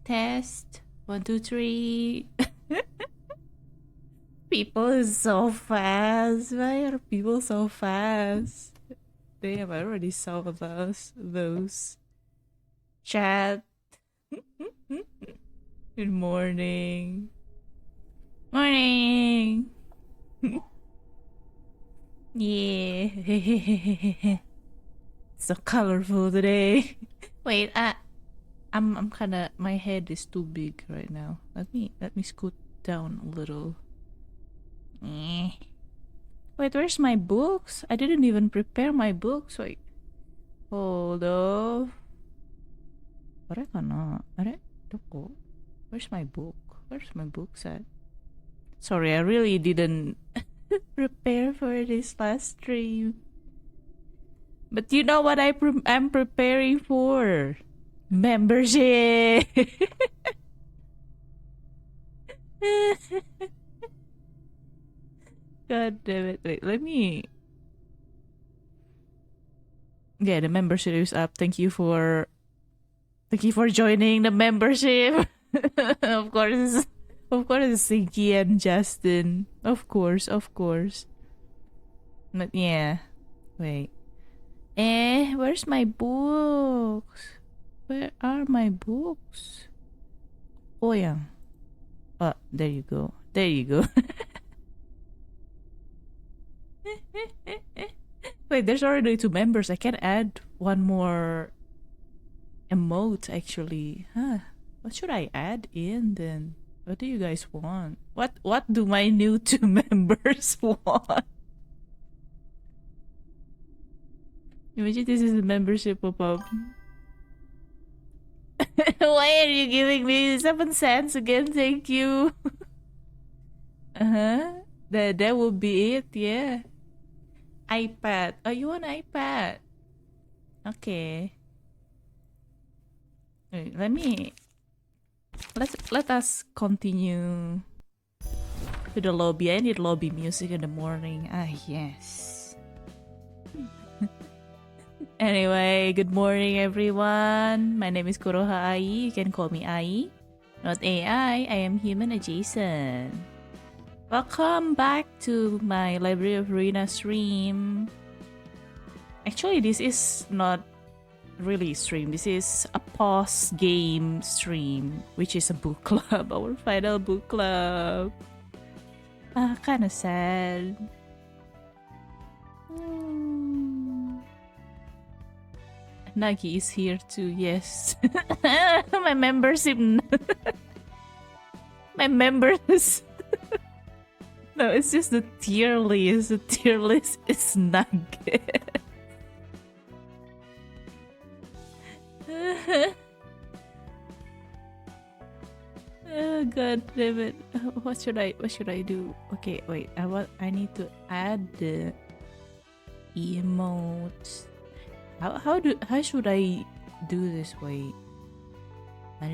Test. 1, 2, 3. People is so fast. Why are people so fast? Damn, I already saw those. Chat. Good morning. Morning. Yeah. So colorful today. Wait, I'm kind of, my head is too big right now. Let me scoot down a little. Wait, where's my books? I didn't even prepare my books. Wait. Hold off. Where's my book? Where's my books at? Sorry, I really didn't prepare for this last stream. But you know what I'm preparing for? Membership! God damn it. Wait, let me... Yeah, the membership is up. Thank you for joining the membership. Of course, Sinky and Justin. Of course. But yeah. Wait. Where's my books? Where are my books? Oh, yeah. Oh, there you go. Wait, there's already 2 members. I can add one more emote, actually. Huh. What should I add in then? What do you guys want? What do my new 2 members want? Imagine this is a membership pop-up. Why are you giving me 7 cents again? Thank you. That will be it, yeah. iPad. Oh, you want iPad? Okay. Wait, let us continue to the lobby. I need lobby music in the morning. Ah, yes. Anyway, good morning everyone. My name is Kuroha Ai. You can call me Ai. Not AI, I am human adjacent. Welcome back to my Library of RUINA stream. Actually, this is not really a stream. This is a post-game stream, which is a book club. Our final book club. Kinda sad. Nagi is here too, yes. My membership. My members. No, it's just the tier list. The tier list is Nugget. Oh, God damn it. What should I do? Okay, wait. I need to add the emotes. How should I do this? Wait. How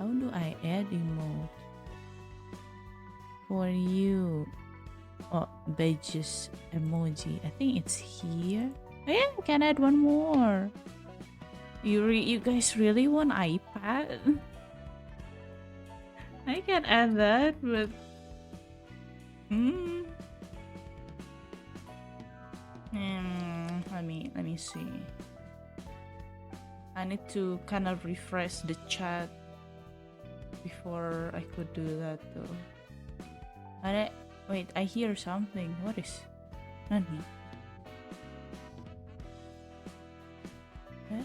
do I add emote for you? Oh, badges emoji. I think it's here. Oh, yeah, I can add one more. You guys really want iPad? I can add that, but let me see. I need to kind of refresh the chat before I could do that though. Wait, I hear something. What is Nani? Huh?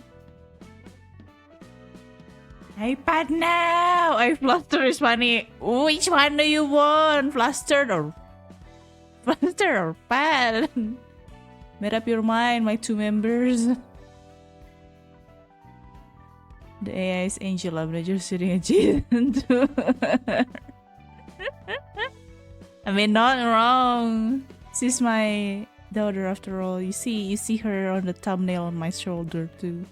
iPad now! Fluster is funny. Which one do you want? Flustered or pad? Made up your mind, my 2 members. The AI is Angel. I'm not just sitting adjacent to her. I mean, not wrong. She's my daughter after all. You see her on the thumbnail on my shoulder too.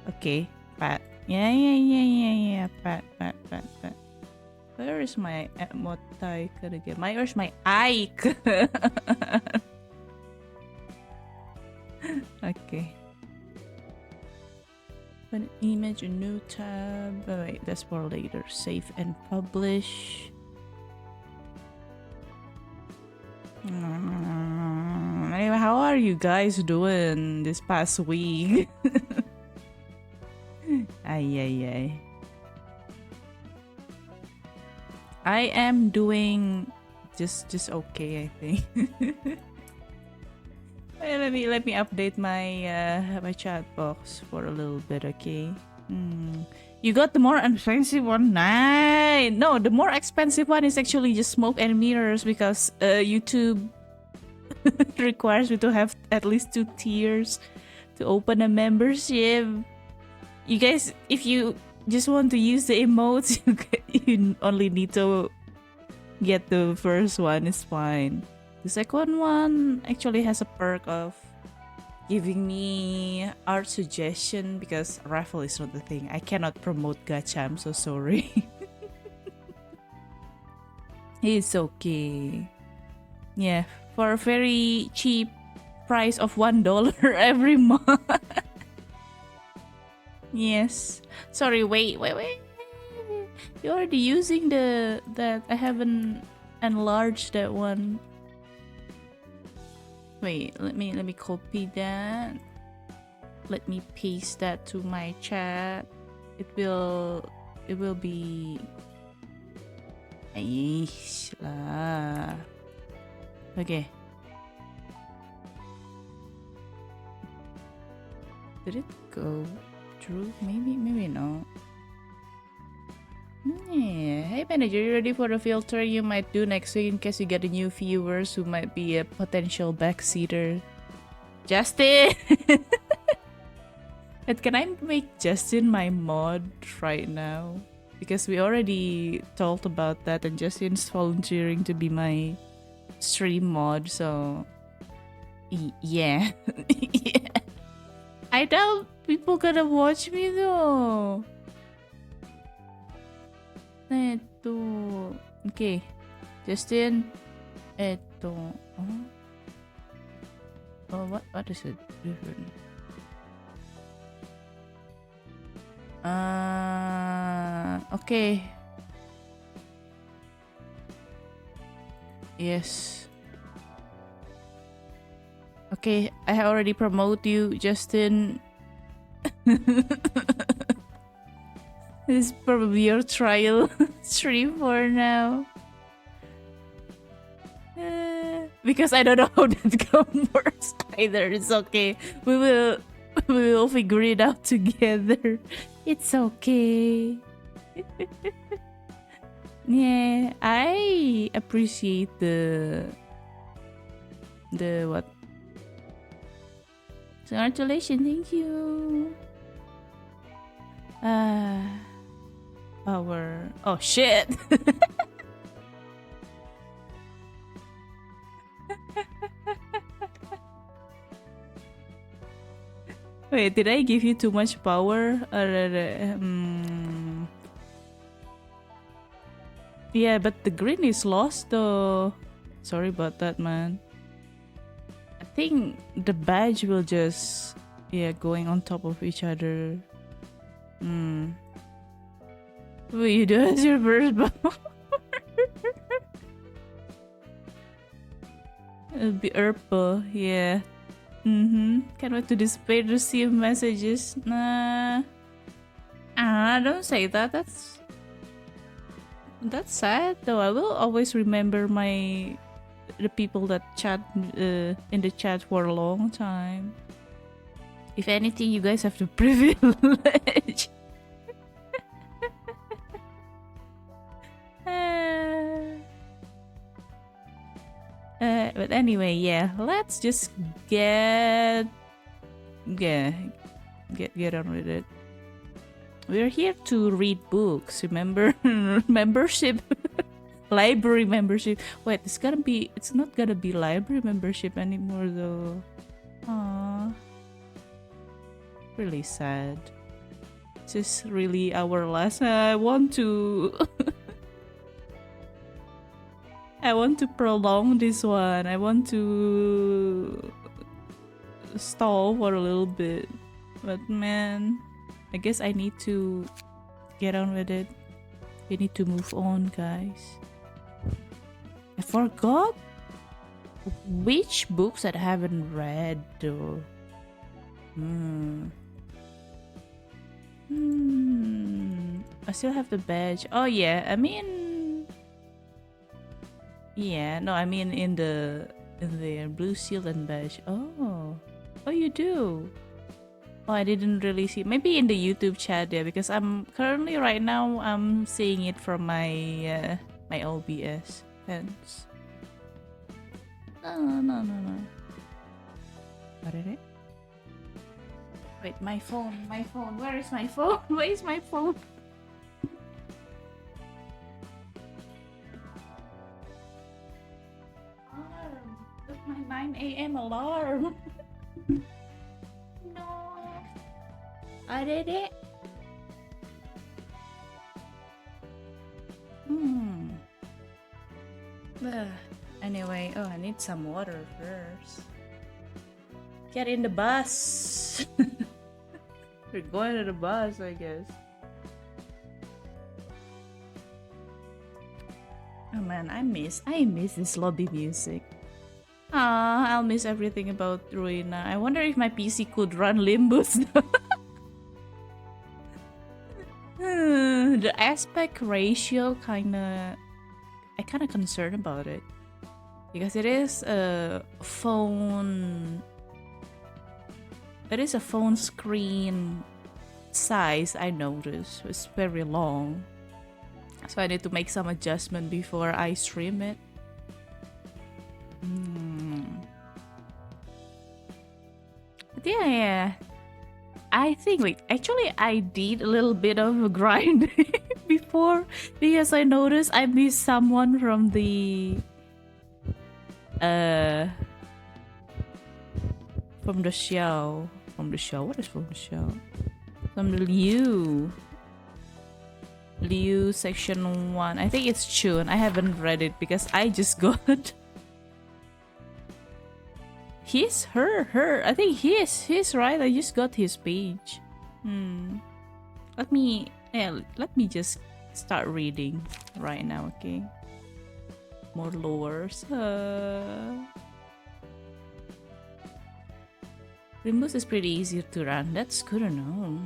Okay, Pat. Yeah. Pat. Where is my emote icon again? Where's my Ike? Okay. Open image, a new tab. Oh, wait, that's for later. Save and publish. Anyway, how are you guys doing this past week? Ay. I am doing just okay, I think. Let me update my chat box for a little bit, okay? You got the more expensive one? Nice! No, the more expensive one is actually just smoke and mirrors because YouTube requires me to have at least 2 tiers to open a membership. You guys, if you just want to use the emotes, you only need to get the first one, it's fine. The second one actually has a perk of giving me art suggestion because raffle is not the thing. I cannot promote gacha, I'm so sorry. It's okay. Yeah, for a very cheap price of $1 every month. Yes. Sorry, wait. You're already using that. I haven't enlarged that one. Wait, let me copy that. Let me paste that to my chat. It will be Aish lah. Okay. Did it go through? Maybe no. Yeah. Hey manager, you ready for the filter you might do next week in case you get a new viewers who might be a potential backseater? Justin! But can I make Justin my mod right now? Because we already talked about that and Justin's volunteering to be my stream mod, so yeah. Yeah. I doubt people gonna watch me though. Okay, Justin. What is it different? Okay. Yes. Okay, I already promote you, Justin. This is probably your trial stream for now. Because I don't know how that works either. It's okay. We will figure it out together. It's okay. Yeah, I appreciate the what? Congratulations, thank you. Power. Oh shit. Wait, did I give you too much power? Yeah, but the green is lost though. Sorry about that, man. I think the badge will just going on top of each other. Wait, you do as your first power. It'll be purple, yeah. Can't wait to display receive messages. Nah. Don't say that. That's sad though. I will always remember the people that chat in the chat for a long time. If anything, you guys have the privilege. But anyway, yeah, let's just get on with it. We're here to read books, remember? Membership. Library membership. Wait, it's not gonna be library membership anymore though. Aww. Really sad. This is really our last. I want to prolong this one. I want to stall for a little bit. But man, I guess I need to get on with it. We need to move on, guys. I forgot which books that I haven't read though. I still have the badge. Oh yeah, I mean, yeah, no, I mean in the blue seal and badge. Oh, you do. Oh, I didn't really see. Maybe in the YouTube chat there, because I'm currently right now I'm seeing it from my my OBS. Hence. No. What is it? Wait, my phone. Where is my phone? Where is my phone? Alarm. That's my 9 a.m. alarm. No. I did it. Anyway, I need some water first. Get in the bus. We're going to the bus, I guess. Oh man, I miss this lobby music. I'll miss everything about RUINA. I wonder if my PC could run Limbus. The aspect ratio I'm kinda concerned about it. Because it is a phone screen size, I noticed. It's very long. So I need to make some adjustment before I stream it. But yeah. I think, wait, actually I did a little bit of a grind before, because I noticed I missed someone from the show. What is from the show? From the Liu section 1. I think it's Chun. I haven't read it because I just got her. I think he's right. I just got his page. Let me just start reading right now, okay? More lores. Rimbus is pretty easy to run. That's good to know.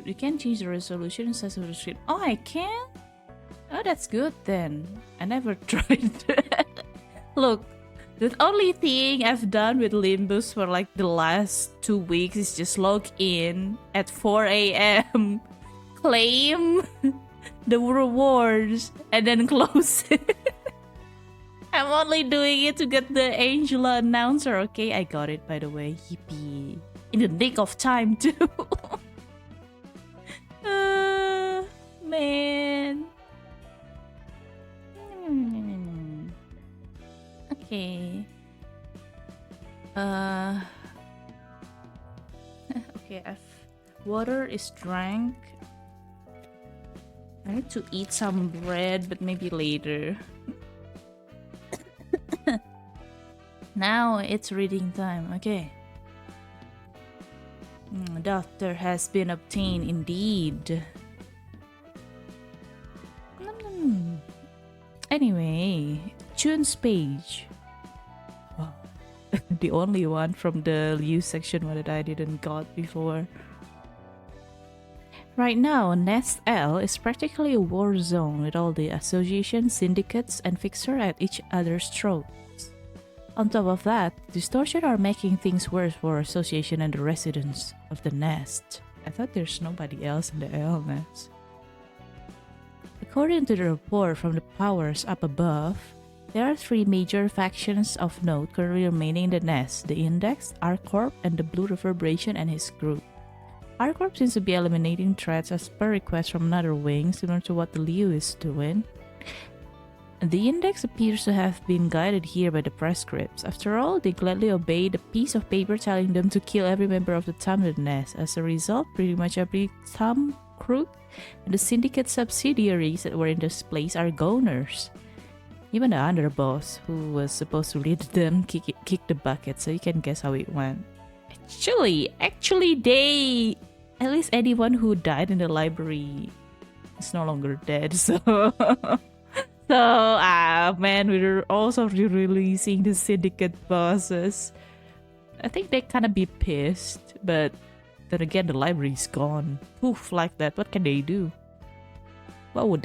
You can change the resolution and size of the screen. Oh, I can? Oh, that's good then. I never tried that. Look, the only thing I've done with Limbus for like the last 2 weeks is just log in at 4 a.m. claim the rewards and then close it. I'm only doing it to get the Angela announcer. Okay, I got it, by the way. Yippee. In the nick of time too. Man. Okay. Okay, water is drank. I need to eat some bread, but maybe later. Now it's reading time. Okay. Doctor has been obtained indeed. Anyway, Chun's page. Wow. The only one from the Liu section that I didn't got before. Right now, Nest L is practically a war zone with all the associations, syndicates, and fixers at each other's throats. On top of that, distortion are making things worse for association and the residents of the Nest. I thought there's nobody else in the L Nest. According to the report from the powers up above, there are 3 major factions of note currently remaining in the Nest: the Index, R-Corp, and the Blue Reverberation and his group. R-Corp seems to be eliminating threats as per request from another wing, similar to what the Liu is doing. The Index appears to have been guided here by the press scripts. After all, they gladly obeyed a piece of paper telling them to kill every member of the Tamil Nest. As a result, pretty much every Tam crew and the syndicate subsidiaries that were in this place are goners. Even the underboss, who was supposed to lead them, kicked the bucket, so you can guess how it went. Actually, they, at least anyone who died in the library is no longer dead. So, man, we're also releasing the syndicate bosses. I think they kind of be pissed, but then again, the library's gone. Poof, like that. What can they do? What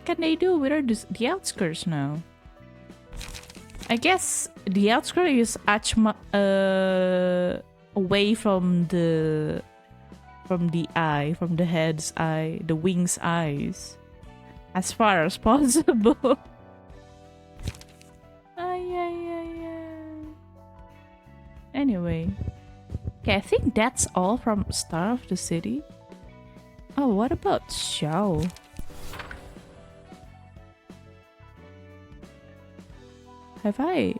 can they do? We're the outskirts now. I guess the outskirts is away from the eye, from the head's eye, the wing's eyes, as far as possible. Anyway, okay, I think that's all from Star of the City. Oh, what about Xiao? Have I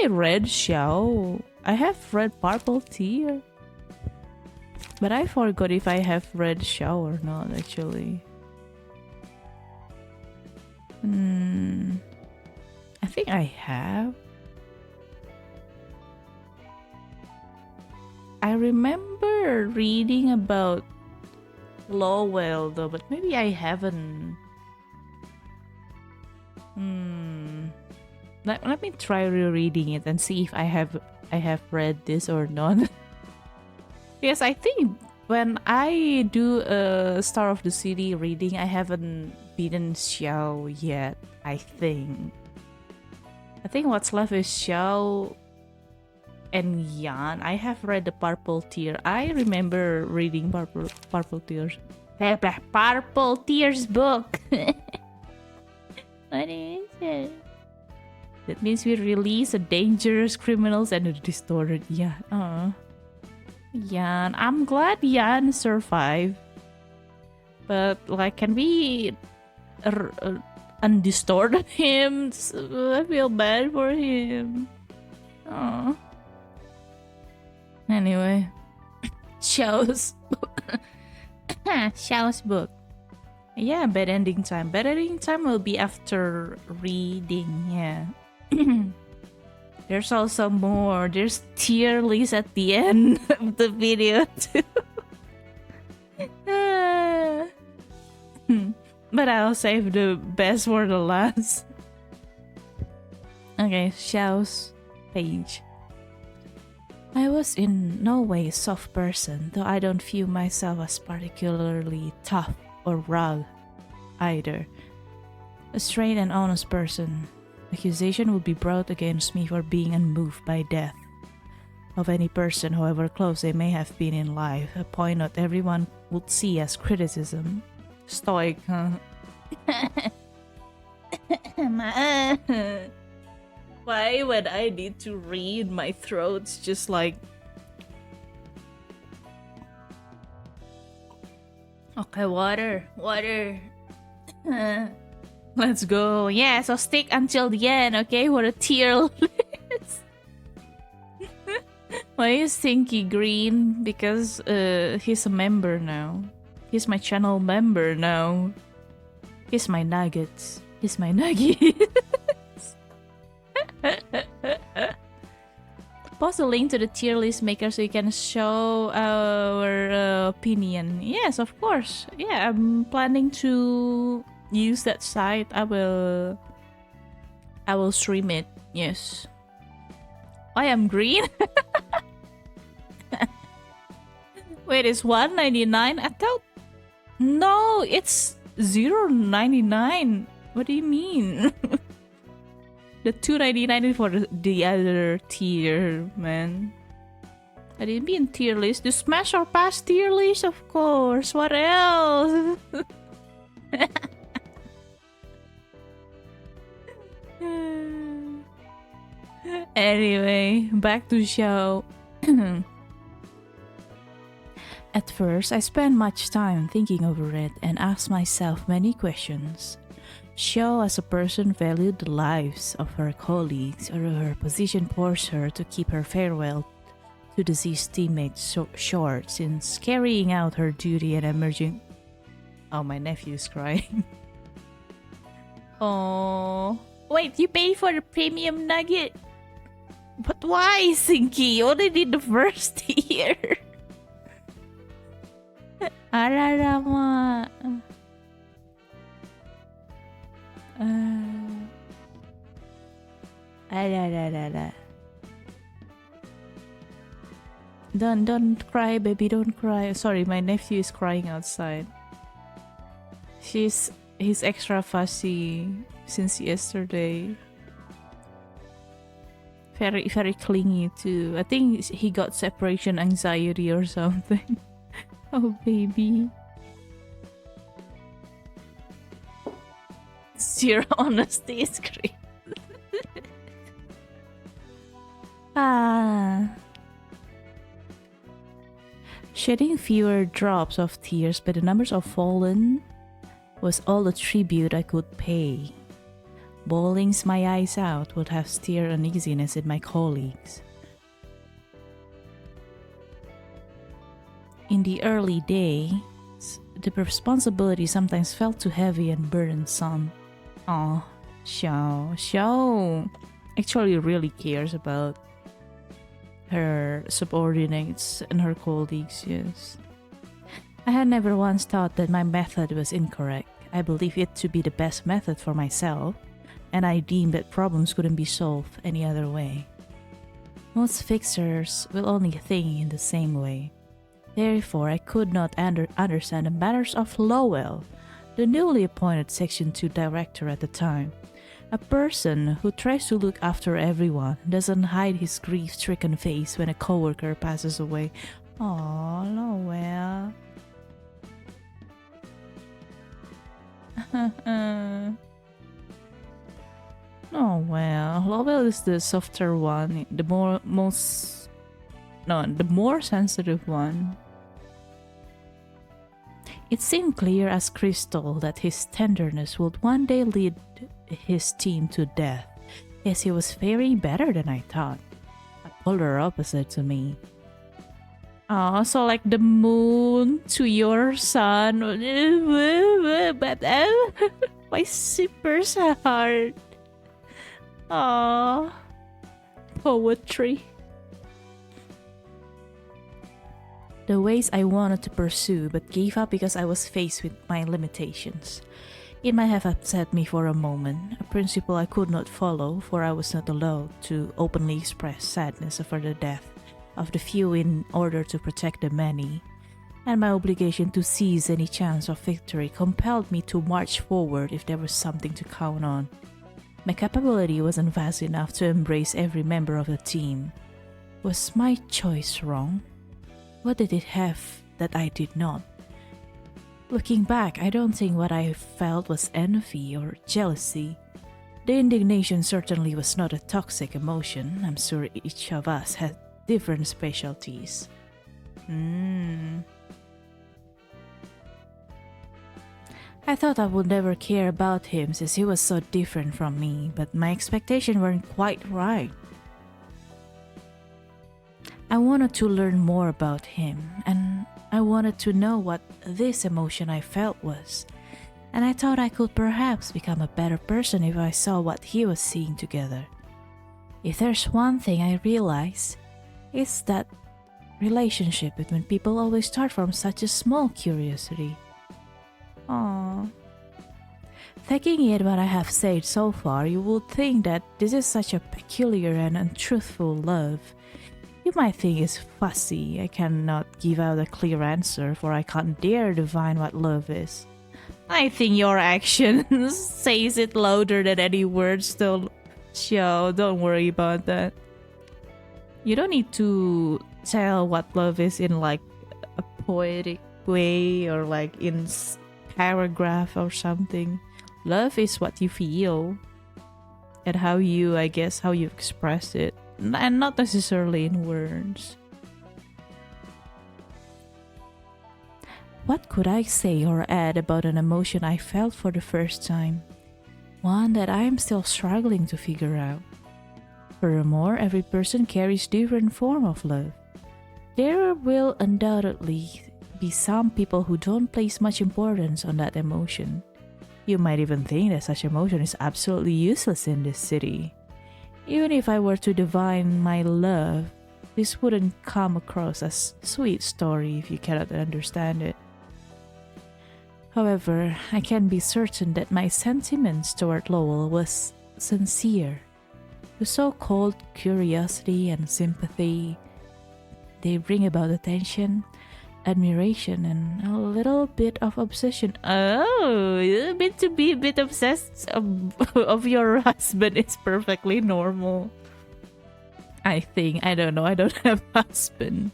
read Xiao? I have read Purple Tear, but I forgot if I have read Xiao or not, actually. I think I have. I remember reading about Lowell though, but maybe I haven't. Let me try rereading it and see if I have read this or not. Yes, I think when I do a Star of the City reading, I haven't beaten Xiao yet. I think what's left is Xiao and Yan. I have read the Purple Tear. I remember reading Purple Tears. Purple Tears book. What is it? That means we release a dangerous criminals and a distorted Yan. Yan. I'm glad Yan survived. But like, can we undistort him? I feel bad for him. Anyway, Xiao's book. Yeah, bad ending time. Bad ending time will be after reading. Yeah. There's also more. There's tier list at the end of the video too. But I'll save the best for the last. Okay, Xiao's page. I was in no way a soft person, though I don't view myself as particularly tough or rugged either. A straight and honest person. Accusation would be brought against me for being unmoved by death of any person, however close they may have been in life, a point not everyone would see as criticism. Stoic, huh? Why when I need to read, my throat's just like... Okay, water. Let's go. Yeah, so stick until the end, okay? For a tier list. Why is Stinky green? Because he's a member now. He's my channel member now. He's my nuggets. Post a link to the tier list maker so you can show our opinion. Yes, of course. Yeah, I'm planning to use that site. I will stream it. Yes. I am green. Wait, it's $1.99? I thought... No, it's $0.99. What do you mean? The $2.99 for the other tier, man. I didn't mean tier list. The Smash or Pass tier list, of course. What else? Anyway, back to show. At first, I spent much time thinking over it and asked myself many questions. Xiao as a person valued the lives of her colleagues, or her position forced her to keep her farewell to deceased teammates short, since carrying out her duty and emerging... Oh, my nephew's crying. Oh, wait, you paid for the premium nugget? But why, Sinky? You only did the first year. Ararama. Don't cry, baby, don't cry. Sorry, my nephew is crying outside. He's extra fussy since yesterday. Very clingy too. I think he got separation anxiety or something. Oh, baby. Zero honesty is great. Shedding fewer drops of tears, but the numbers of fallen was all the tribute I could pay. Bawling my eyes out would have stirred uneasiness in my colleagues. In the early days, the responsibility sometimes felt too heavy and burdensome. Xiao actually really cares about her subordinates and her colleagues, yes. I had never once thought that my method was incorrect. I believed it to be the best method for myself, and I deemed that problems couldn't be solved any other way. Most fixers will only think in the same way. Therefore, I could not understand the matters of Lowell, the newly appointed Section 2 director at the time. A person who tries to look after everyone doesn't hide his grief-stricken face when a coworker passes away. Aw, Lowell. Oh well, Lowell is the softer one, the more sensitive one. It seemed clear as crystal that his tenderness would one day lead his team to death, as he was faring better than I thought. A polar opposite to me. Oh, so like the moon to your sun. But my super heart. Aww. Poetry. The ways I wanted to pursue but gave up because I was faced with my limitations. It might have upset me for a moment, a principle I could not follow, for I was not allowed to openly express sadness over the death of the few in order to protect the many, and my obligation to seize any chance of victory compelled me to march forward if there was something to count on. My capability wasn't vast enough to embrace every member of the team. Was my choice wrong? What did it have that I did not? Looking back, I don't think what I felt was envy or jealousy. The indignation certainly was not a toxic emotion. I'm sure each of us had different specialties. I thought I would never care about him since he was so different from me, but my expectations weren't quite right. I wanted to learn more about him, and I wanted to know what this emotion I felt was, and I thought I could perhaps become a better person if I saw what he was seeing together. If there's one thing I realized, it's that relationship between people always start from such a small curiosity. Aww. Taking it what I have said so far, you would think that this is such a peculiar and untruthful love. You might think it's fussy. I cannot give out a clear answer, for I can't dare define what love is. I think your actions says it louder than any words though. Xiao, don't worry about that. You don't need to tell what love is in like a poetic way or like in paragraph or something. Love is what you feel and how you express it, and not necessarily in words. What could I say or add about an emotion I felt for the first time? One that I am still struggling to figure out. Furthermore, every person carries different form of love. There will undoubtedly be some people who don't place much importance on that emotion. You might even think that such emotion is absolutely useless in this city. Even if I were to divine my love, this wouldn't come across as a sweet story if you cannot understand it. However, I can be certain that my sentiments toward Lowell was sincere. The so-called curiosity and sympathy, they bring about attention, admiration, and a little bit of obsession. Oh, to be a bit obsessed of your husband is perfectly normal. I think. I don't know. I don't have a husband.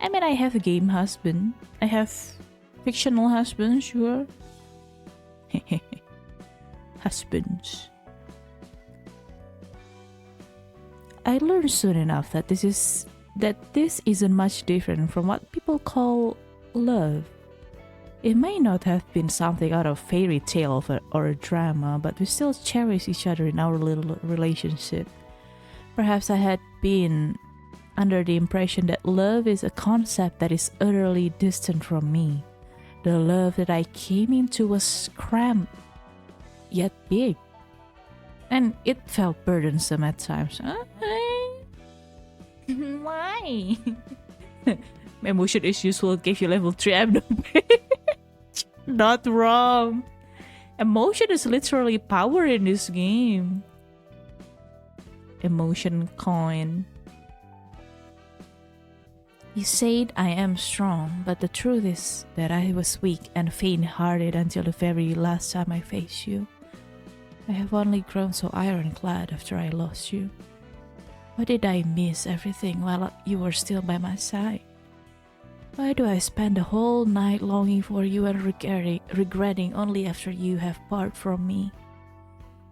I mean, I have a game husband. I have fictional husband, sure. Husbands. I learned soon enough that this isn't much different from what people call love. It may not have been something out of fairy tale or a drama, but we still cherish each other in our little relationship. Perhaps I had been under the impression that love is a concept that is utterly distant from me. The love that I came into was cramped, yet big. And it felt burdensome at times. Why? Emotion issues will give you level 3. I'm not wrong. Emotion is literally power in this game. Emotion coin. You said I am strong, but the truth is that I was weak and faint-hearted until the very last time I faced you. I have only grown so ironclad after I lost you. Why did I miss everything while you were still by my side? Why do I spend the whole night longing for you and regretting only after you have parted from me?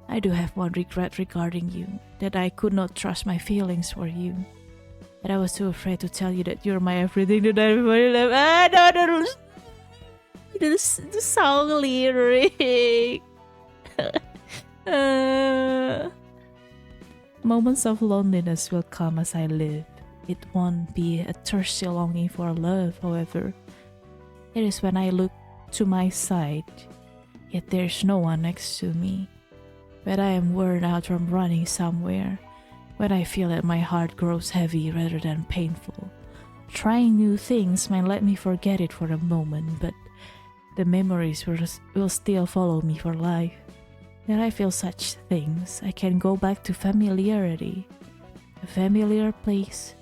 I do have one regret regarding you, that I could not trust my feelings for you. That I was too afraid to tell you that you're my everything, that I really love. No. The song lyric. Moments of loneliness will come as I live. It won't be a thirsty longing for love, however. It is when I look to my side, yet there's no one next to me. When I am worn out from running somewhere, when I feel that my heart grows heavy rather than painful. Trying new things might let me forget it for a moment, but the memories will still follow me for life. When I feel such things, I can go back to familiarity. A familiar place,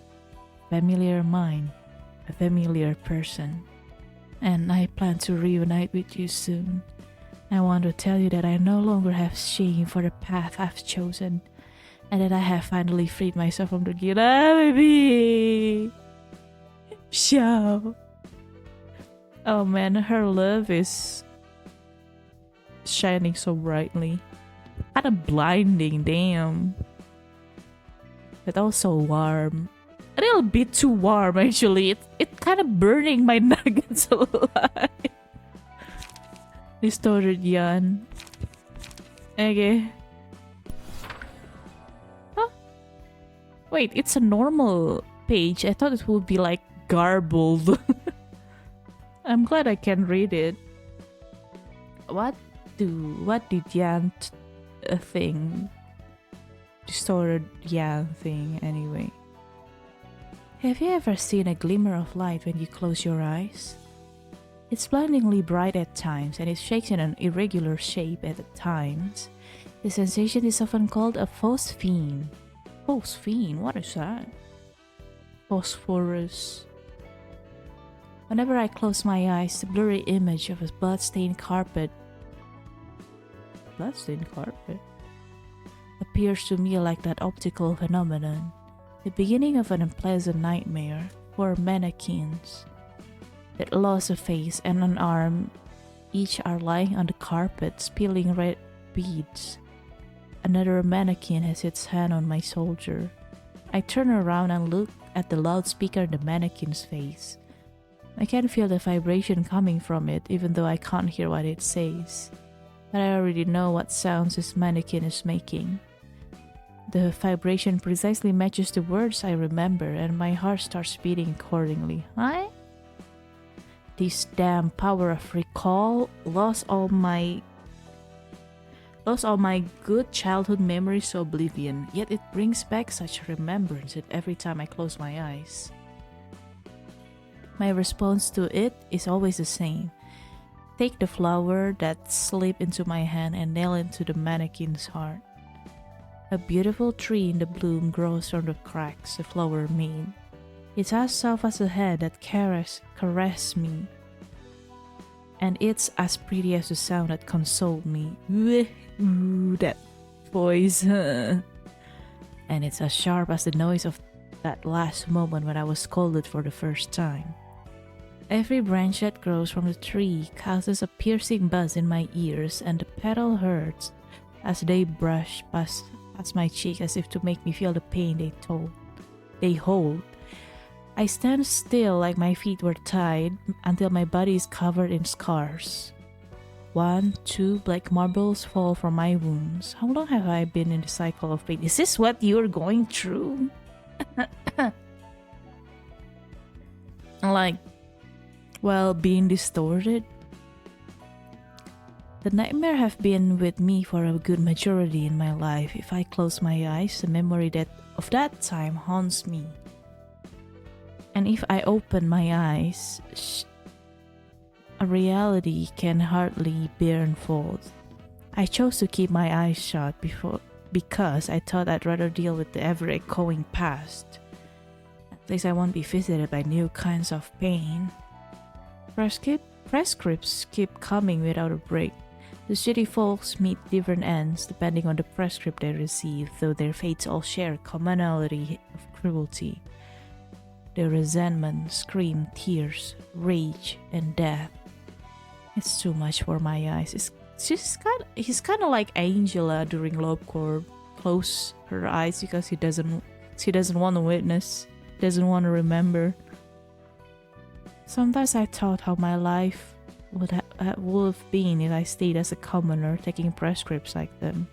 familiar mind, a familiar person. And I plan to reunite with you soon. I want to tell you that I no longer have shame for the path I've chosen, and that I have finally freed myself from the guilt. Baby! Show! Oh man, her love is shining so brightly. Kind of blinding, damn. But also warm. A little bit too warm, actually. It kind of burning my nuggets alive. Distorted yarn. Okay. Huh? Wait, it's a normal page. I thought it would be like garbled. I'm glad I can read it. What did Yan thing? Distorted Yan thing anyway. Have you ever seen a glimmer of light when you close your eyes? It's blindingly bright at times, and it shakes in an irregular shape at times. The sensation is often called a phosphene. Phosphene? What is that? Phosphorus. Whenever I close my eyes, the blurry image of a blood-stained carpet appears to me like that optical phenomenon, the beginning of an unpleasant nightmare for mannequins that lost a face and an arm. Each are lying on the carpet, spilling red beads. Another mannequin has its hand on my shoulder. I turn around and look at the loudspeaker in the mannequin's face. I can feel the vibration coming from it, even though I can't hear what it says. But I already know what sounds this mannequin is making. The vibration precisely matches the words I remember, and my heart starts beating accordingly. Hi? This damn power of recall lost all my Lost all my good childhood memories to oblivion, yet it brings back such remembrance that every time I close my eyes. My response to it is always the same. Take the flower that slipped into my hand and nail it to the mannequin's heart. A beautiful tree in the bloom grows from the cracks the flower made. It's as soft as a head that caress me. And it's as pretty as the sound that consoled me. Ooh, that voice. And it's as sharp as the noise of that last moment when I was scolded for the first time. Every branch that grows from the tree causes a piercing buzz in my ears, and the petal hurts as they brush past my cheek as if to make me feel the pain they hold. I stand still like my feet were tied until my body is covered in scars. 1, 2 black marbles fall from my wounds. How long have I been in the cycle of pain? Is this what you're going through? Like, well, being distorted? The nightmare have been with me for a good majority in my life. If I close my eyes, the memory of that time haunts me. And if I open my eyes, a reality can hardly bear unfold. I chose to keep my eyes shut because I thought I'd rather deal with the ever-echoing past. At least I won't be visited by new kinds of pain. Prescripts keep coming without a break. The city folks meet different ends depending on the prescript they receive, though their fates all share a commonality of cruelty. Their resentment, scream, tears, rage, and death. It's too much for my eyes. He's kind of like Angela during Love Court. Close her eyes because she doesn't want to witness, doesn't want to remember. Sometimes I thought how my life would have been if I stayed as a commoner taking prescripts like them.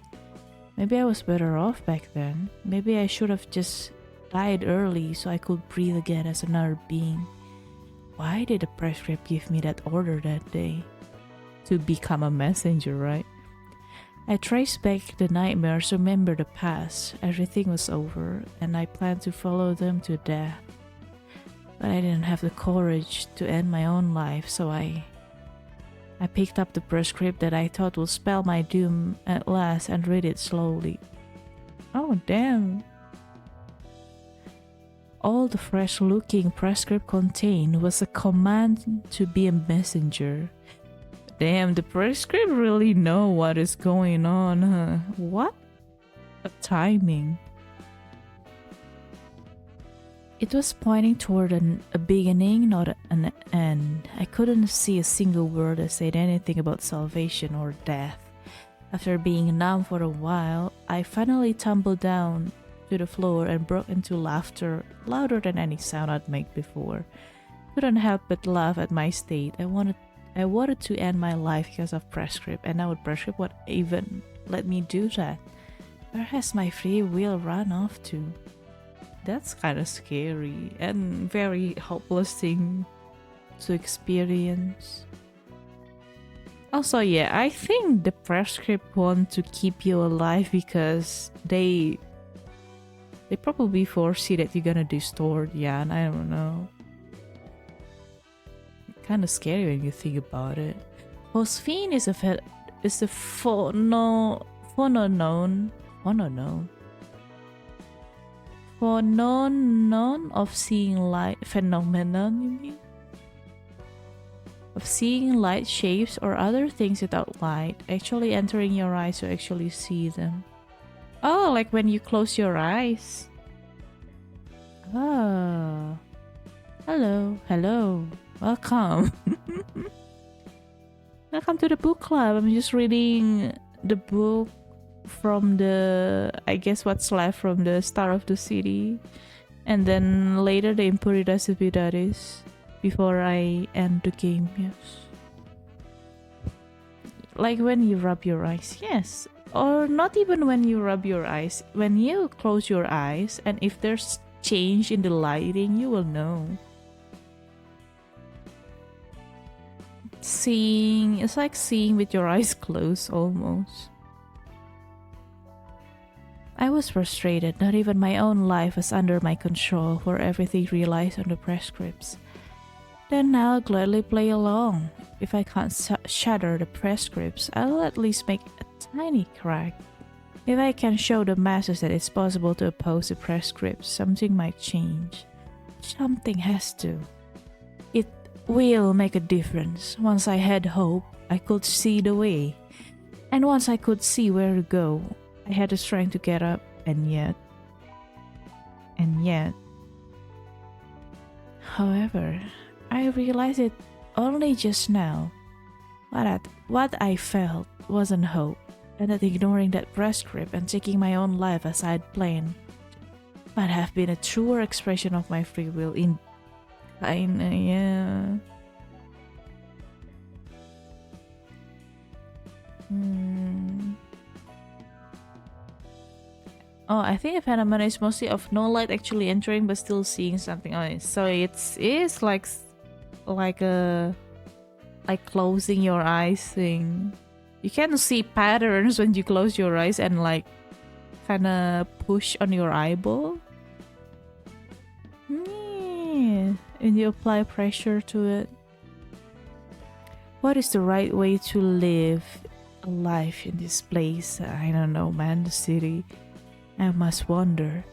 Maybe I was better off back then. Maybe I should have just died early so I could breathe again as another being. Why did the prescript give me that order that day? To become a messenger, right? I traced back the nightmares, remember the past. Everything was over, and I planned to follow them to death. But I didn't have the courage to end my own life, so I picked up the prescript that I thought would spell my doom at last and read it slowly. Oh, damn. All the fresh-looking prescript contained was a command to be a messenger. Damn, the prescript really know what is going on, huh? What a timing. It was pointing toward a beginning, not an end. I couldn't see a single word that said anything about salvation or death. After being numb for a while, I finally tumbled down to the floor and broke into laughter louder than any sound I'd made before. Couldn't help but laugh at my state. I wanted to end my life because of prescript, and now would prescript what even let me do that? Where has my free will run off to? That's kind of scary and very hopeless thing to experience. Also, yeah, I think the prescript want to keep you alive because they probably foresee that you're gonna distort, yeah, and I don't know. Kind of scary when you think about it. Phosphine is a phenomenon of seeing light. Phenomenon, you mean? Of seeing light shapes or other things without light actually entering your eyes to actually see them. Oh, like when you close your eyes. Oh. Hello. Welcome. Welcome to the book club. I'm just reading the book from I guess what's left from the Star of the City. And then later the Impuritas Vidaris before I end the game, yes. Like when you rub your eyes, yes. Or not even when you rub your eyes. When you close your eyes and if there's change in the lighting, you will know. Seeing, it's like seeing with your eyes closed almost. I was frustrated. Not even my own life was under my control, where everything relies on the prescripts. Then I'll gladly play along. If I can't shatter the prescripts, I'll at least make a tiny crack. If I can show the masses that it's possible to oppose the prescripts, something might change. Something has to. It will make a difference. Once I had hope, I could see the way. And once I could see where to go, I had the strength to get up, and yet. However, I realized it only just now. What I felt wasn't hope, and that ignoring that prescript and taking my own life as I'd planned might have been a truer expression of my free will in kinda, yeah. Oh, I think a phenomenon is mostly of no light actually entering but still seeing something. Oh, so it's like closing your eyes thing. You can see patterns when you close your eyes and like kind of push on your eyeball. Yeah. And you apply pressure to it. What is the right way to live a life in this place? I don't know, man. The city. I must wonder.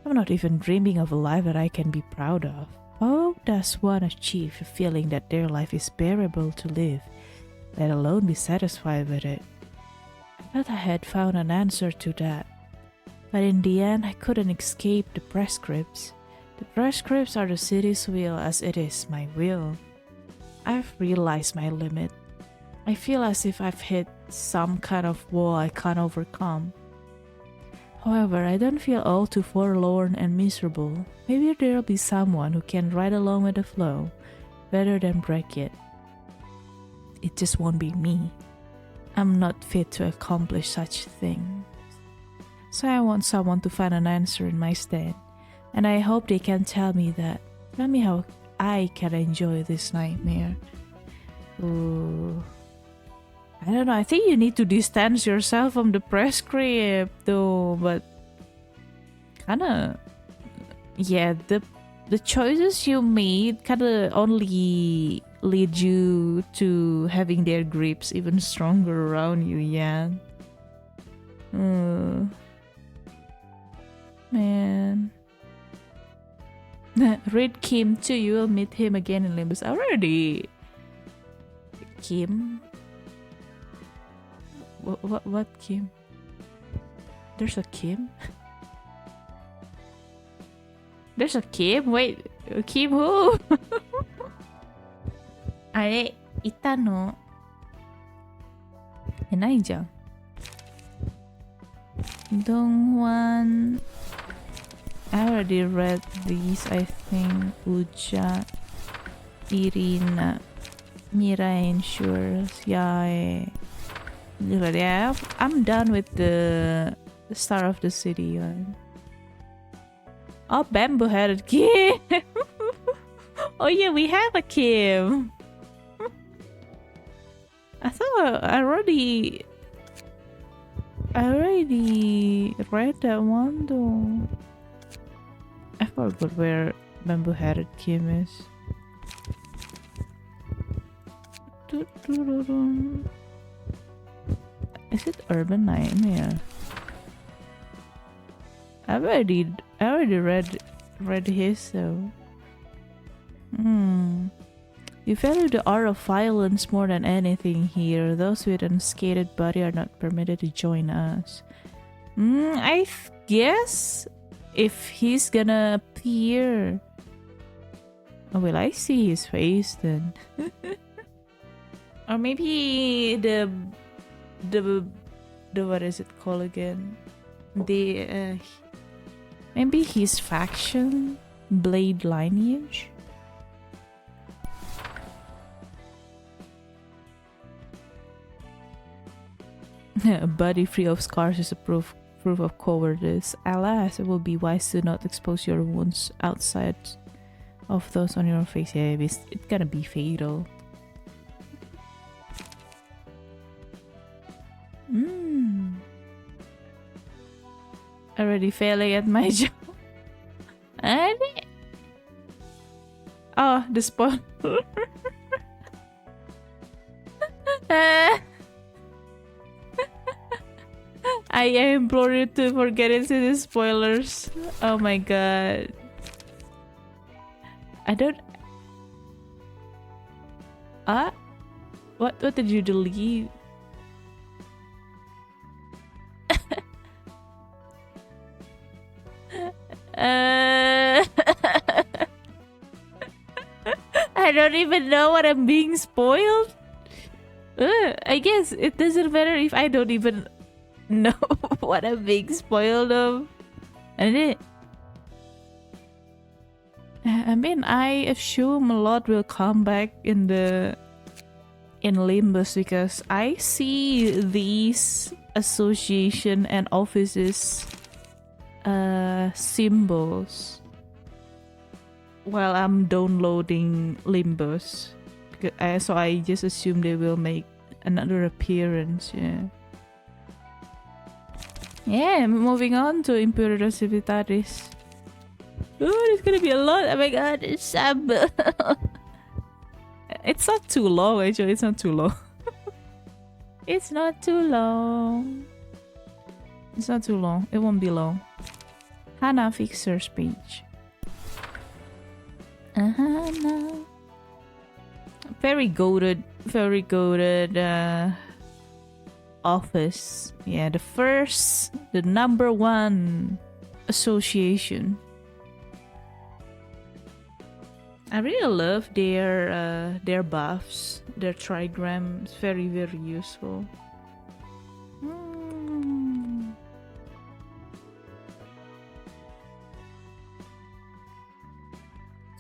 I'm not even dreaming of a life that I can be proud of. How does one achieve a feeling that their life is bearable to live, let alone be satisfied with it? I thought I had found an answer to that. But in the end, I couldn't escape the prescripts. The prescripts are the city's will as it is my will. I've realized my limit. I feel as if I've hit some kind of wall I can't overcome. However, I don't feel all too forlorn and miserable. Maybe there'll be someone who can ride along with the flow better than break it. It just won't be me. I'm not fit to accomplish such things. So I want someone to find an answer in my stead, and I hope they can tell me how I can enjoy this nightmare. Ooh. I don't know, I think you need to distance yourself from the prescript though, but kinda, yeah, the choices you made kinda only lead you to having their grips even stronger around you, yeah. Man. Read Kim too, you will meet him again in Limbus. Already. Kim? What Kim? There's a Kim? There's a Kim? Wait, Kim who? あれ、いたの？ないじゃん。Dongwan. I already read these, I think. Uja, Irina, Mirain, sure. Yeah. Yeah, I'm done with the Star of the City one. Oh, Bamboo Headed Kim! Oh yeah, we have a Kim! I thought I already read that one though. I forgot where Bamboo Headed Kim is. Is it Urban Nightmare? I already read his though. You value the art of violence more than anything here. Those with an unscathed body are not permitted to join us. I guess if he's gonna appear. Oh, will I see his face then? Or maybe the what is it called again? The maybe his faction, Blade Lineage. A body free of scars is a proof of cowardice. Alas, it will be wise to not expose your wounds outside of those on your face. Yeah, it's gonna be fatal. Already failing at my job. Oh, the spoiler. I implore you to forget it to the spoilers. Oh my god. I don't... What did you delete? I don't even know what I'm being spoiled. I guess it doesn't matter if I don't even know what I'm being spoiled of. I mean, I assume a lot will come back in Limbus because I see these association and offices symbols while I'm downloading Limbus, so I just assume they will make another appearance. Yeah, moving on to Imperator Civitatis. Oh, there's gonna be a lot. Oh my god, it's it's not too long, actually. It's not too long. It's not too long. It's not too long. It won't be long. Hana Fixer's page. Hana. Very goated office. Yeah, the number one association. I really love their buffs, their trigram. It's very, very useful.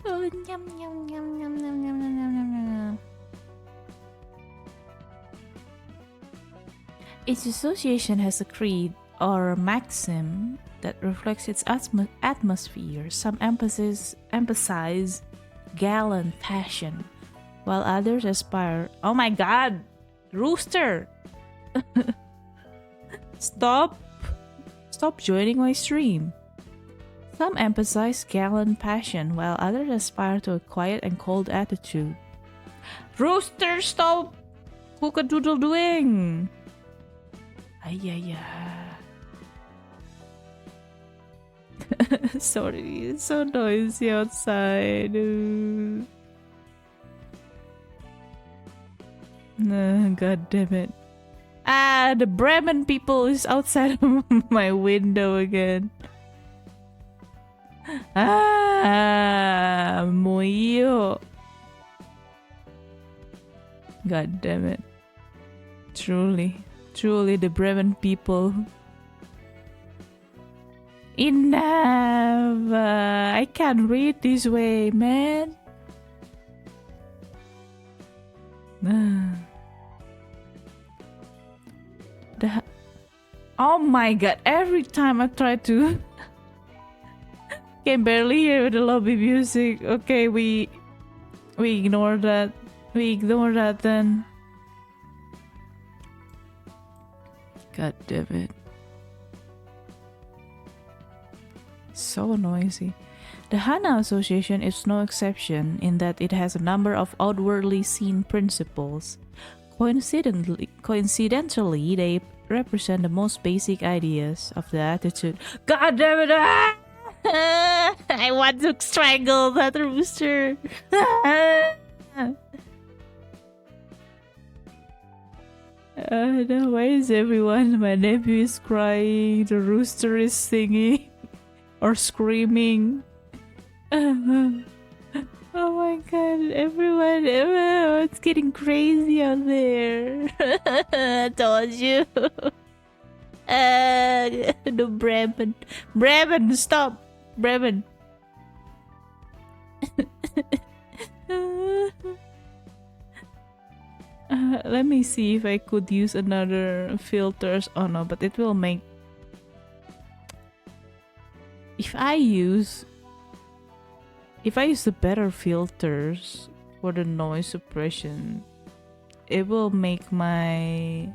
Oh, yum, yum, yum, yum, yum, yum, yum, yum. Each association has a creed or maxim that reflects its atmosphere. Some emphasize gallant passion, while others aspire... Oh my god! Rooster! Stop joining my stream. Some emphasize gallant passion, while others aspire to a quiet and cold attitude. Rooster, stop! Cock-a-doodle doing! Ay. Sorry, it's so noisy outside. God damn it. The Bremen people is outside of my window again. Moyo. God damn it. Truly, the Bremen people. Enough! I can't read this way, man. Oh my god, every time I try to... Can barely hear the lobby music. Okay, we ignore that. We ignore that then. God damn it. So noisy. The Hana Association is no exception in that it has a number of outwardly seen principles. Coincidentally, they represent the most basic ideas of the attitude. God damn it! I want to strangle that rooster. No, where is everyone? My nephew is crying. The rooster is singing. Or screaming. Oh my god, everyone, it's getting crazy out there. I told you. No, Bremen, stop. Bremen. Let me see if I could use another filters. Oh no, but it will make... If I use the better filters for the noise suppression, it will make my...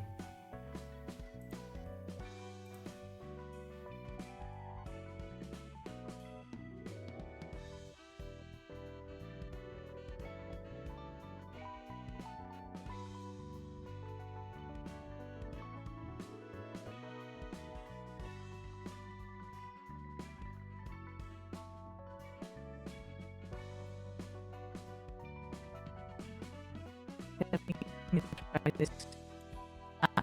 try this. I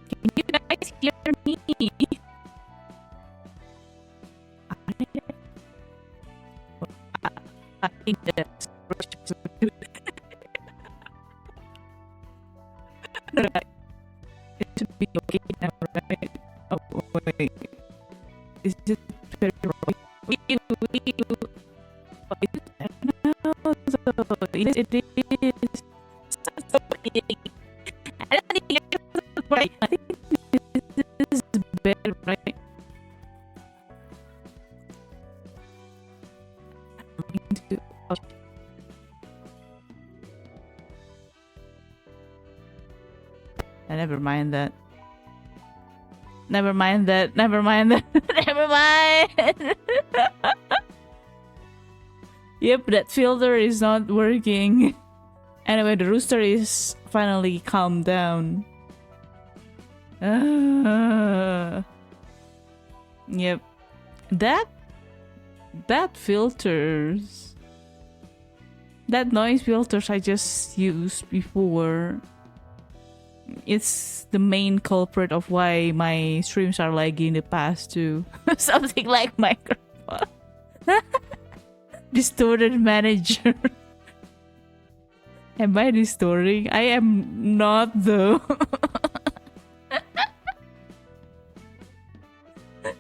Can you guys hear me? I think that's right. It should be okay now, right? Oh, wait. Is it very wrong? It is. So, I don't think it's right. I think this is better, right? Never mind that. Never mind that. Never mind that. Never mind. Yep, that filter is not working. Anyway, the rooster is finally calmed down. Yep. That filters. That noise filters I just used before. It's the main culprit of why my streams are lagging in the past too. Something like microphone. Distorted manager. Am I distorting? I am not though.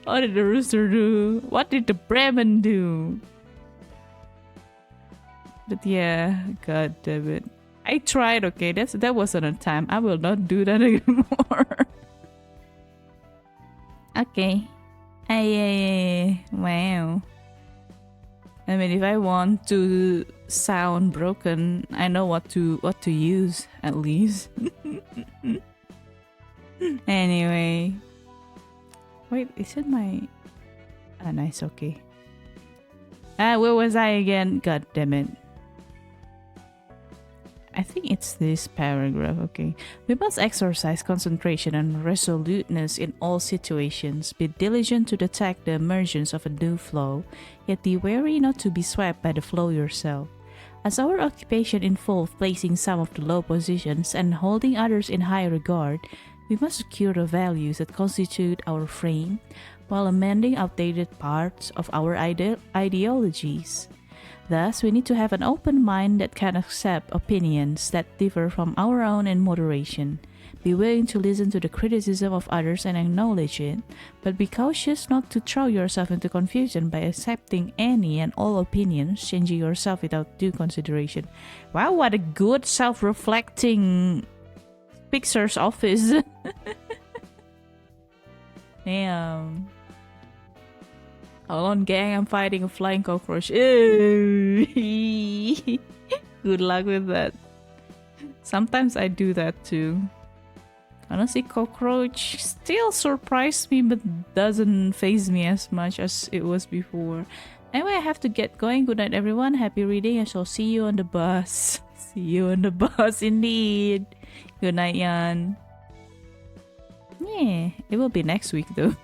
What did the rooster do? What did the Bremen do? But yeah, god damn it. I tried, okay, that wasn't a time. I will not do that anymore. Okay. Wow. I mean, if I want to sound broken, I know what to use at least. Anyway. Wait, is it my... Ah, nice, okay. Where was I again? God damn it. I think it's this paragraph, okay. We must exercise concentration and resoluteness in all situations, be diligent to detect the emergence of a new flow, yet be wary not to be swept by the flow yourself. As our occupation involves placing some of the low positions and holding others in high regard, we must secure the values that constitute our frame, while amending outdated parts of our ideologies. Thus, we need to have an open mind that can accept opinions that differ from our own in moderation, be willing to listen to the criticism of others and acknowledge it, but be cautious not to throw yourself into confusion by accepting any and all opinions, changing yourself without due consideration. Wow, what a good self-reflecting Pixar's office. Damn. Hold on, gang, I'm fighting a flying cockroach. Ew. Good luck with that. Sometimes I do that too. Honestly, cockroach still surprised me but doesn't faze me as much as it was before. Anyway, I have to get going. Good night, everyone. Happy reading. I shall see you on the bus. See you on the bus, indeed. Good night, Yan. Yeah, it will be next week though.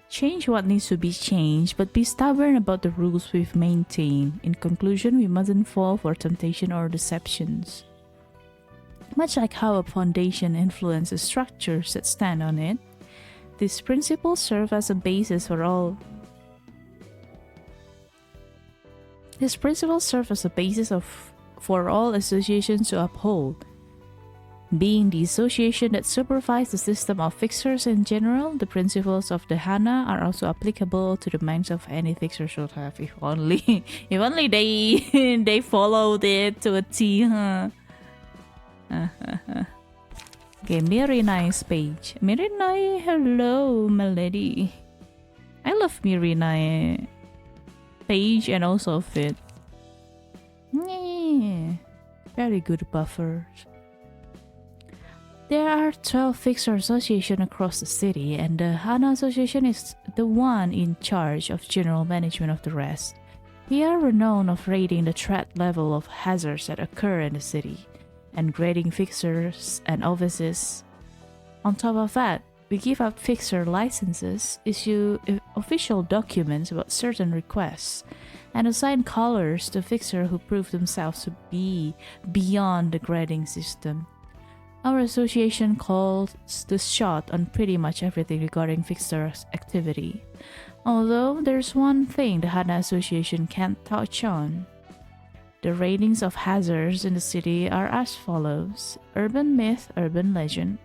Change what needs to be changed, but be stubborn about the rules we've maintained. In conclusion, we mustn't fall for temptation or deceptions. Much like how a foundation influences structures that stand on it, these principles serve as a basis for all. These principles serve as a basis for all associations to uphold. Being the association that supervises the system of fixers in general, the principles of the Hana are also applicable to the minds of any fixer should have. If only they followed it to a T, huh? Okay, Mirinai's page. Mirinai, hello, my lady. I love Mirinai page and also fit. very good buffers. There are 12 fixer associations across the city, and the Hana Association is the one in charge of general management of the rest. We are renowned of rating the threat level of hazards that occur in the city, and grading fixers and offices. On top of that, we give out fixer licenses, issue official documents about certain requests, and assign colors to fixers who prove themselves to be beyond the grading system. Our association calls the shot on pretty much everything regarding fixer activity. Although there's one thing the Hana Association can't touch on. The ratings of hazards in the city are as follows: urban myth, urban legend,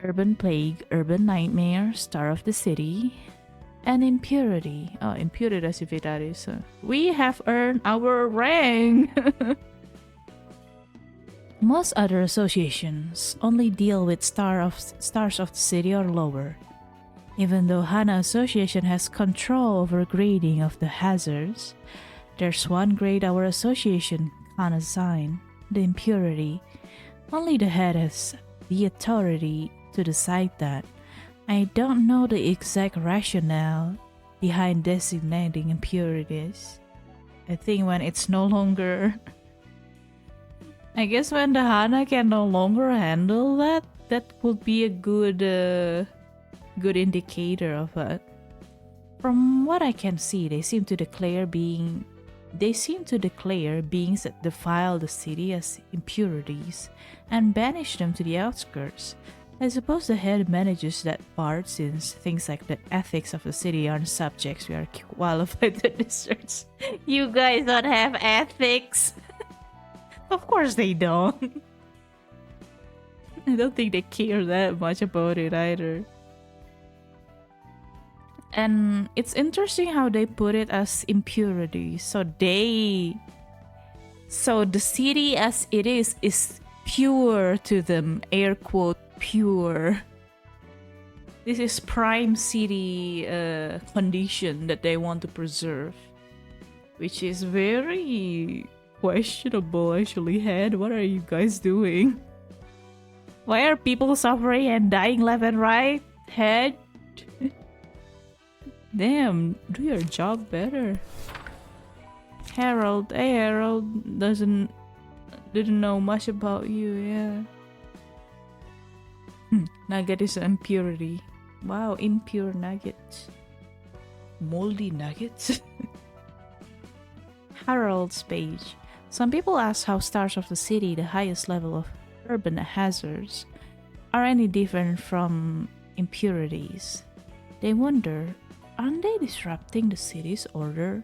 urban plague, urban nightmare, star of the city, and impurity. Oh, impurity is we have earned our rank. Most other associations only deal with stars of the city or lower. Even though Hana Association has control over grading of the hazards, there's one grade our association can't assign, the impurity. Only the head has the authority to decide that. I don't know the exact rationale behind designating impurities. I think when it's no longer... I guess when the Hana can no longer handle that, that would be a good indicator of it. From what I can see, they seem to declare beings that defile the city as impurities and banish them to the outskirts. I suppose the head manages that part, since things like the ethics of the city aren't subjects we are qualified to research. You guys don't have ethics. Of course they don't. I don't think they care that much about it either. And it's interesting how they put it as impurity. So the city as it is pure to them, air quote pure. This is prime city condition that they want to preserve, which is very questionable actually. Head, what are you guys doing? Why are people suffering and dying left and right? Head, damn, do your job better. Harold, hey, Harold didn't know much about you. Yeah. Nugget is impurity. Wow, impure nuggets. Moldy nuggets. Harold's page. Some people ask how stars of the city, the highest level of urban hazards, are any different from impurities. They wonder, aren't they disrupting the city's order?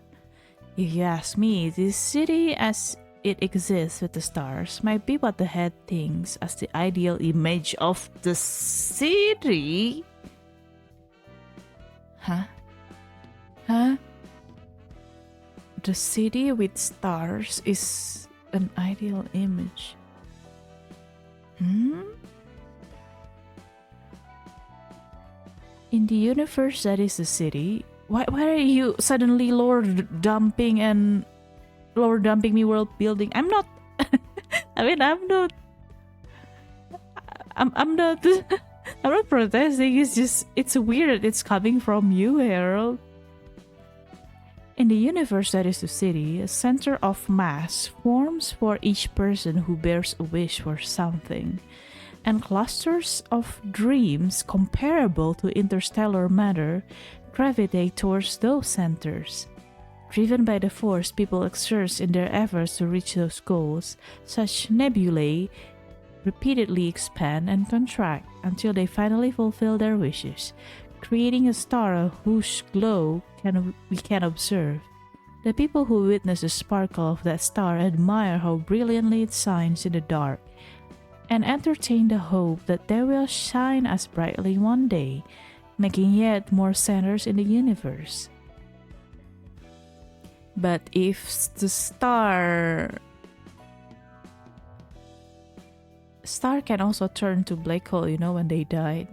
If you ask me, this city as it exists with the stars might be what the head thinks as the ideal image of the city. Huh? The city with stars is an ideal image. In the universe that is the city, why are you suddenly lord dumping me world building? I'm not. I'm not. I'm not protesting. It's weird. It's coming from you, Harold. In the universe that is the city, a center of mass forms for each person who bears a wish for something, and clusters of dreams comparable to interstellar matter gravitate towards those centers. Driven by the force people exert in their efforts to reach those goals, such nebulae repeatedly expand and contract until they finally fulfill their wishes, creating a star whose glow we can observe. The people who witness the sparkle of that star admire how brilliantly it shines in the dark, and entertain the hope that they will shine as brightly one day, making yet more centers in the universe. But if the star can also turn to black hole, when they died.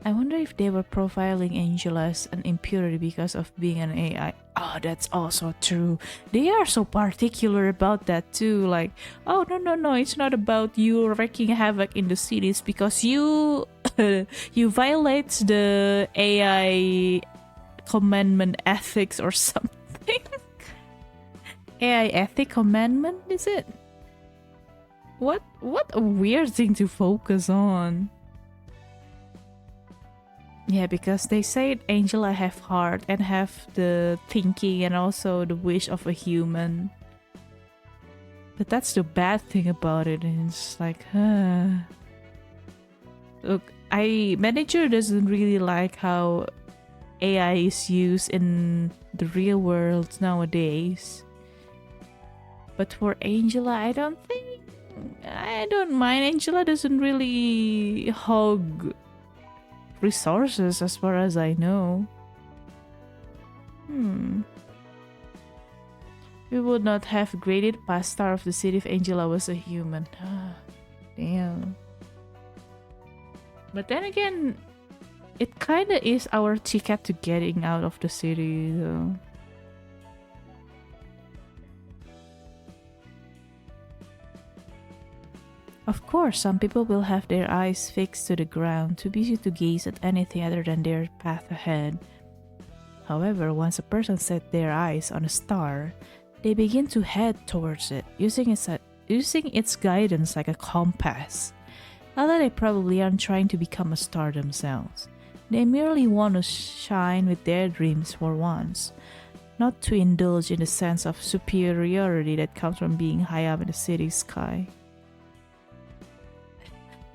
I wonder if they were profiling Angel as an impurity because of being an AI. Oh, that's also true. They are so particular about that too. Like, oh no, it's not about you wreaking havoc in the cities because you you violate the AI commandment ethics or something. AI ethic commandment, is it? What a weird thing to focus on. Yeah, because they say Angela have heart and have the thinking and also the wish of a human. But that's the bad thing about it. And it's like, Look, manager doesn't really like how AI is used in the real world nowadays. But for Angela, I don't mind. Angela doesn't really hog resources as far as I know. We would not have graded past star of the city if Angela was a human. Damn. But then again, it kinda is our ticket to getting out of the city though. Of course, some people will have their eyes fixed to the ground, too busy to gaze at anything other than their path ahead. However, once a person sets their eyes on a star, they begin to head towards it, using its guidance like a compass. Although they probably aren't trying to become a star themselves, they merely want to shine with their dreams for once, not to indulge in the sense of superiority that comes from being high up in the city sky.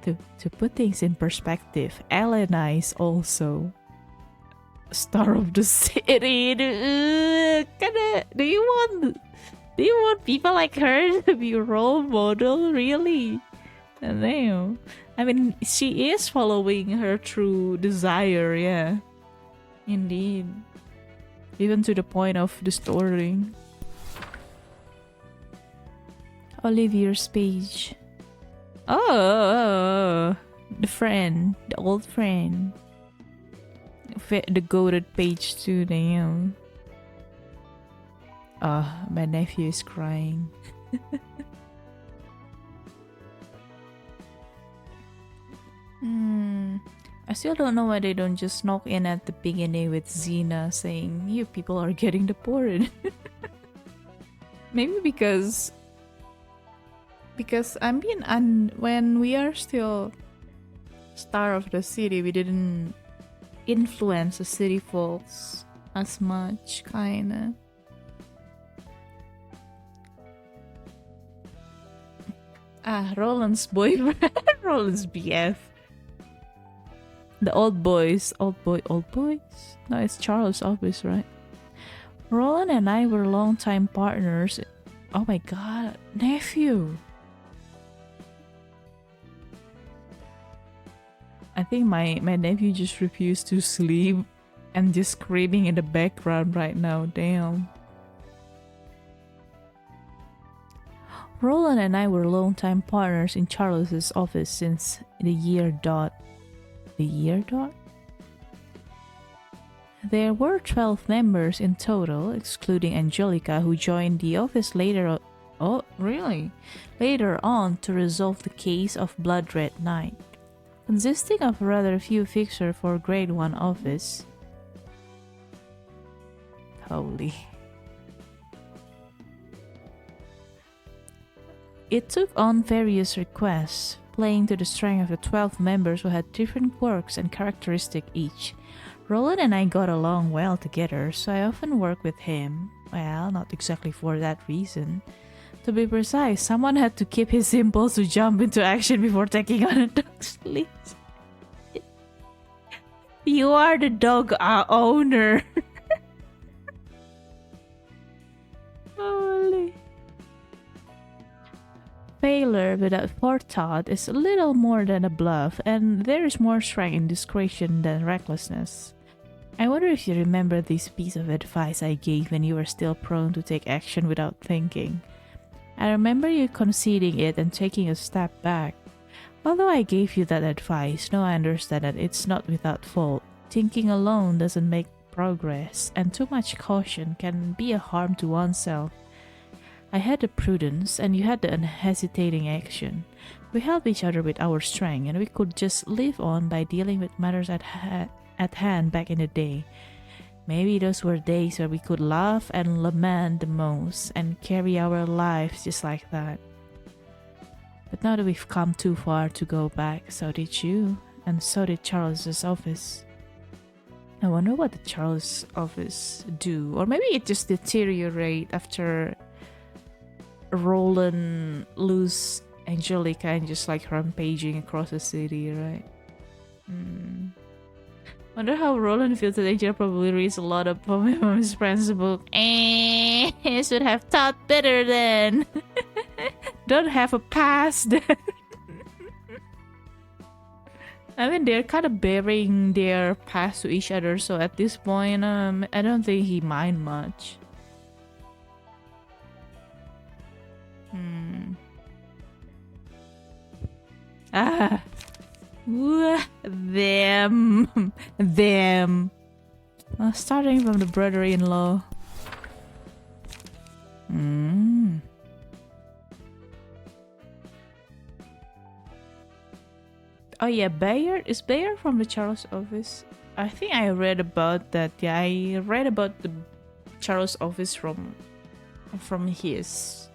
To put things in perspective, Elena is also a star of the city. Do you want people like her to be a role model? Really? Damn. I mean, she is following her true desire, yeah. Indeed. Even to the point of distorting. Olivier's page. Oh, the old friend. The goated page too, damn. My nephew is crying. I still don't know why they don't just knock in at the beginning with Xena saying, "You people are getting deported." Maybe because when we are still star of the city, we didn't influence the city folks as much, kinda. Roland's boyfriend. Roland's BF. The old boys. Old boys? No, it's Charles' office, right? Roland and I were longtime partners. Oh my god, nephew. I think my nephew just refused to sleep and just screaming in the background right now. Damn. Roland and I were longtime partners in Charles's office since the year dot. The year dot? There were 12 members in total, excluding Angelica, who joined the office later. Oh, really? Later on to resolve the case of Blood Red Knight, consisting of rather few fixers for Grade 1 office. Holy. It took on various requests, playing to the strength of the 12 members who had different quirks and characteristics each. Roland and I got along well together, so I often worked with him. Well, not exactly for that reason. To be precise, someone had to keep his impulse to jump into action before taking on a dog's leash. You are the dog owner. Holy. Failure without forethought is a little more than a bluff, and there is more strength in discretion than recklessness. I wonder if you remember this piece of advice I gave when you were still prone to take action without thinking. I remember you conceding it and taking a step back. Although I gave you that advice, now I understand that it's not without fault. Thinking alone doesn't make progress, and too much caution can be a harm to oneself. I had the prudence, and you had the unhesitating action. We helped each other with our strength, and we could just live on by dealing with matters at hand back in the day. Maybe those were days where we could laugh and lament the most and carry our lives just like that. But now that we've come too far to go back, so did you, and so did Charles's office. I wonder what the Charles office do, or maybe it just deteriorate after Roland lose Angelica and just like rampaging across the city, right? Wonder how Roland feels that Angela probably reads a lot of his friend's book. Should have thought better then. Don't have a past. I mean, they're kind of bearing their past to each other, so at this point, I don't think he mind much. Them. Starting from the brother-in-law. Oh yeah, Bayer? Is Bayer from the Charles office? I think I read about that. Yeah, I read about the Charles office from his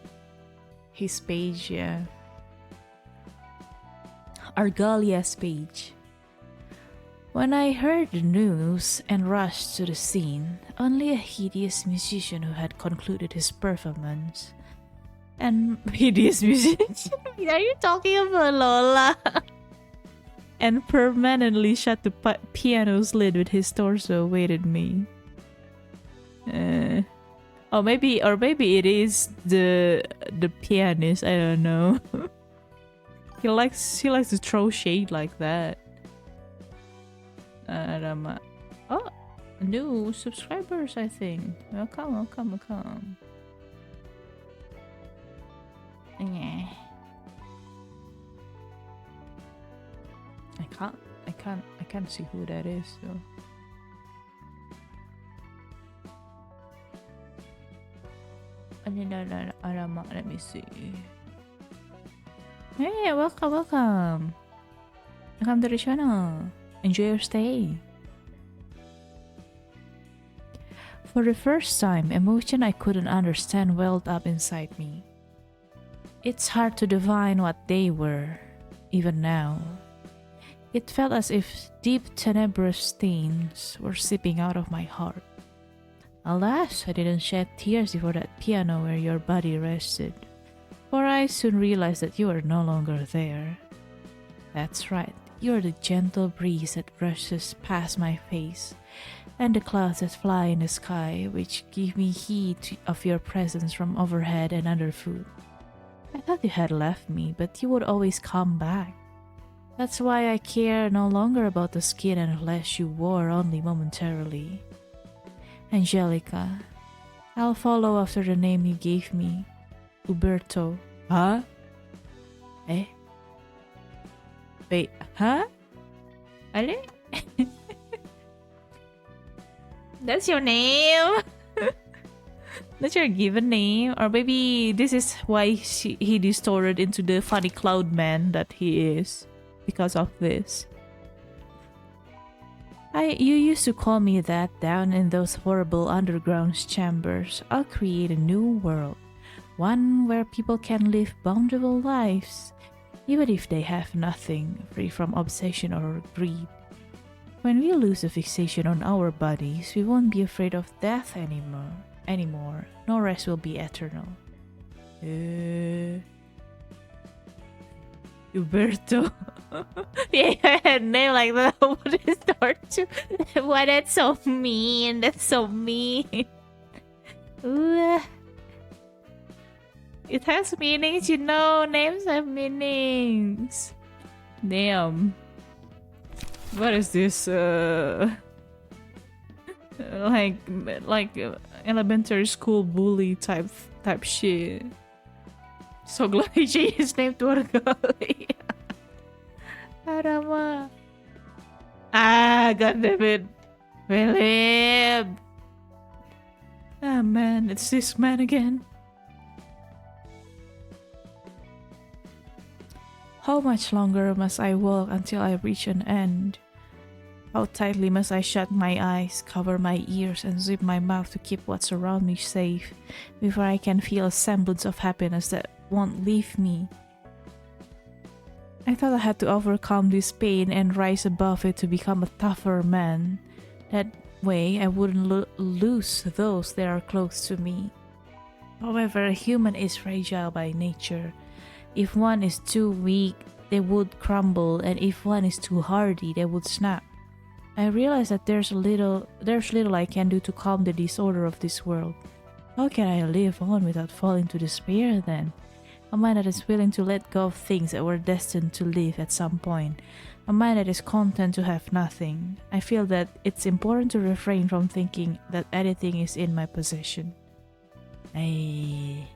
page, yeah. Argalia's page. When I heard the news and rushed to the scene, only a hideous musician who had concluded his performance. And hideous musician? Are you talking about Lola? And permanently shut the piano's lid with his torso awaited me. Or maybe it is the pianist. I don't know. He likes to throw shade like that. Oh, new subscribers, I think. Welcome. Yeah. I can't see who that is, so. No, let me see. Hey, welcome. Welcome to the channel. Enjoy your stay. For the first time, emotion I couldn't understand welled up inside me. It's hard to divine what they were, even now. It felt as if deep tenebrous stains were seeping out of my heart. Alas, I didn't shed tears before that piano where your body rested, for I soon realized that you are no longer there. That's right, you are the gentle breeze that brushes past my face, and the clouds that fly in the sky, which give me heed of your presence from overhead and underfoot. I thought you had left me, but you would always come back. That's why I care no longer about the skin and flesh you wore only momentarily. Angelica, I'll follow after the name you gave me. Uberto. Huh? Eh? Wait, huh? Ale? That's your name? That's your given name? Or maybe this is why he distorted into the funny cloud man that he is. Because of this. You used to call me that down in those horrible underground chambers. I'll create a new world. One where people can live bountiful lives, even if they have nothing, free from obsession or greed. When we lose the fixation on our bodies, we won't be afraid of death anymore. No rest will be eternal. Uberto. Yeah, I had a name like that. What is torture? Why that's so mean? That's so mean. Ooh. It has meanings, you know. Names have meanings. Damn. What is this? Like elementary school bully type shit. So glad he changed his name to Argali. Arama. God damn it. Philip! Ah man, it's this man again. How much longer must I walk until I reach an end? How tightly must I shut my eyes, cover my ears, and zip my mouth to keep what's around me safe before I can feel a semblance of happiness that won't leave me? I thought I had to overcome this pain and rise above it to become a tougher man. That way I wouldn't lose those that are close to me. However, a human is fragile by nature. If one is too weak, they would crumble, and if one is too hardy, they would snap. I realize that there's little I can do to calm the disorder of this world. How can I live on without falling to despair then? A mind that is willing to let go of things that were destined to live at some point. A mind that is content to have nothing. I feel that it's important to refrain from thinking that anything is in my possession. I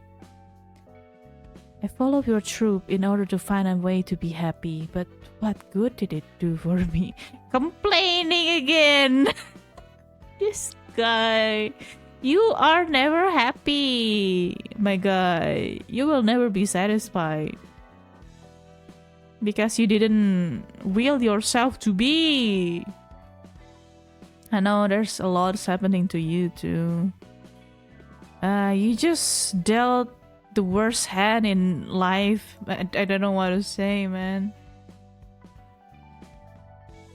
followed your troop in order to find a way to be happy, but what good did it do for me? Complaining again! This guy. You are never happy, my guy. You will never be satisfied. Because you didn't will yourself to be. I know there's a lot happening to you too. You just dealt the worst hand in life. I don't know what to say, man.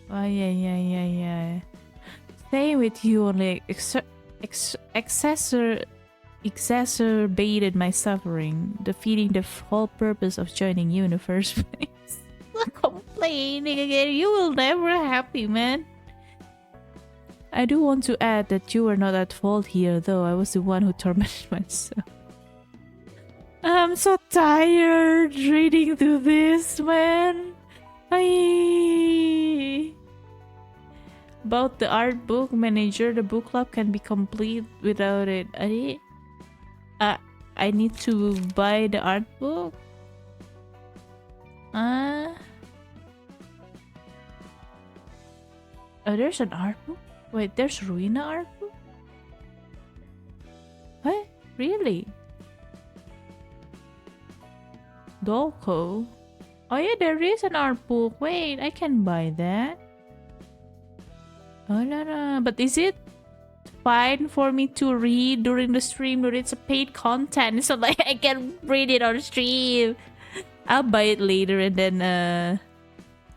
Oh, yeah. Staying with you only exacerbated my suffering, defeating the whole purpose of joining you in the first place. Complaining again. You will never happy, man. I do want to add that you were not at fault here, though. I was the one who tormented myself. I'm so tired reading through this, man. About the art book manager, the book club can be complete without it. I need to buy the art book. Oh, there's an art book? Wait, there's RUINA art book? What? Really? Dolko? Oh yeah, there is an art book. Wait, I can buy that. Oh no. But is it fine for me to read during the stream? Or it's a paid content, so like I can read it on stream. I'll buy it later and then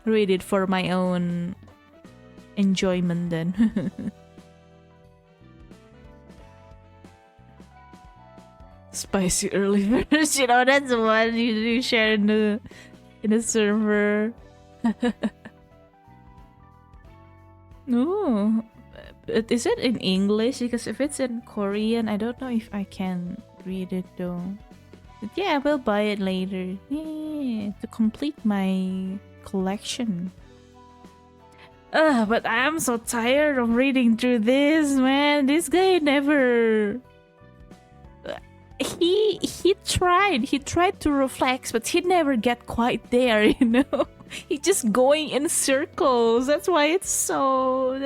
read it for my own enjoyment then. Spicy early verse, you know, that's the one you share in the server. No, but is it in English? Because if it's in Korean, I don't know if I can read it though. But yeah, I will buy it later. Yeah, to complete my collection. But I'm so tired of reading through this, man. This guy never. He tried to reflect, but he never get quite there, you know. He just going in circles. That's why it's so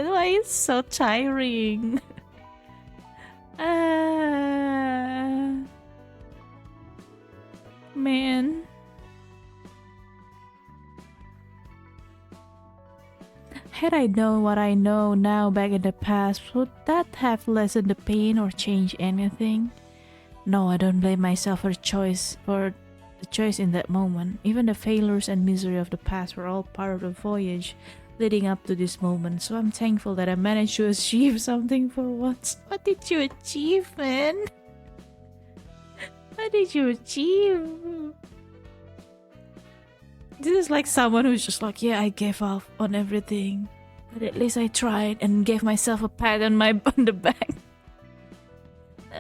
tiring. Man. Had I known what I know now back in the past, would that have lessened the pain or changed anything? No, I don't blame myself for the choice in that moment. Even the failures and misery of the past were all part of the voyage leading up to this moment. So I'm thankful that I managed to achieve something for once. What did you achieve, man? What did you achieve? This is like someone who's just like, yeah, I gave up on everything, but at least I tried and gave myself a pat on the back.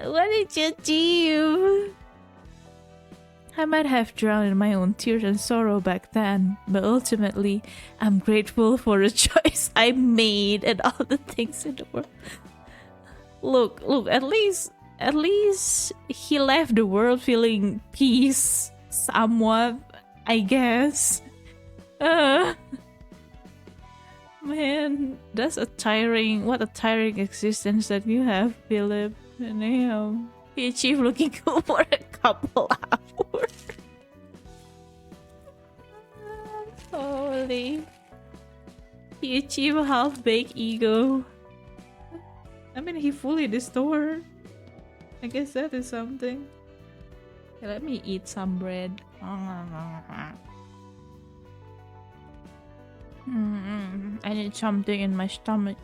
What did you achieve? I might have drowned in my own tears and sorrow back then, but ultimately, I'm grateful for the choice I made and all the things in the world. Look, at least he left the world feeling peace, somewhat, I guess. Man, that's a tiring, what a tiring existence that you have, Philip. Damn. He achieved looking cool for a couple hours. Holy. He achieved a half-baked ego. I mean, he fully restored. I guess that is something. Okay, let me eat some bread. I need something in my stomach.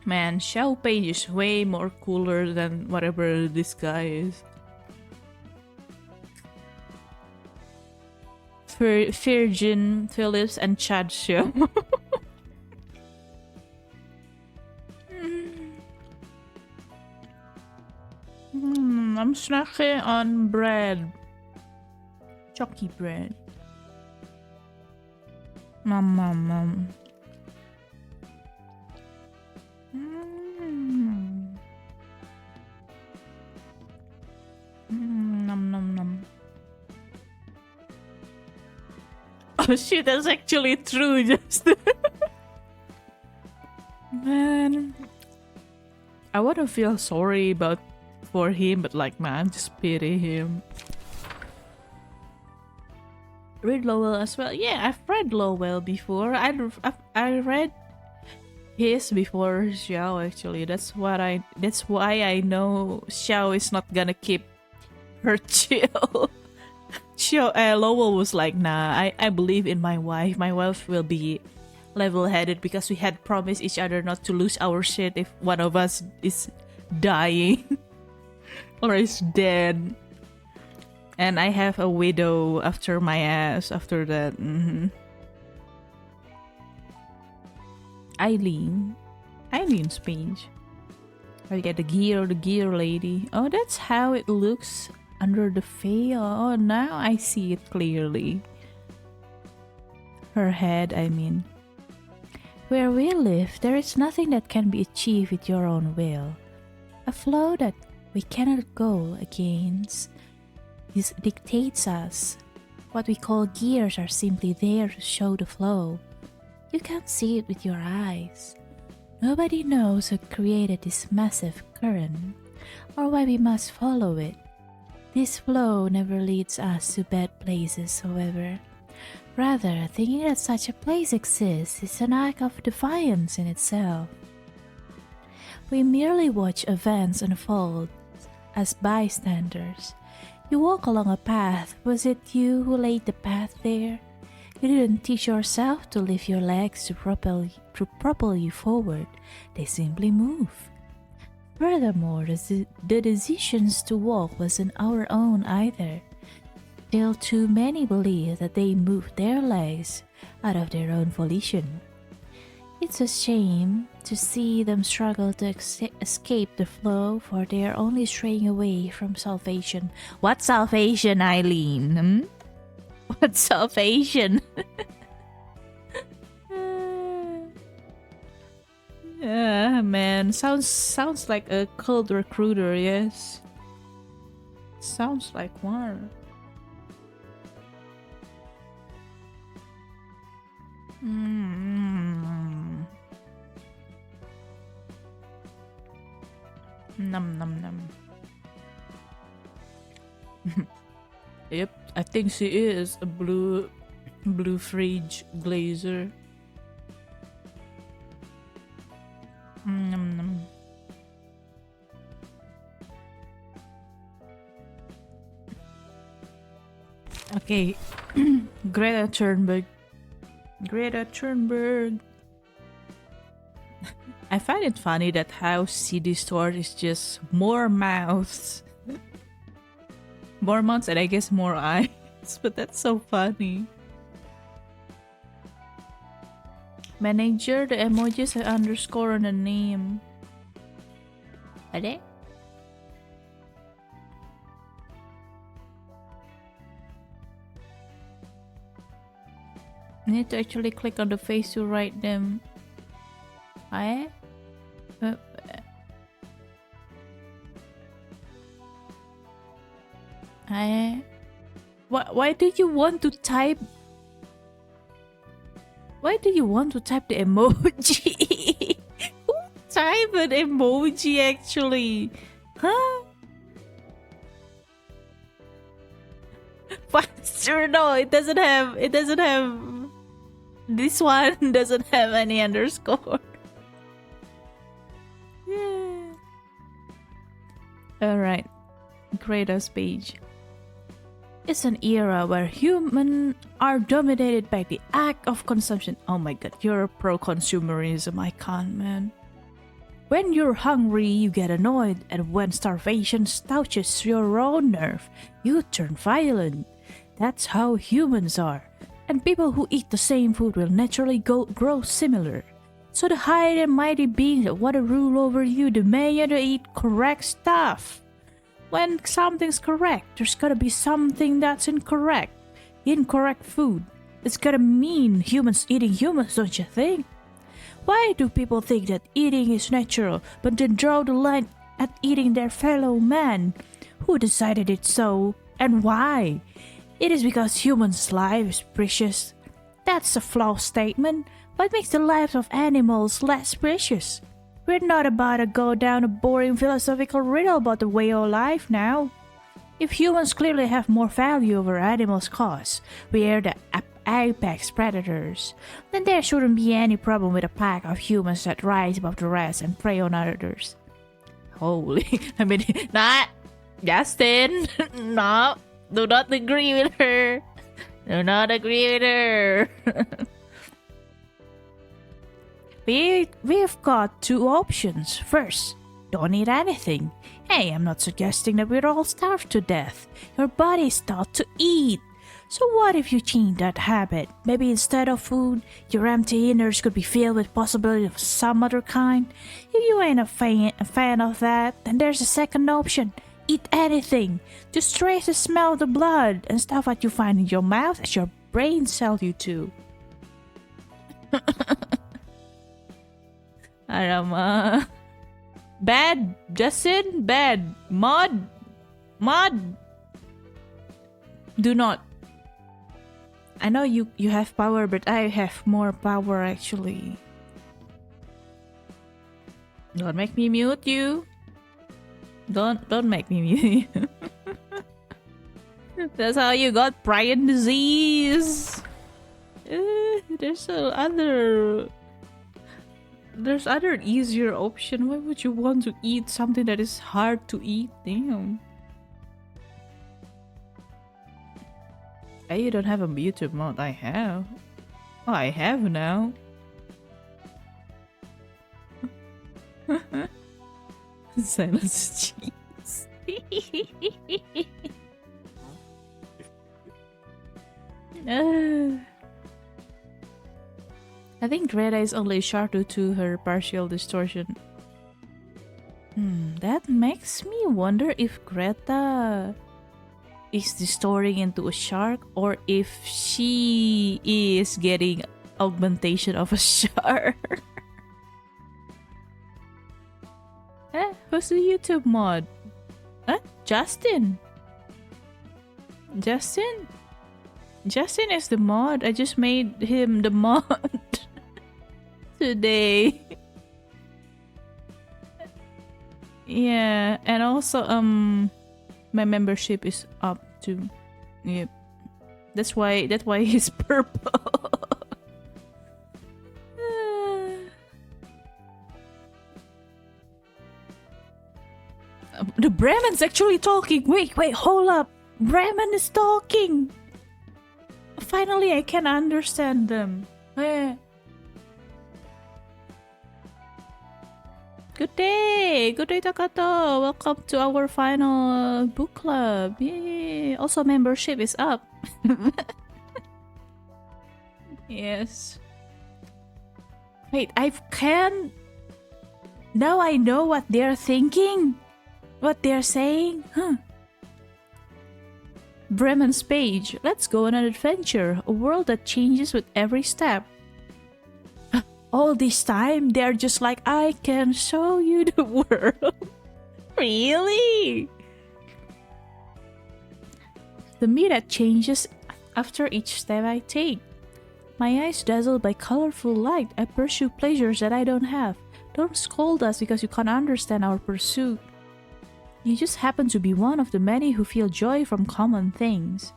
Man, Xiao Pei is way more cooler than whatever this guy is. Virgin, Phillips, and Chad Show. I'm snacking on bread. Chalky bread. Nom. Oh shit, that's actually true, just man. I wanna feel sorry for him, but like man, just pity him. Read Lowell as well. Yeah, I've read Lowell before. I read his before Xiao actually. That's why I know Xiao is not gonna keep her chill. Lowell was like, nah, I believe in my wife. My wife will be level-headed because we had promised each other not to lose our shit if one of us is dying or is dead. And I have a widow after my ass after that. Eileen's page. I get the gear lady. Oh, that's how it looks under the veil. Oh, now I see it clearly. Her head, I mean. Where we live, there is nothing that can be achieved with your own will. A flow that we cannot go against. This dictates us. What we call gears are simply there to show the flow. You can't see it with your eyes. Nobody knows who created this massive current, or why we must follow it. This flow never leads us to bad places, however. Rather, thinking that such a place exists is an act of defiance in itself. We merely watch events unfold as bystanders. You walk along a path. Was it you who laid the path there? You didn't teach yourself to lift your legs to propel you forward. They simply move. Furthermore, the decisions to walk wasn't our own either. Still, too many believe that they moved their legs out of their own volition. It's a shame to see them struggle to escape the flow, for they are only straying away from salvation. What salvation, Eileen? What salvation? Yeah, man. Sounds like a cult recruiter, yes. Sounds like one. Num. Yep, I think she is a blue fridge glazer. Num. Okay, Greta Thunberg. I find it funny that how she distort is just more mouths. More mouths and I guess more eyes. But that's so funny. Manager, the emojis have underscore on the name. Are they? I need to actually click on the face to write them. Why do you want to type? Why do you want to type the emoji? Who type an emoji actually? Huh? Faster? No, it doesn't have. This one doesn't have any underscore. Yeah. Alright. Greatest page. It's an era where humans are dominated by the act of consumption. Oh my god, you're pro-consumerism. I can't, man. When you're hungry, you get annoyed, and when starvation touches your own nerve, you turn violent. That's how humans are. And people who eat the same food will naturally grow similar. So the high and mighty beings that want to rule over you demand you to eat correct stuff. When something's correct, there's gotta be something that's incorrect. Incorrect food. It's gotta mean humans eating humans, don't you think? Why do people think that eating is natural, but then draw the line at eating their fellow man? Who decided it so, and why? It is because humans' life is precious. That's a flawed statement. What makes the lives of animals less precious? We're not about to go down a boring philosophical riddle about the way of life now. If humans clearly have more value over animals' cause, we are the apex predators, then there shouldn't be any problem with a pack of humans that rise above the rest and prey on others. Holy, not Justin, no. Do not agree with her. Do not agree with her. We've got two options. First, don't eat anything. Hey, I'm not suggesting that we're all starved to death. Your body is taught to eat. So what if you change that habit? Maybe instead of food, your empty innards could be filled with possibility of some other kind. If you ain't a fan of that, then there's a second option. Eat anything. Just trace the smell of the blood and stuff that you find in your mouth as your brain tells you to. Arama. Bad, Justin. Bad. Mod. Do not. I know you have power, but I have more power actually. Don't make me mute you. Don't make me mute you. That's how you got prion disease. There's other easier option. Why would you want to eat something that is hard to eat? Damn. Hey, you don't have a YouTube mod. I have. Oh, I have now. Silence cheese. I think Greta is only sharp due to her partial distortion. That makes me wonder if Greta is distorting into a shark or if she is getting augmentation of a shark. Who's the YouTube mod? Justin. Justin is the mod. I just made him the mod today. Yeah, and also my membership is up too. Yep. That's why he's purple. The Bremen's actually talking. Wait, hold up. Bremen is talking. Finally, I can understand them. Good day, Takato. Welcome to our final book club. Yay! Also, membership is up. Yes. Wait, now I know what they're thinking. What they're saying? Bremen's page. Let's go on an adventure. A world that changes with every step. All this time, they're just like, I can show you the world. Really? The me that changes after each step I take. My eyes dazzled by colorful light. I pursue pleasures that I don't have. Don't scold us because you can't understand our pursuit. You just happen to be one of the many who feel joy from common things.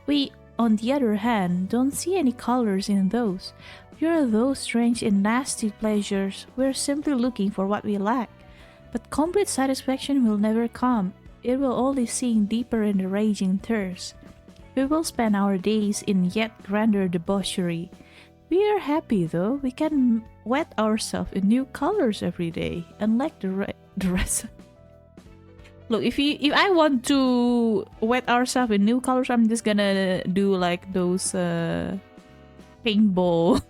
We, on the other hand, don't see any colors in those. We are those strange and nasty pleasures. We're simply looking for what we lack. But complete satisfaction will never come. It will only sink deeper in the raging thirst. We will spend our days in yet grander debauchery. We are happy though. We can wet ourselves in new colors every day, unlike the rest. Look, if I want to wet ourselves in new colors, I'm just gonna do like those paintball.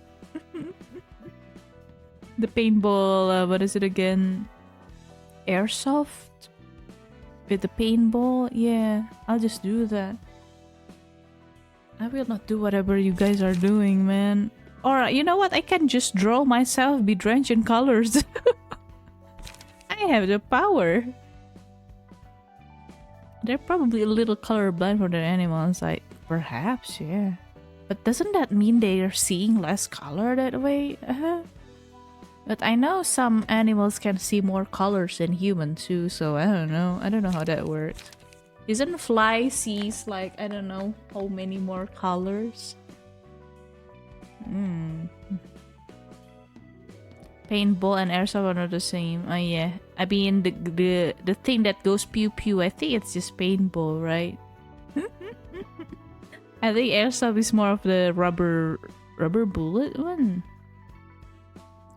The paintball, what is it again? Airsoft? With the paintball? Yeah, I'll just do that. I will not do whatever you guys are doing, man. Or, you know what? I can just draw myself, be drenched in colors. I have the power. They're probably a little colorblind for their animals, like, perhaps, yeah. But doesn't that mean they are seeing less color that way? But I know some animals can see more colors than humans too, so I don't know. I don't know how that works. Isn't fly sees like, I don't know, how many more colors? Paintball and airsoft are not the same. Oh yeah. I mean the thing that goes pew pew, I think it's just paintball, right? I think airsoft is more of the rubber bullet one.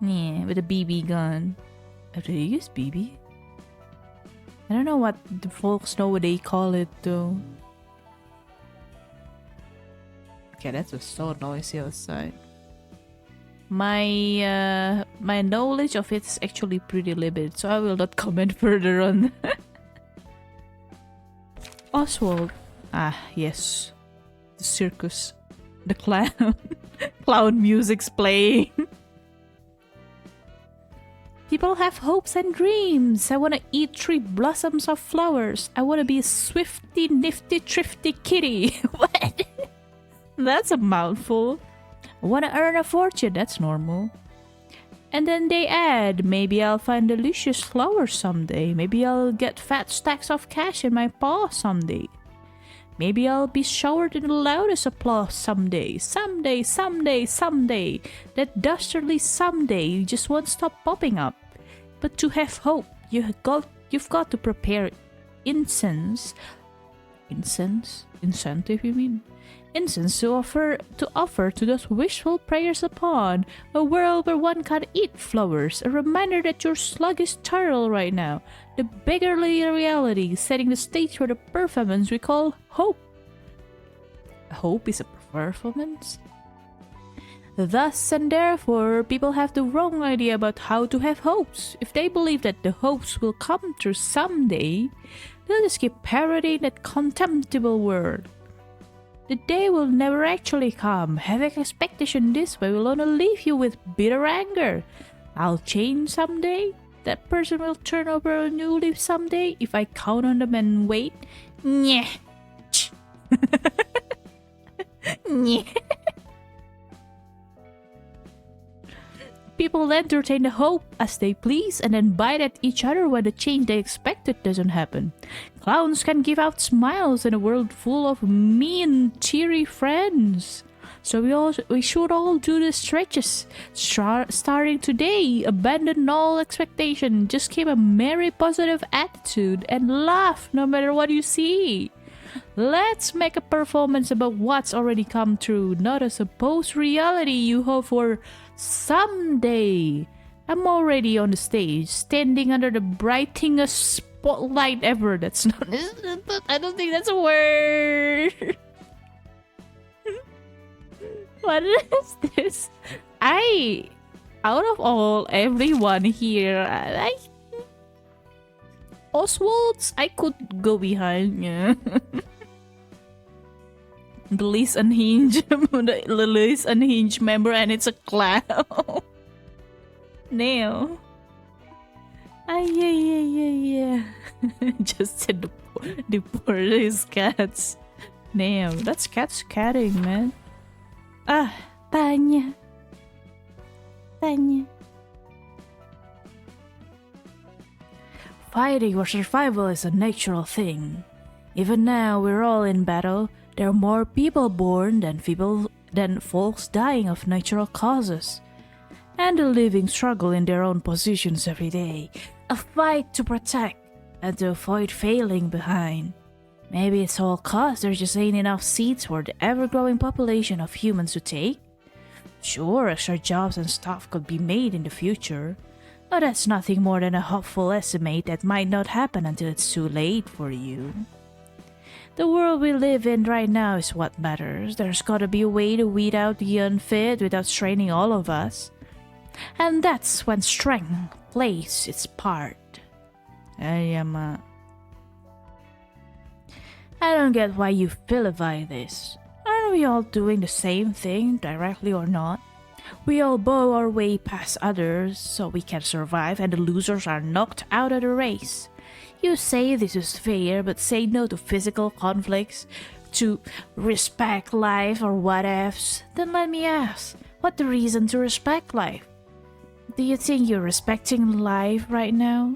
Yeah, with a BB gun. Oh, do they use BB? I don't know what the folks know what they call it though. Okay, that was so noisy outside. My knowledge of it is actually pretty limited, so I will not comment further on. Oswald. Ah, yes. The circus. The clown. Clown music's playing. People have hopes and dreams. I want to eat 3 blossoms of flowers. I want to be a swifty, nifty, thrifty kitty. What? That's a mouthful. I want to earn a fortune. That's normal. And then they add, maybe I'll find delicious flowers someday. Maybe I'll get fat stacks of cash in my paw someday. Maybe I'll be showered in the loudest applause someday. Someday, someday, someday. That dastardly someday just won't stop popping up. But to have hope, you've got to prepare incense. Incentive, you mean? Incense to offer to those wishful prayers upon a world where one can't eat flowers, a reminder that you're sluggish turtle right now, the beggarly reality setting the stage for the performance we call hope. Hope is a performance? Thus and therefore, people have the wrong idea about how to have hopes. If they believe that the hopes will come true someday, they'll just keep parodying that contemptible word. The day will never actually come. Having expectation this way will only leave you with bitter anger. I'll change someday. That person will turn over a new leaf someday if I count on them and wait. Nyeh. Nyeh. People entertain the hope as they please and then bite at each other when the change they expected doesn't happen. Clowns can give out smiles in a world full of mean, cheery friends. So we should all do the stretches. Starting today, abandon all expectation. Just keep a merry, positive attitude and laugh no matter what you see. Let's make a performance about what's already come true, not a supposed reality you hope for someday. I'm already on the stage, standing under the brightest spotlight ever. That's not. I don't think that's a word. What is this? Out of everyone here, Oswald's, I could go behind. Yeah. The least unhinged, the least unhinged member, and it's a clown. No. Yeah. Just said the poorest cats. Damn, that's cats catting, man. Tanya. Fighting or survival is a natural thing. Even now, we're all in battle. There are more people born than folks dying of natural causes. And the living struggle in their own positions every day. A fight to protect and to avoid failing behind. Maybe it's all cause there just ain't enough seats for the ever-growing population of humans to take. Sure, extra jobs and stuff could be made in the future, but that's nothing more than a hopeful estimate that might not happen until it's too late for you. The world we live in right now is what matters. There's gotta be a way to weed out the unfit without straining all of us. And that's when strength plays its part. I don't get why you vilify this. Aren't we all doing the same thing, directly or not? We all bow our way past others so we can survive, and the losers are knocked out of the race. You say this is fair, but say no to physical conflicts, to respect life or whatevs. Then let me ask, what's the reason to respect life? Do you think you're respecting life right now?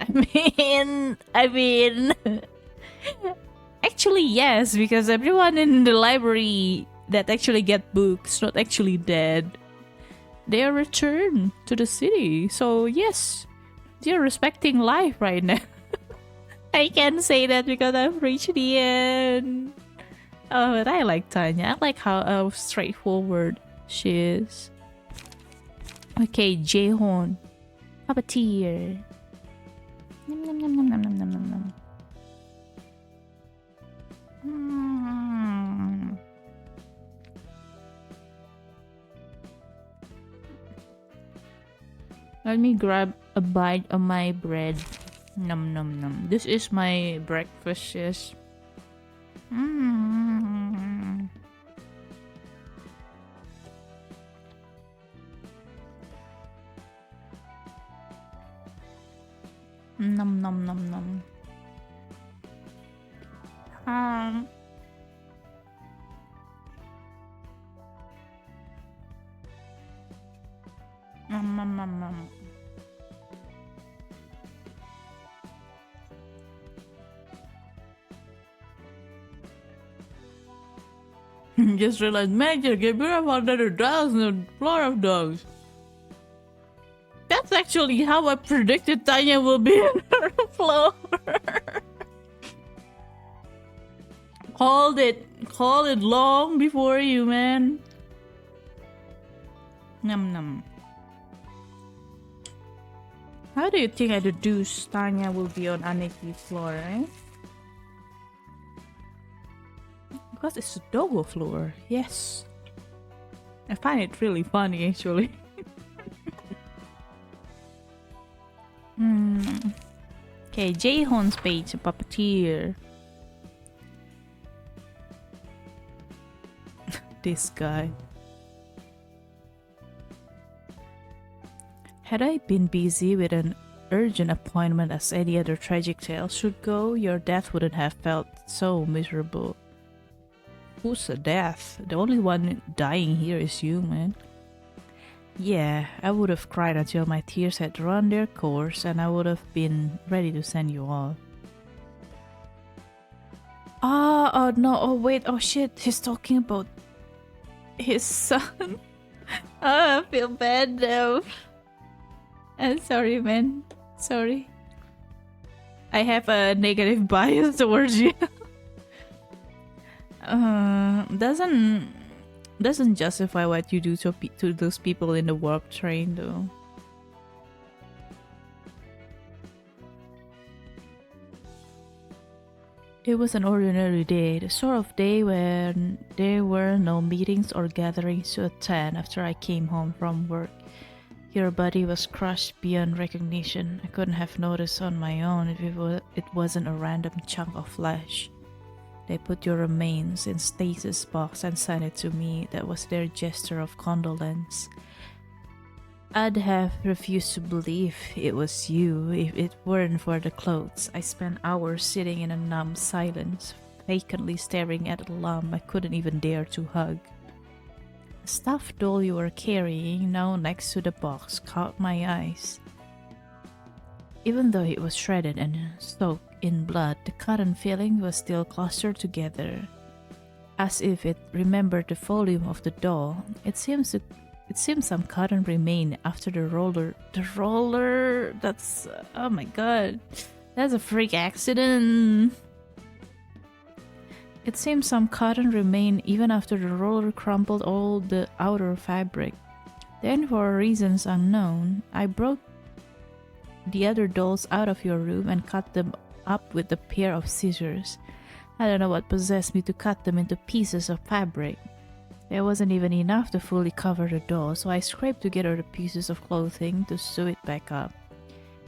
I mean... Actually, yes, because everyone in the library that actually get books not actually dead. They are returned to the city. So yes, they're respecting life right now. I can say that because I've reached the end. Oh, but I like Tanya. I like how straightforward she is. Okay, Jaehon. Puppeteer. Nom nom nom nom nom nom nom nom nom. Let me grab a bite of my bread. Num num num. This is my breakfast, yes. Num num num num. Just realized, Major, get rid of another dogs and a floor of dogs. That's actually how I predicted Tanya will be on her floor. Called it long before you, man. Num num. How do you think I deduce Tanya will be on Aniki's floor, eh? Because it's a doggo floor, yes. I find it really funny, actually. Okay, Jaehon's page, a puppeteer. This guy. Had I been busy with an urgent appointment as any other tragic tale should go, your death wouldn't have felt so miserable. Who's a death? The only one dying here is you, man. Yeah, I would have cried until my tears had run their course, and I would have been ready to send you off. Oh no, oh wait, oh shit, he's talking about his son. Oh, I feel bad now. I'm sorry, man. Sorry. I have a negative bias towards you. Doesn't justify what you do to those people in the warp train, though. It was an ordinary day, the sort of day when there were no meetings or gatherings to attend after I came home from work. Your body was crushed beyond recognition. I couldn't have noticed on my own if it wasn't a random chunk of flesh. They put your remains in stasis box and sent it to me. That was their gesture of condolence. I'd have refused to believe it was you if it weren't for the clothes. I spent hours sitting in a numb silence, vacantly staring at a lump I couldn't even dare to hug. The stuffed doll you were carrying, now next to the box, caught my eyes. Even though it was shredded and soaked in blood, the cotton filling was still clustered together, as if it remembered the volume of the doll. It seems some cotton remained after the roller. The roller. That's oh my god, that's a freak accident. It seems some cotton remained even after the roller crumpled all the outer fabric. Then, for reasons unknown, I brought the other dolls out of your room and cut them up with a pair of scissors. I don't know what possessed me to cut them into pieces of fabric. There wasn't even enough to fully cover the doll, so I scraped together the pieces of clothing to sew it back up,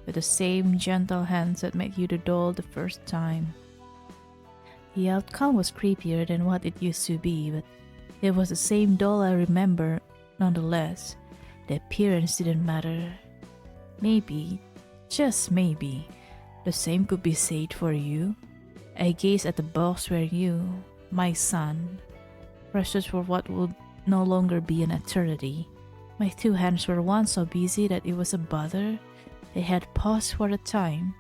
with the same gentle hands that made you the doll the first time. The outcome was creepier than what it used to be, but it was the same doll I remember nonetheless. The appearance didn't matter. Maybe, just maybe, the same could be said for you. I gazed at the box where you, my son, precious for what would no longer be an eternity. My two hands were once so busy that it was a bother. They had paused for a time,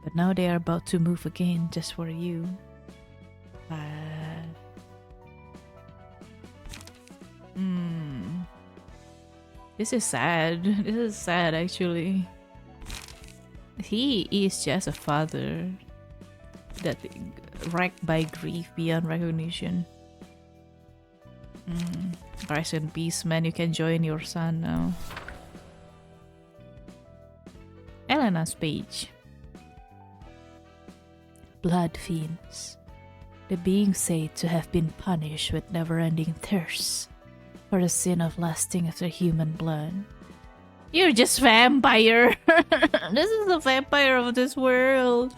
but now they are about to move again just for you. This is sad. This is sad actually. He is just a father that wrecked by grief beyond recognition. Rest in peace, man. You can join your son now. Elena's page. Blood fiends. The being said to have been punished with never-ending thirst for the sin of lusting after human blood. You're just vampire. This is the vampire of this world.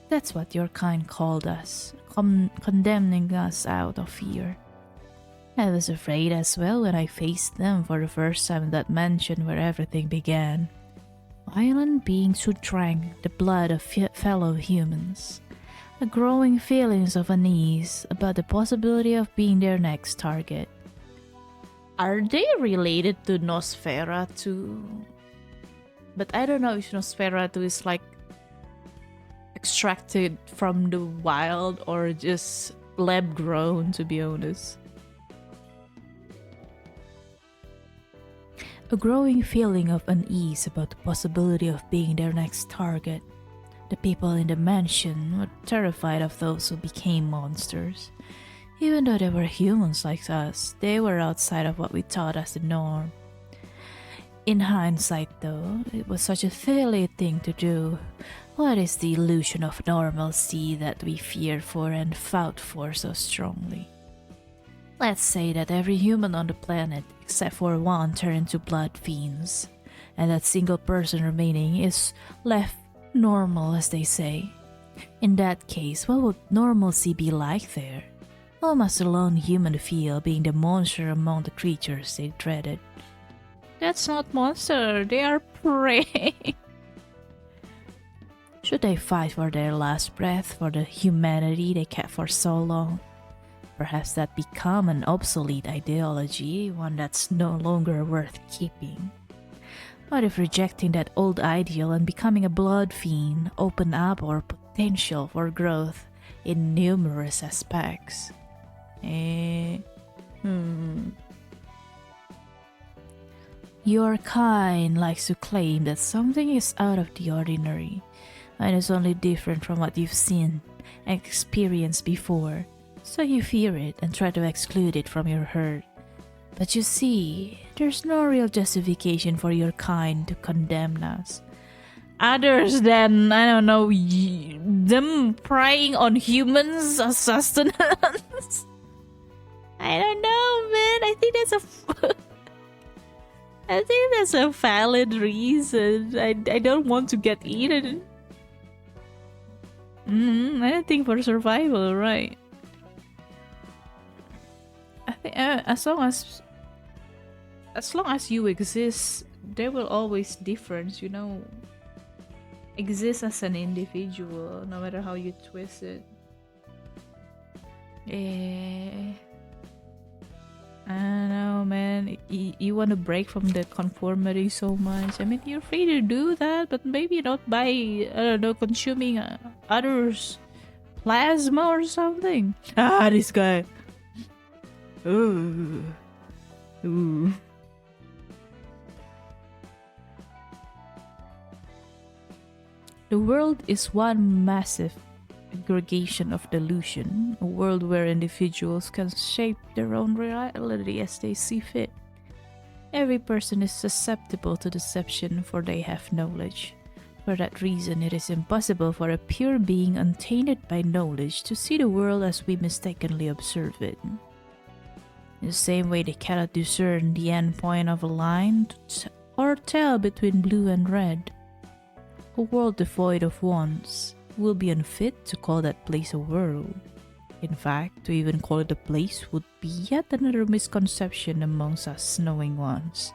That's what your kind called us, condemning us out of fear. I was afraid as well when I faced them for the first time in that mansion where everything began. Violent beings who drank the blood of fellow humans. A growing feelings of unease about the possibility of being their next target. Are they related to Nosferatu? But I don't know if Nosferatu is like extracted from the wild or just lab grown, to be honest. A growing feeling of unease about the possibility of being their next target. The people in the mansion were terrified of those who became monsters. Even though they were humans like us, they were outside of what we thought as the norm. In hindsight though, it was such a silly thing to do. What is the illusion of normalcy that we feared for and fought for so strongly? Let's say that every human on the planet, except for one, turned into blood fiends, and that single person remaining is left normal, as they say. In that case, what would normalcy be like there? How must a lone human feel being the monster among the creatures they dreaded? That's not monster, they are prey. Should they fight for their last breath for the humanity they kept for so long? Perhaps that become an obsolete ideology, one that's no longer worth keeping. What if rejecting that old ideal and becoming a blood fiend opened up our potential for growth in numerous aspects? Your kind likes to claim that something is out of the ordinary and is only different from what you've seen and experienced before, so you fear it and try to exclude it from your herd. But you see, there's no real justification for your kind to condemn us. Others than, I don't know, them preying on humans as sustenance? I don't know, man. I think that's a valid reason. I don't want to get eaten. I don't think for survival, right? I think as long as you exist, there will always difference, exist as an individual, no matter how you twist it. I don't know, man. You want to break from the conformity so much. I mean, you're free to do that, but maybe not by, I don't know, consuming others' plasma or something. Ah, this guy. Ooh. Ooh. The world is one massive aggregation of delusion, a world where individuals can shape their own reality as they see fit. Every person is susceptible to deception, for they have knowledge. For that reason, it is impossible for a pure being untainted by knowledge to see the world as we mistakenly observe it. In the same way, they cannot discern the end point of a line or tell between blue and red. A world devoid of wants will be unfit to call that place a world. In fact, to even call it a place would be yet another misconception amongst us knowing ones.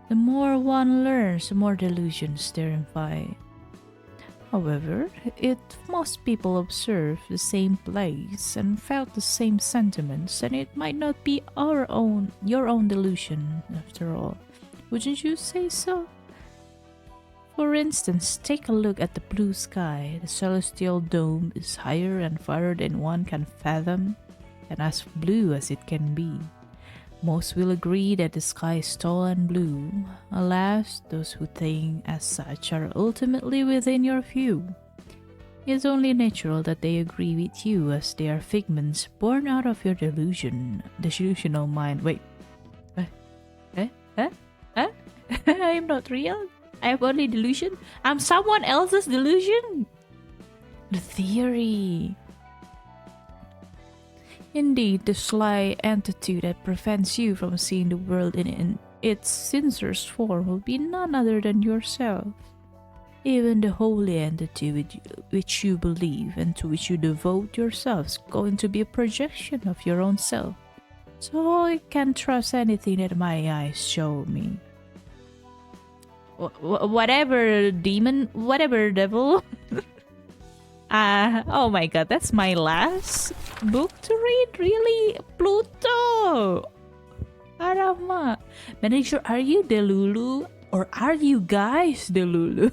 The more one learns, the more delusions there invite. However, if most people observe the same place and felt the same sentiments, then it might not be your own delusion after all. Wouldn't you say so? For instance, take a look at the blue sky. The celestial dome is higher and farther than one can fathom, and as blue as it can be. Most will agree that the sky is tall and blue. Alas, those who think as such are ultimately within your view. It is only natural that they agree with you, as they are figments born out of your delusional mind. Wait. I am not real? I have only delusion? I'm someone else's delusion? The theory. Indeed, the sly entity that prevents you from seeing the world in its sincerest form will be none other than yourself. Even the holy entity which you believe and to which you devote yourself is going to be a projection of your own self. So I can't trust anything that my eyes show me. Whatever demon, whatever devil. Oh my god, that's my last book to read? Really? Pluto! Arama. Manager, are you Delulu? Or are you guys Delulu?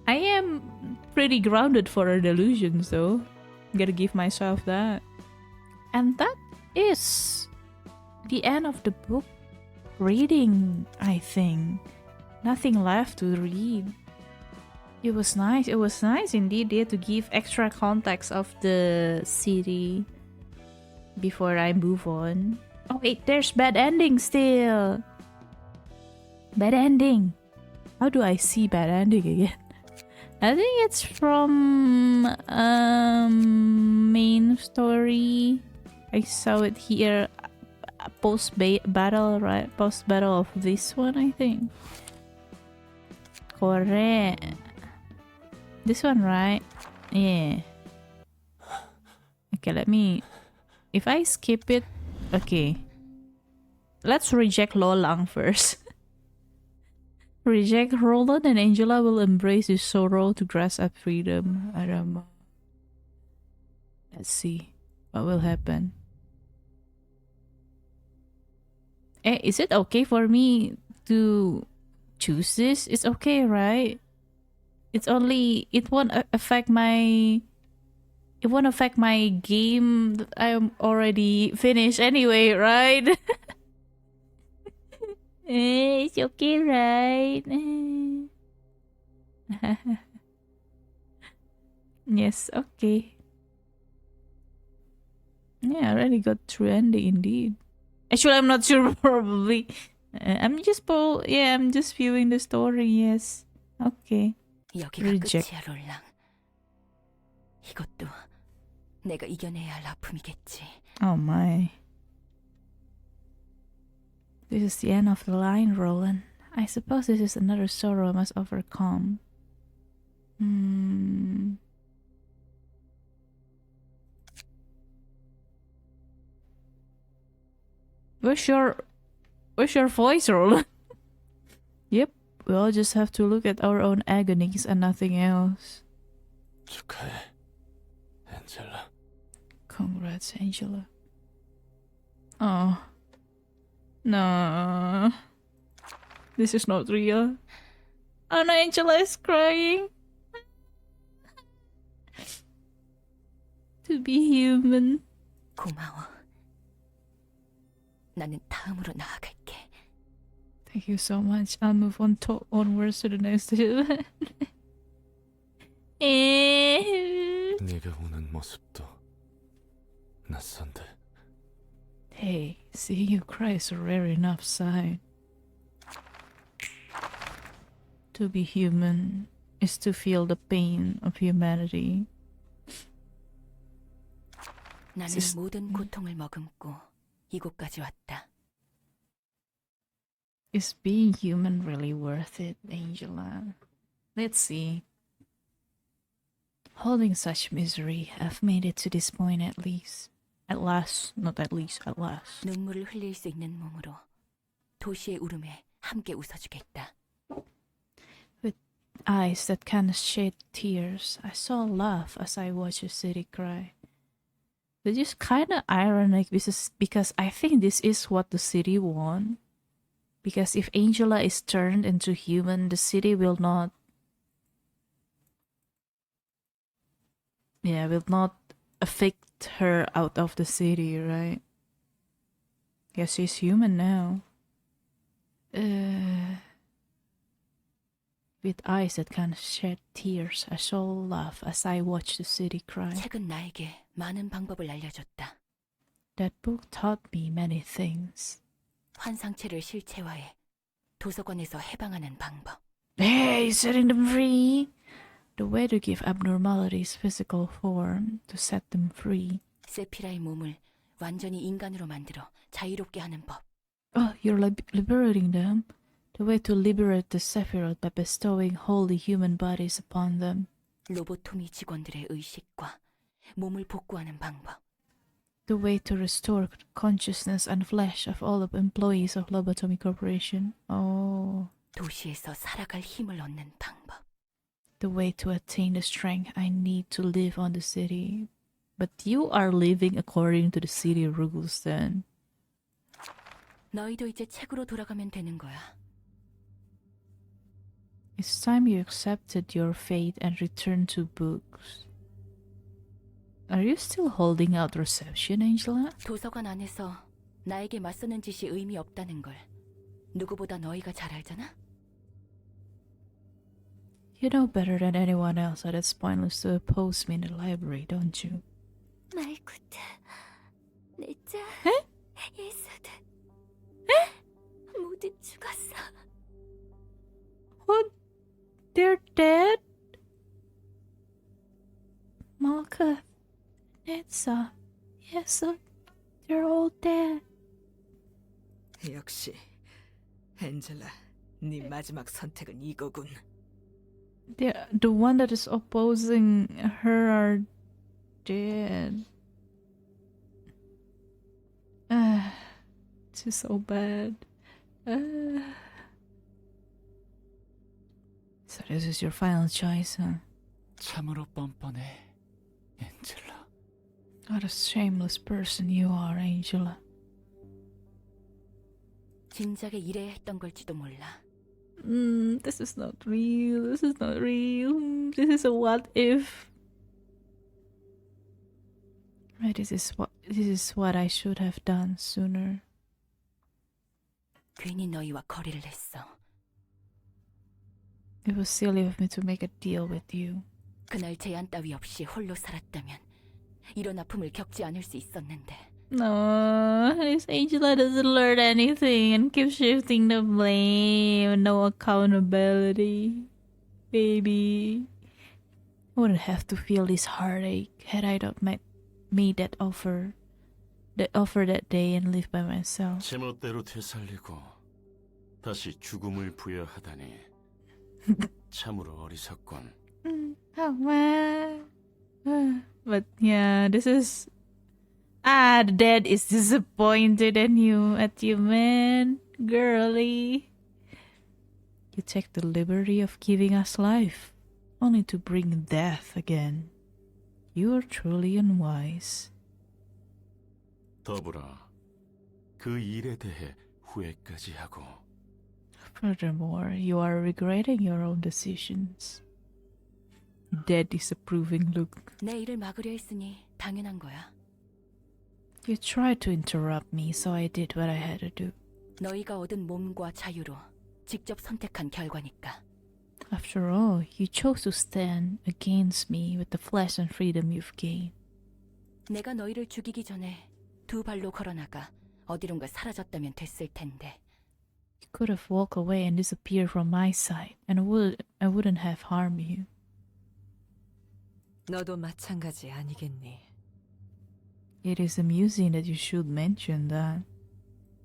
I am pretty grounded for our delusions though. Gotta give myself that. And that is the end of the book reading, I think. Nothing left to read. It was nice. It was nice indeed to give extra context of the city before I move on. Oh wait, there's bad ending still. Bad ending. How do I see bad ending again? I think it's from main story. I saw it here. Post battle, right? Post battle of this one, I think. Correct. This one, right? Yeah. Okay, let me. If I skip it, okay. Let's reject Lolang first. Reject Roland and Angela will embrace his sorrow to grasp at freedom. I don't know. Let's see what will happen. Is it okay for me to choose this? It's okay, right? It's only it won't affect my game that I am already finished anyway, right? It's okay, right? Yes, okay. Yeah, I already got through ending indeed. Actually, I'm not sure. Probably. I'm just viewing the story. Yes. Okay. Reject. 이것도 내가 이겨내야 할 아픔이겠지. Oh my. This is the end of the line, Roland. I suppose this is another sorrow I must overcome. Where's your voice, Roland? Yep, we all just have to look at our own agonies and nothing else. 축하해, 엔젤라. Congrats, Angela. Oh. No. This is not real. Oh no, Angela is crying. To be human. 고마워. 나는 다음으로 나아갈게. Thank you so much. I'll move on onwards to the next event. 네가 우는 모습도 낯선데. Hey, seeing you cry is a rare enough sign. To be human is to feel the pain of humanity. 나는 모든 고통을 머금고 이곳까지 왔다. Is being human really worth it, Angela? Let's see. Holding such misery, I've made it to this point at least. At last, not at least, at last. 눈물을 흘릴 수 있는 몸으로 도시의 울음에 함께 웃어주겠다. With eyes that can shed tears, I saw laugh as I watched the city cry. Which is kind of ironic because I think this is what the city want. Because if Angela is turned into human, the city will not affect her out of the city, right? Yes, she's human now. With eyes that can shed tears, I saw laugh as I watched the city cry. 책은 나에게 많은 방법을 알려줬다. That book taught me many things. 환상체를 실체화해 도서관에서 해방하는 방법. Hey, setting them free! The way to give abnormalities physical form, to set them free. 세피라의 몸을 완전히 인간으로 만들어 자유롭게 하는 법. Oh, you're liberating them. The way to liberate the Sephiroth by bestowing wholly human bodies upon them. 로보토미 직원들의 의식과 몸을 복구하는 방법. The way to restore consciousness and flesh of all the employees of Lobotomy Corporation. Oh. 도시에서 살아갈 힘을 얻는 방법. The way to attain the strength I need to live on the city. But you are living according to the city rules then. 너희도 이제 책으로 돌아가면 되는 거야. It's time you accepted your fate and returned to books. Are you still holding out reception, Angela? 도서관 안에서 나에게 맞서는 짓이 의미 없다는 걸 누구보다 너희가 잘 알잖아? You know better than anyone else that it's pointless to oppose me in the library, don't you? 말구트, 내자, 예수들, 모두 죽었어. What? They're dead? Malka, Netsa, Yesu, they're all dead. 역시 엔젤라, 네 마지막 선택은 이거군. The one that is opposing her are dead. This is so bad. So this is your final choice, huh? 참으로 뻔뻔해, 엔젤라. What a shameless person you are, Angela. 진작에 이래야 했던 걸지도 몰라. This is not real. This is not real. This is a what if. Right, this is what I should have done sooner. 괜히 너희와 거리를 했어. It was silly of me to make a deal with you. 그날 제한 따위 없이 홀로 살았다면 이런 아픔을 겪지 않을 수 있었는데. No, this Angela doesn't learn anything and keeps shifting the blame. No accountability. Baby. I wouldn't have to feel this heartache had I not made that offer that day and lived by myself. 제멋대로 되살리고 다시 죽음을 부여하다니 참으로 어리석군. Oh man. But yeah, this is the dad is disappointed at you, man. Girly. You take the liberty of giving us life, only to bring death again. You are truly unwise. 더불어 그 일에 대해 후회까지 하고. Furthermore, you are regretting your own decisions. Dead disapproving look. 내 일을 막으려 했으니 당연한 거야. You tried to interrupt me, so I did what I had to do. 너희가 얻은 몸과 자유로 직접 선택한 결과니까. After all, you chose to stand against me with the flesh and freedom you've gained. 내가 너희를 죽이기 전에 두 발로 걸어나가 어디론가 사라졌다면 됐을 텐데. You could have walked away and disappeared from my sight, and I wouldn't have harmed you. 너도 마찬가지 아니겠니? It is amusing that you should mention that.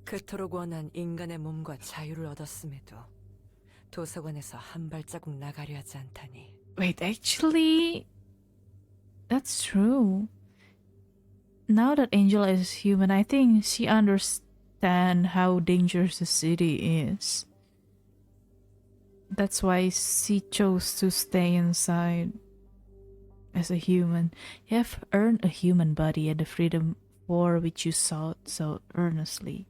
그토록 원한 인간의 몸과 자유를 얻었음에도 도서관에서 한 발자국 나가려 하지 않다니. Wait, actually, that's true. Now that Angela is human, I think she understands how dangerous the city is. That's why she chose to stay inside as a human. You have earned a human body and the freedom for which you sought so earnestly.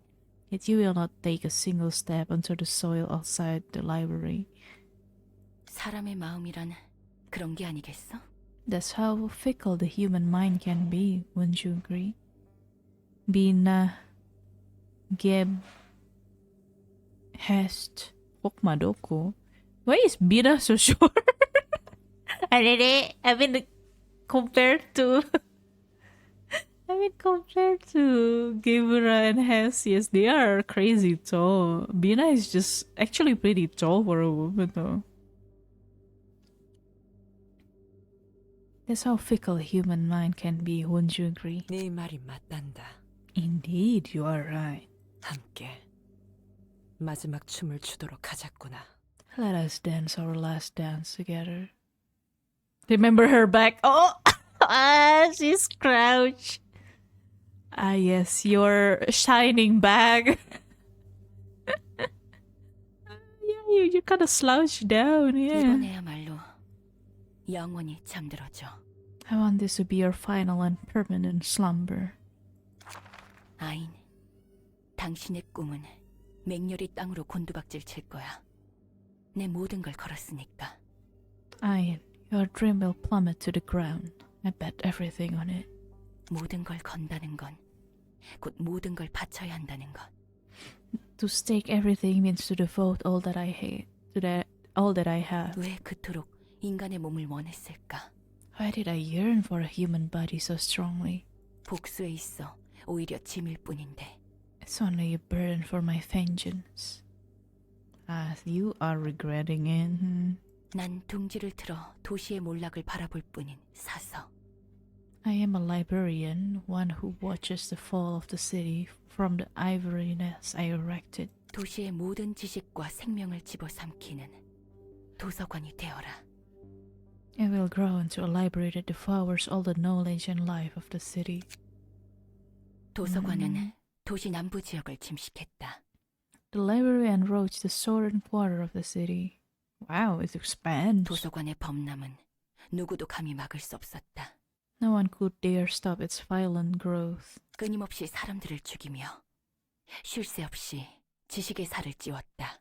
Yet you will not take a single step onto the soil outside the library. 사람의 마음이란 그런 게 아니겠어? That's how fickle the human mind can be, wouldn't you agree? Bina, Geb, Hest, Okmadoko. Why is Bina so short? I mean, compared to Gabriel and Hess, yes, they are crazy tall. Bina is just actually pretty tall for a woman, though. That's how fickle a human mind can be, wouldn't you agree? 네 말이 맞단다. Indeed, you are right. 함께 마지막 춤을 추도록 하자꾸나. Let us dance our last dance together. Remember her back? Oh! Ah, she's crouched. Ah, yes, your shining bag. Yeah, you kind of slouched down, yeah. 이번에야말로 영원히 잠들어줘. I want this to be your final and permanent slumber. 아인, 당신의 꿈은 맹렬히 땅으로 곤두박질 칠 거야. 내 모든 걸 걸었으니까. Ian, your dream will plummet to the ground. I bet everything on it. 모든 걸 건다는 건 곧 모든 걸 바쳐야 한다는 것. To stake everything means to devote all that I hate, all that I have. 왜 그토록 인간의 몸을 원했을까? Why did I yearn for a human body so strongly? 복수에 있어 오히려 짐일 뿐인데. It's only a burden for my vengeance. As you are regretting it. 난 둥지를 틀어 도시의 몰락을 바라볼 뿐인 사서. I am a librarian, one who watches the fall of the city from the ivory nest I erected. 도시의 모든 지식과 생명을 집어삼키는 도서관이 되어라. I will grow into a library that devours all the knowledge and life of the city. 도서관은 도시 남부 지역을 침식했다. The library enroached the southern quarter of the city. Wow, it expands. 도서관의 범람은 누구도 감히 막을 수 없었다. No one could dare stop its violent growth. 끊임없이 사람들을 죽이며 쉴 새 없이 지식의 살을 찌웠다.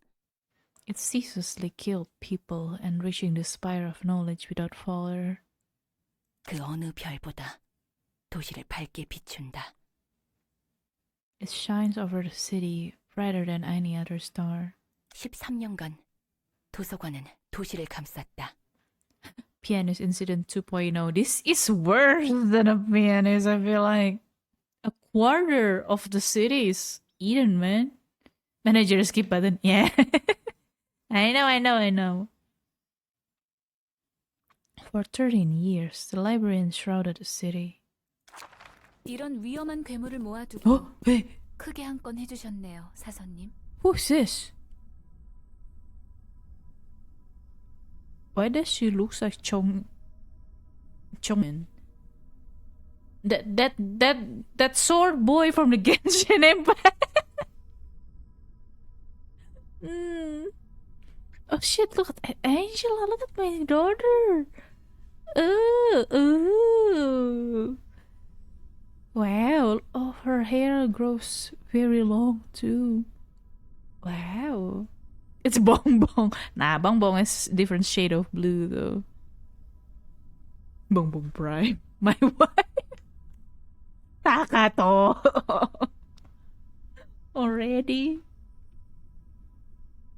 It ceaselessly killed people, enriching the spire of knowledge without failure. 그 어느 별보다 도시를 밝게 비춘다. It shines over the city brighter than any other star. 13년간 도서관은 도시를 감쌌다. Pianist Incident 2.0. This is worse than a pianist. I feel like a quarter of the city is eaten, man. Manager skip button. Yeah. I know. For 13 years, the library enshrouded the city. 이런 위험한 괴물을 모아두고 Oh, hey, 크게 한 건 해주셨네요, 사서님. who's this? Why does she look like Chongmin? That sword boy from the Genshin Empire. Oh shit! Look at Angela. Look at my daughter. Ooh. Wow. Oh, her hair grows very long too. Wow. It's Bong Bong. Nah, Bong Bong is different shade of blue though. Bong Bong Prime. My wife. Takato. Already?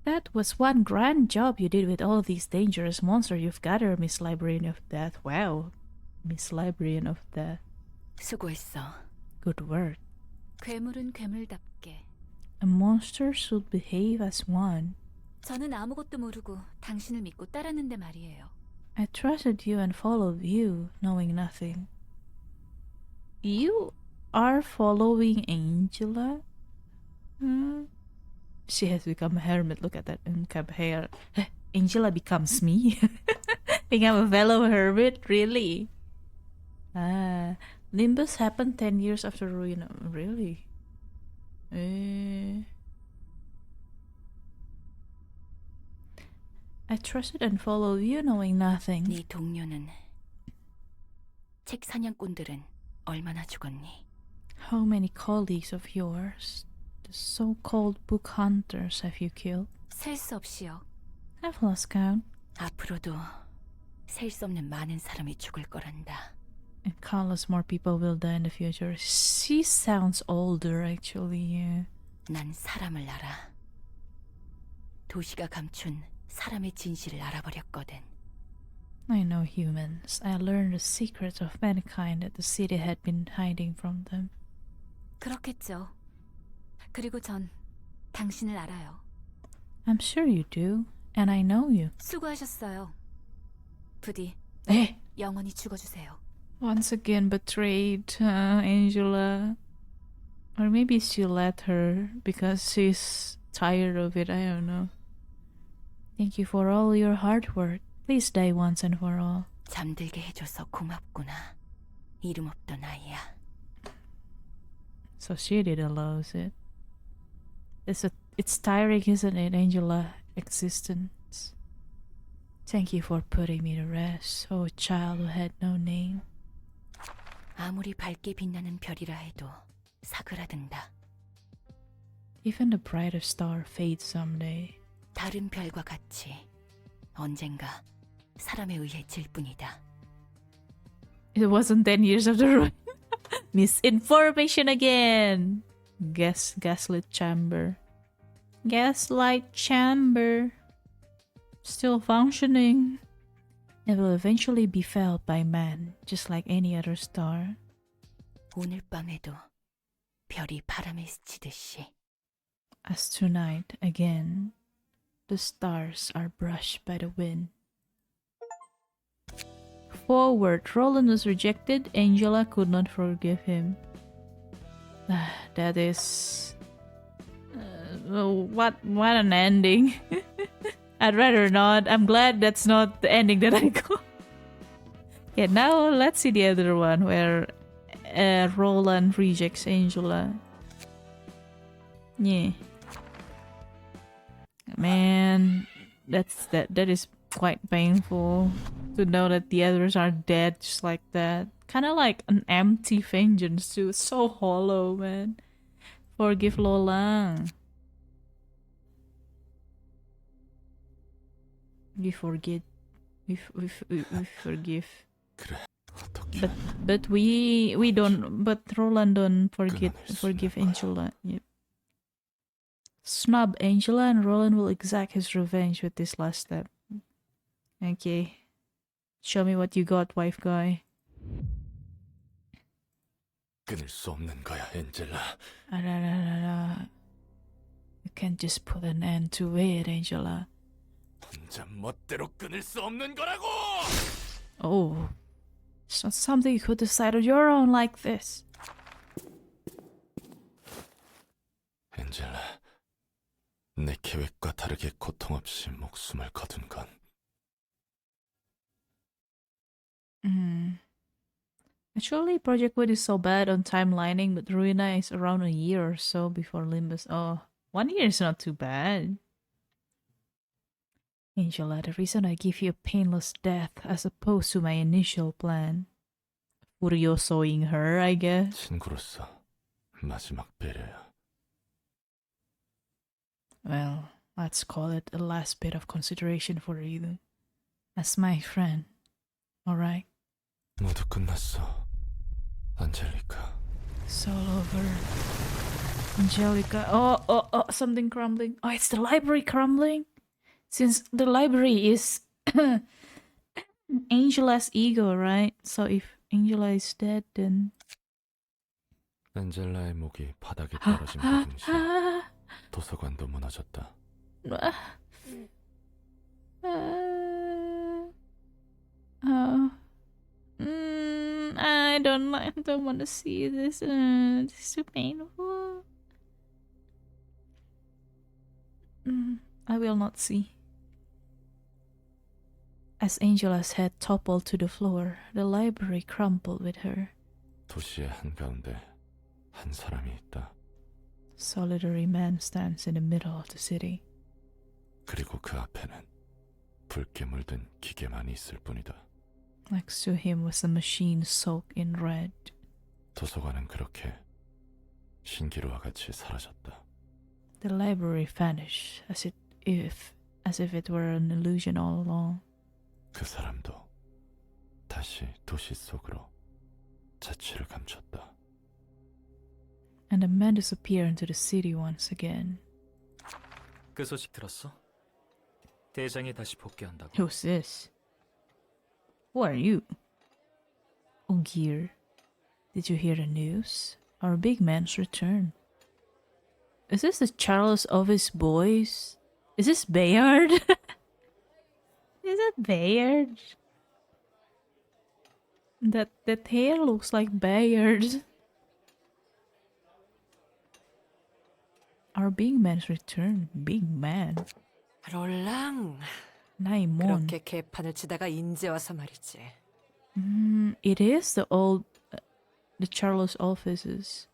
That was one grand job you did with all these dangerous monsters you've gathered, Miss Librarian of Death. Wow. Miss Librarian of Death. 수고했어. Good work. 괴물은 괴물답게. A monster should behave as one. 저는 아무것도 모르고 당신을 믿고 따랐는데 말이에요. I trusted you and followed you, knowing nothing. You are following Angela? She has become a hermit. Look at that unkempt hair. Angela becomes me. Become a fellow hermit? Really? Ah, Nimbus happened 10 years after RUINA. Really? I trusted and followed you, knowing nothing. 네 동료는 책 사냥꾼들은 얼마나 죽었니? How many colleagues of yours, the so-called book hunters, have you killed? 셀 수 없이요. I've lost count. 앞으로도 셀 수 없는 많은 사람이 죽을 거란다. And countless more people will die in the future. She sounds older, actually. Yeah. 난 사람을 알아. 도시가 감춘 사람의 진실을 알아버렸거든. I know humans. I learned the secrets of mankind that the city had been hiding from them. 그렇겠죠. 그리고 전 당신을 알아요. I'm sure you do, and I know you. 수고하셨어요. 부디 Eh, 영원히 죽어주세요. once again betrayed Angela. Or maybe she let her because she's tired of it. I don't know. Thank you for all your hard work. Please die once and for all. 잠들게 해줘서 고맙구나. 이름 없던 아이야. So she didn't lose it. It's tiring, isn't it, Angela? Existence. Thank you for putting me to rest, oh child who had no name. 아무리 밝게 빛나는 별이라 해도 사그라든다. Even the brightest star fades someday. 다른 별과 같이 언젠가 사람에 의해 질 뿐이다. It wasn't 10 years of the ruin. Misinformation again. Gaslit chamber. Gaslight chamber. Still functioning. It will eventually be felt by man, just like any other star. 오늘 밤에도 별이 바람에 스치듯이 As tonight, again, the stars are brushed by the wind. Forward, Roland was rejected. Angela could not forgive him. That is... what an ending. I'd rather not. I'm glad that's not the ending that I got. Yeah, now let's see the other one where Roland rejects Angela. Yeah. Man, that is quite painful to know that the others are dead just like that. Kind of like an empty vengeance too. It's so hollow, man. Forgive Lola. We forget. We forgive. 그래, 어떻게 But we don't. But Roland don't forgive Angela. Yep. Snub Angela and Roland will exact his revenge with this last step. Okay. Show me what you got, wife guy. 끊을 수 없는 거야, 엔젤라. You can't just put an end to it, Angela. 혼자 멋대로 끊을 수 없는 거라고! Oh. It's not something you could decide on your own like this. 엔젤라, 내 계획과 다르게 고통 없이 목숨을 거둔 건 Actually, Project Wood is so bad on timelining, but RUINA is around a year or so before Limbus. Oh, 1 year is not too bad. Angela, the reason I give you a painless death as opposed to my initial plan, a furiosoing her, I guess. 친구로서 마지막 배려야. Well, let's call it a last bit of consideration for you as my friend. Alright? 모두 끝났어. 안젤리카. It's all over. Angelica. Oh, something crumbling. Oh, it's the library crumbling? Since the library is Angela's ego, right? So if Angela is dead, then... 엔젤라의 목이 바닥에 떨어짐과 동시에 도서관도 무너졌다. I don't want to see this. This is too painful. I will not see. As Angela's head toppled to the floor, the library crumpled with her. 도시의 한가운데 한 사람이 있다. Solitary man stands in the middle of the city. 그리고 그 앞에는 붉게 물든 기계만이 있을 뿐이다. Next to him was a machine soaked in red. 도서관은 그렇게 신기루와 같이 사라졌다. The library vanished as if it were an illusion all along. 그 사람도 다시 도시 속으로 자취를 감췄다. And the man disappeared into the city once again. 그 소식 들었어? 대장이 다시 복귀한다고. Who's this? Who are you? Oh, Gear. Did you hear the news? Our big man's returned. Is this the Charles Office boys? Is this Bayard? Is it Bayard? That hair looks like Bayard. Our big man's returned. Big man. 롤랑, 나이몬. 그렇게 개판을 치다가 인제 와서 말이지. It is the Charles offices.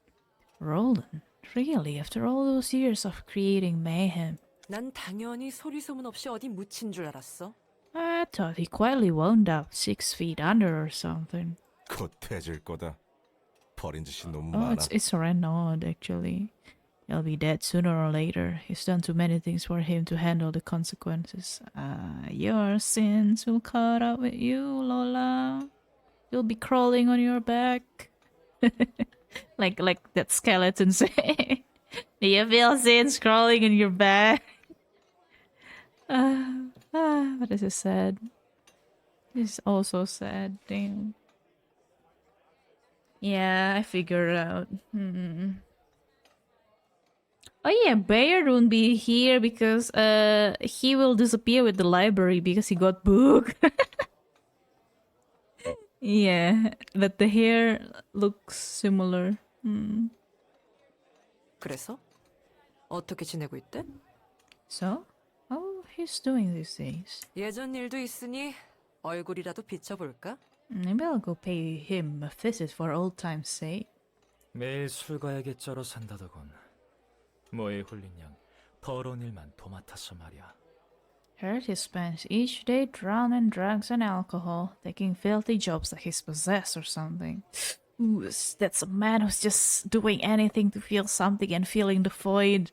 Roland, really, after all those years of creating mayhem. 난 당연히 소리 소문 없이 어디 묻힌 줄 알았어. I thought he quietly wound up 6 feet under or something. 곧 퇴질 거다. 버린 짓이 너무 Oh, 많아. it's Renaud, actually. He'll be dead sooner or later. He's done too many things for him to handle the consequences. Your sins will caught up with you, Lola. You'll be crawling on your back. like that skeleton say. Do you feel sins crawling in your back? But this is sad. This is also sad. Damn. Yeah, I figured out. Oh yeah, Bayard won't be here because he will disappear with the library because he got booked. Yeah, but the hair looks similar. 그래서 어떻게 지내고 있대? So, how he's doing these days? 예전 일도 있으니 얼굴이라도 비춰볼까? Maybe I'll go pay him a visit for old time's sake. 매일 술과에게 쩔어 산다더군. 뭐에 홀린 양 더러운 일만 도맡아서 말이야. Heard he spends each day drowned in drugs and alcohol, taking filthy jobs like he's possessed or something. Ooh, that's a man who's just doing anything to feel something and feeling the void.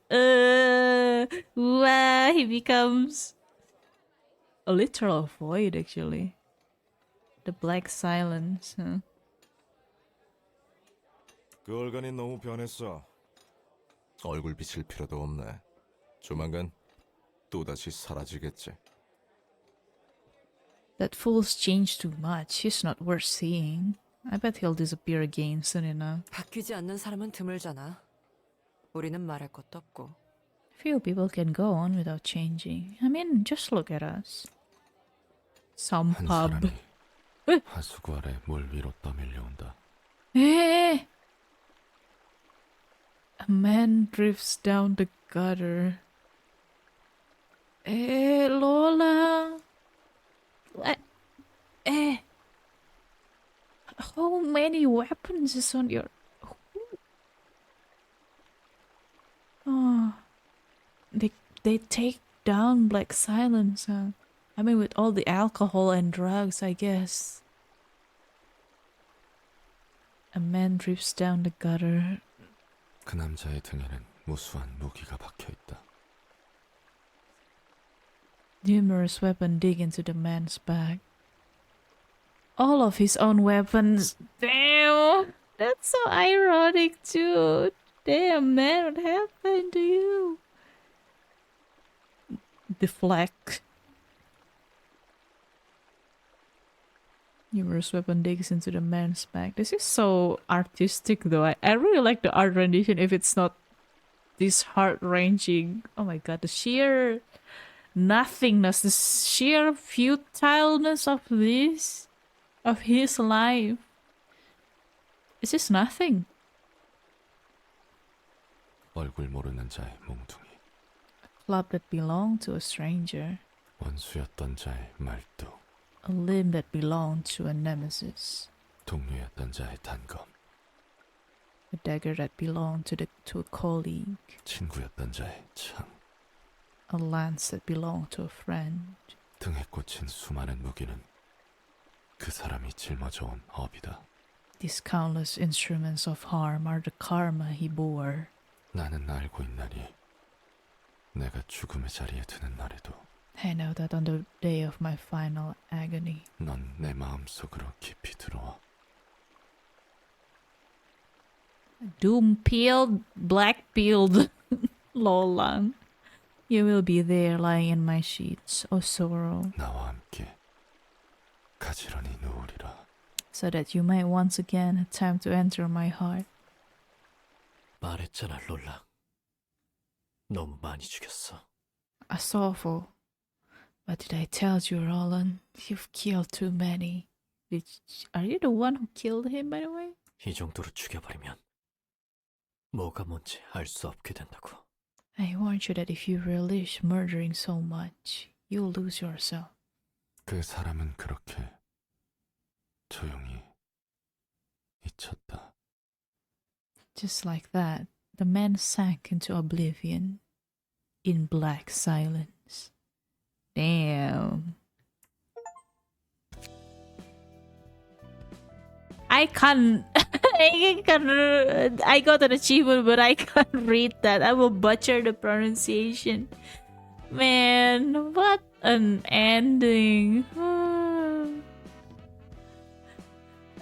He becomes a literal void, actually. The black silence. Huh? 그 얼간이 너무 변했어. 얼굴 비칠 필요도 없네. 조만간 또다시 사라지겠지. That fool's changed too much. He's not worth seeing. I bet he'll disappear again soon enough. 바뀌지 않는 사람은 드물잖아. 우리는 말할 것도 없고. Few people can go on without changing. I mean, just look at us. Some 한 pub. 사람이 하수구 아래 물 위로 떠밀려온다. Eh! A man drifts down the gutter. Lola. What? How many weapons is on your... Oh. They take down Black Silence, huh? I mean, with all the alcohol and drugs, I guess. A man drifts down the gutter. 그 남자의 등에는 무수한 무기가 박혀 있다. Numerous weapons dig into the man's back. All of his own weapons. Damn! That's so ironic, too. Damn, man, what happened to you? Deflect. Numerous weapon digs into the man's back. This is so artistic, though. I really like the art rendition if it's not this heart-wrenching. Oh my god, the sheer nothingness, the sheer futileness of this, of his life. It's just nothing. 얼굴 모르는 자의 몽둥이. A club that belonged to a stranger. 원수였던 자의 말뚝. A limb that belonged to a nemesis. 동료였던 자의 단검. A dagger that belonged to a colleague. 친구였던 자의 창. A lance that belonged to a friend. 등에 꽂힌 수많은 무기는 그 사람이 짊어져온 업이다. These countless instruments of harm are the karma he bore. 나는 알고 있나니 내가 죽음의 자리에 드는 날에도 I know that on the day of my final agony, 넌 내 마음속으로 깊이 들어와. doom-pilled, black-pilled Lolang, you will be there lying in my sheets, O sorrow, 나와 함께 가지런히 누우리라. so that you might once again attempt to enter my heart. 말했잖아, 롤랑. 너무 많이 죽였어. Asofu, what did I tell you, Roland? You've killed too many. Are you the one who killed him, by the way? 이 정도로 죽여버리면 뭐가 뭔지 알 수 없게 된다고. I warned you that if you relish murdering so much, you'll lose yourself. 그 사람은 그렇게 조용히 잊혔다. Just like that, the man sank into oblivion in black silence. Damn. I can't. I got an achievement, but I can't read that. I will butcher the pronunciation. Man, what an ending.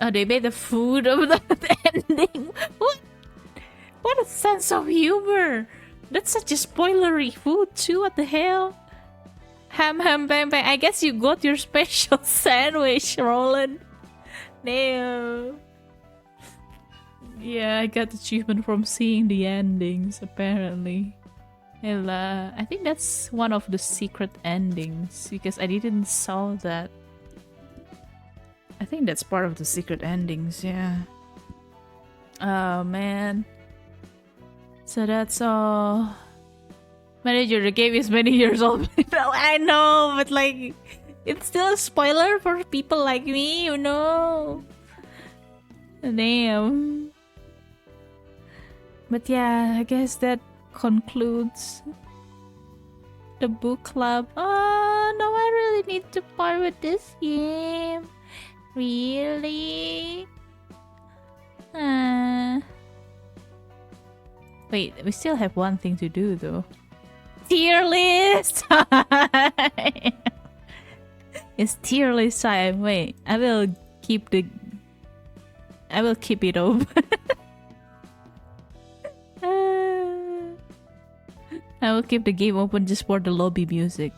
Oh, they made the food of that ending. What a sense of humor. That's such a spoilery food too. What the hell? Ham, bang, bang. I guess you got your special sandwich, Roland. Damn. Yeah, I got achievement from seeing the endings, apparently. And I think that's one of the secret endings, because I didn't saw that. I think that's part of the secret endings, yeah. Oh, man. So that's all. Manager, the game is many years old. I know, but like, it's still a spoiler for people like me, you know. Damn. But yeah, I guess that concludes the book club. Oh no, I really need to part with this game. Really? Wait, we still have one thing to do though. Tier list! It's tier list time. Wait, I will keep it open. I will keep the game open just for the lobby music.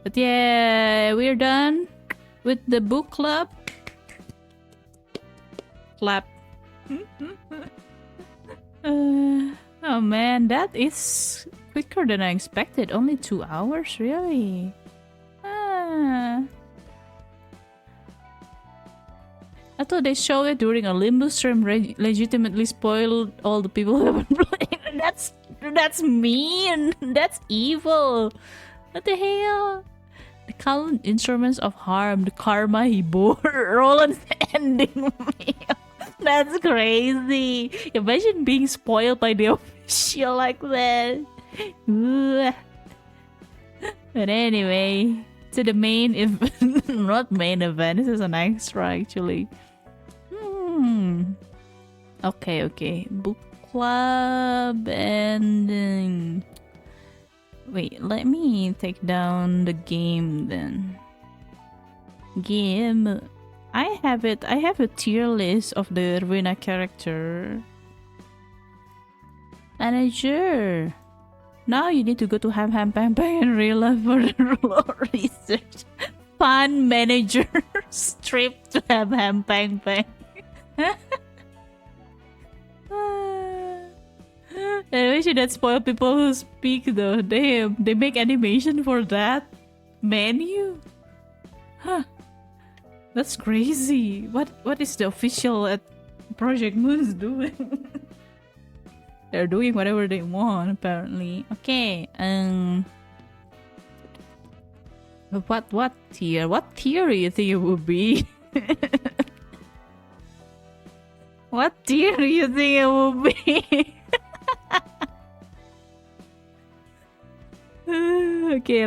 But yeah, we're done with the book club. Clap. Oh man, that is quicker than I expected. Only 2 hours, really? I thought they showed it during a limbo stream, legitimately spoiled all the people who haven't played. That's mean. That's evil. What the hell? The countless instruments of harm, the karma he bore, Roland's ending. That's crazy. Imagine being spoiled by the official like that. But anyway, to the main event. Not main event, this is an extra actually. Okay. Book club and wait, let me take down the game then. Game. I have it. I have a tier list of the RUINA character. Manager. Now you need to go to Ham Bang Bang and real life for the lore research. Fun managers trip to Ham Bang Bang. I wish that spoil people who speak though. Damn, they make animation for that menu. Huh. That's crazy. What is the official at Project Moon's doing? They're doing whatever they want apparently. Okay. What tier? What tier do you think it would be? What tier do you think it would be? Okay,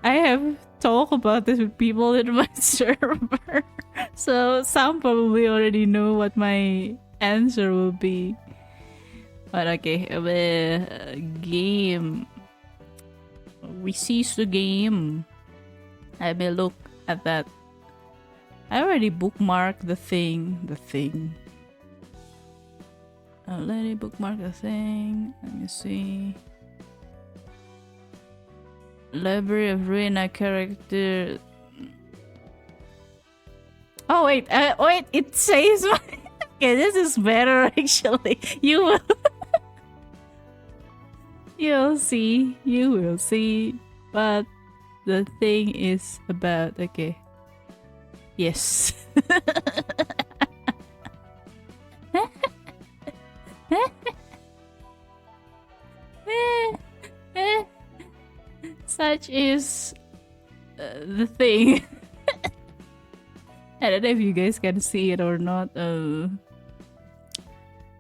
I have talked about this with people in my server. So some probably already know what my answer will be. But okay, game. We cease the game. I may look at that. I already bookmarked the thing. I already bookmarked the thing. Let me see. Library of RUINA character. Oh wait, it says. Okay, this is better actually. You will. You will see. But the thing is about okay. Yes. Such is the thing. I don't know if you guys can see it or not.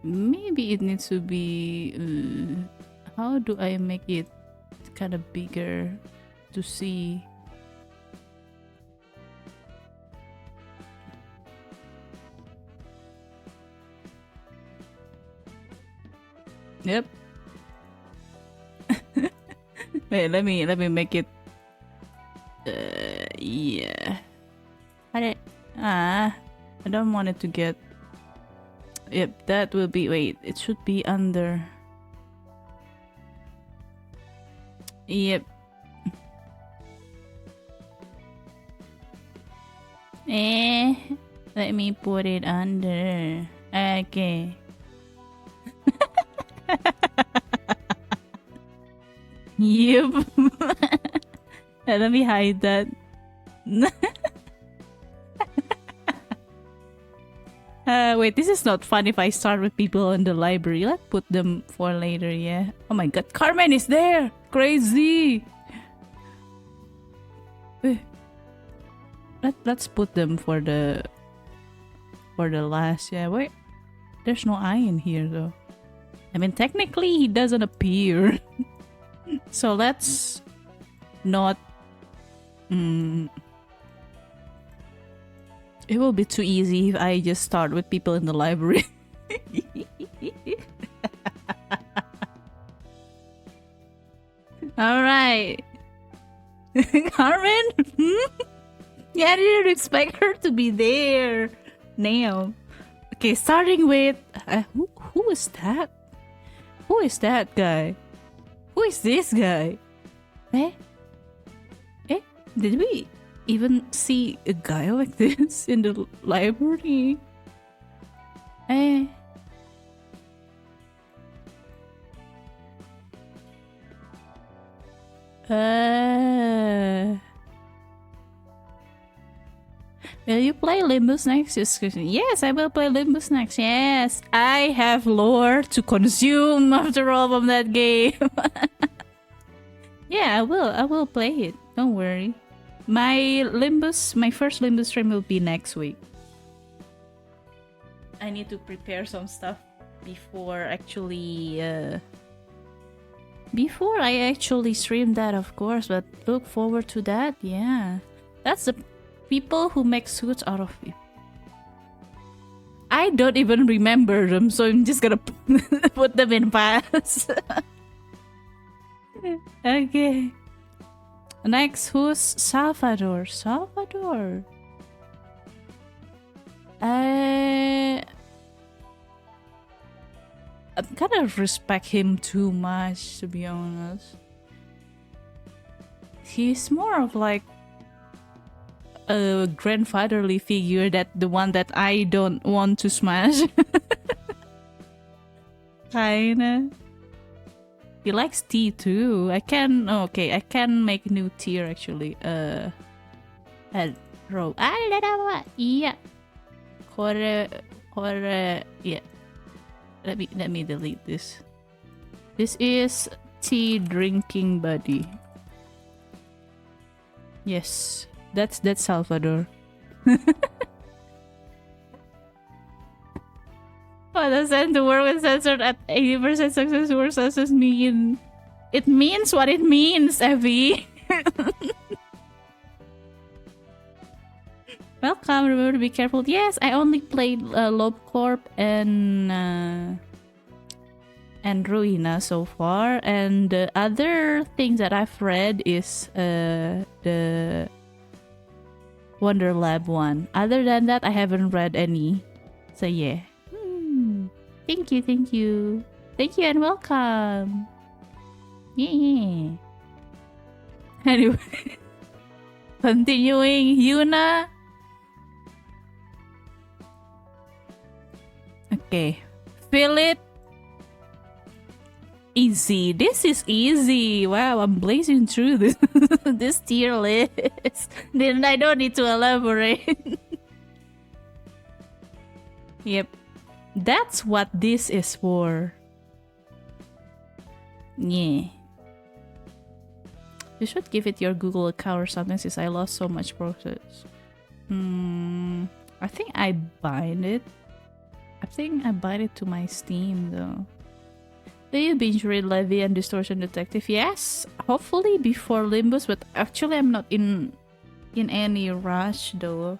Maybe it needs to be. How do I make it kind of bigger to see? Yep. Wait, let me make it. Yeah. I don't want it to get. Yep, that will be. Wait, it should be under. Yep. Let me put it under. Okay. Yep. Let me hide that. Wait, this is not fun if I start with people in the library. Let's put them for later, yeah. Oh my god, Carmen is there! Crazy! Let's put them for the last, yeah. Wait, there's no I in here though. I mean, technically he doesn't appear. So let's not. It will be too easy if I just start with people in the library. Alright. Carmen? Yeah, I didn't expect her to be there. Now. Okay, starting with... who is that? Who is that guy? Who is this guy? Did we even see a guy like this in the library? Will you play Limbus next? Yes, I will play Limbus next. Yes, I have lore to consume after all from that game. Yeah, I will play it. Don't worry. My first Limbus stream will be next week. I need to prepare some stuff before I actually stream that, of course, but look forward to that. Yeah, that's the people who make suits out of I don't even remember them, so I'm just gonna put them in pass. Okay. Next, who's Salvador? Salvador. I kind of respect him too much, to be honest. He's more of like a grandfatherly figure, that the one that I don't want to smash. Kinda. He likes tea too. I can make new tier actually. Row. Yeah. Yeah. Let me delete this. This is tea drinking buddy. Yes, that's Salvador. What does the word when censored at 80% success versus mean? It means what it means, Evie. Welcome, remember to be careful. Yes, I only played Lob Corp and RUINA so far, and the other things that I've read is the Wonder Lab one. Other than that, I haven't read any. So yeah. Thank you, and welcome. Yeah. Anyway, continuing, Yuna. Okay, feel it. Easy. This is easy. Wow, I'm blazing through this this tier list. Then I don't need to elaborate. Yep. That's what this is for. Yeah. You should give it your Google account or something, since I lost so much process. I think I bind it. I think I bind it to my Steam though. Do you binge read Levy and Distortion Detective? Yes, hopefully before Limbus, but actually I'm not in any rush though.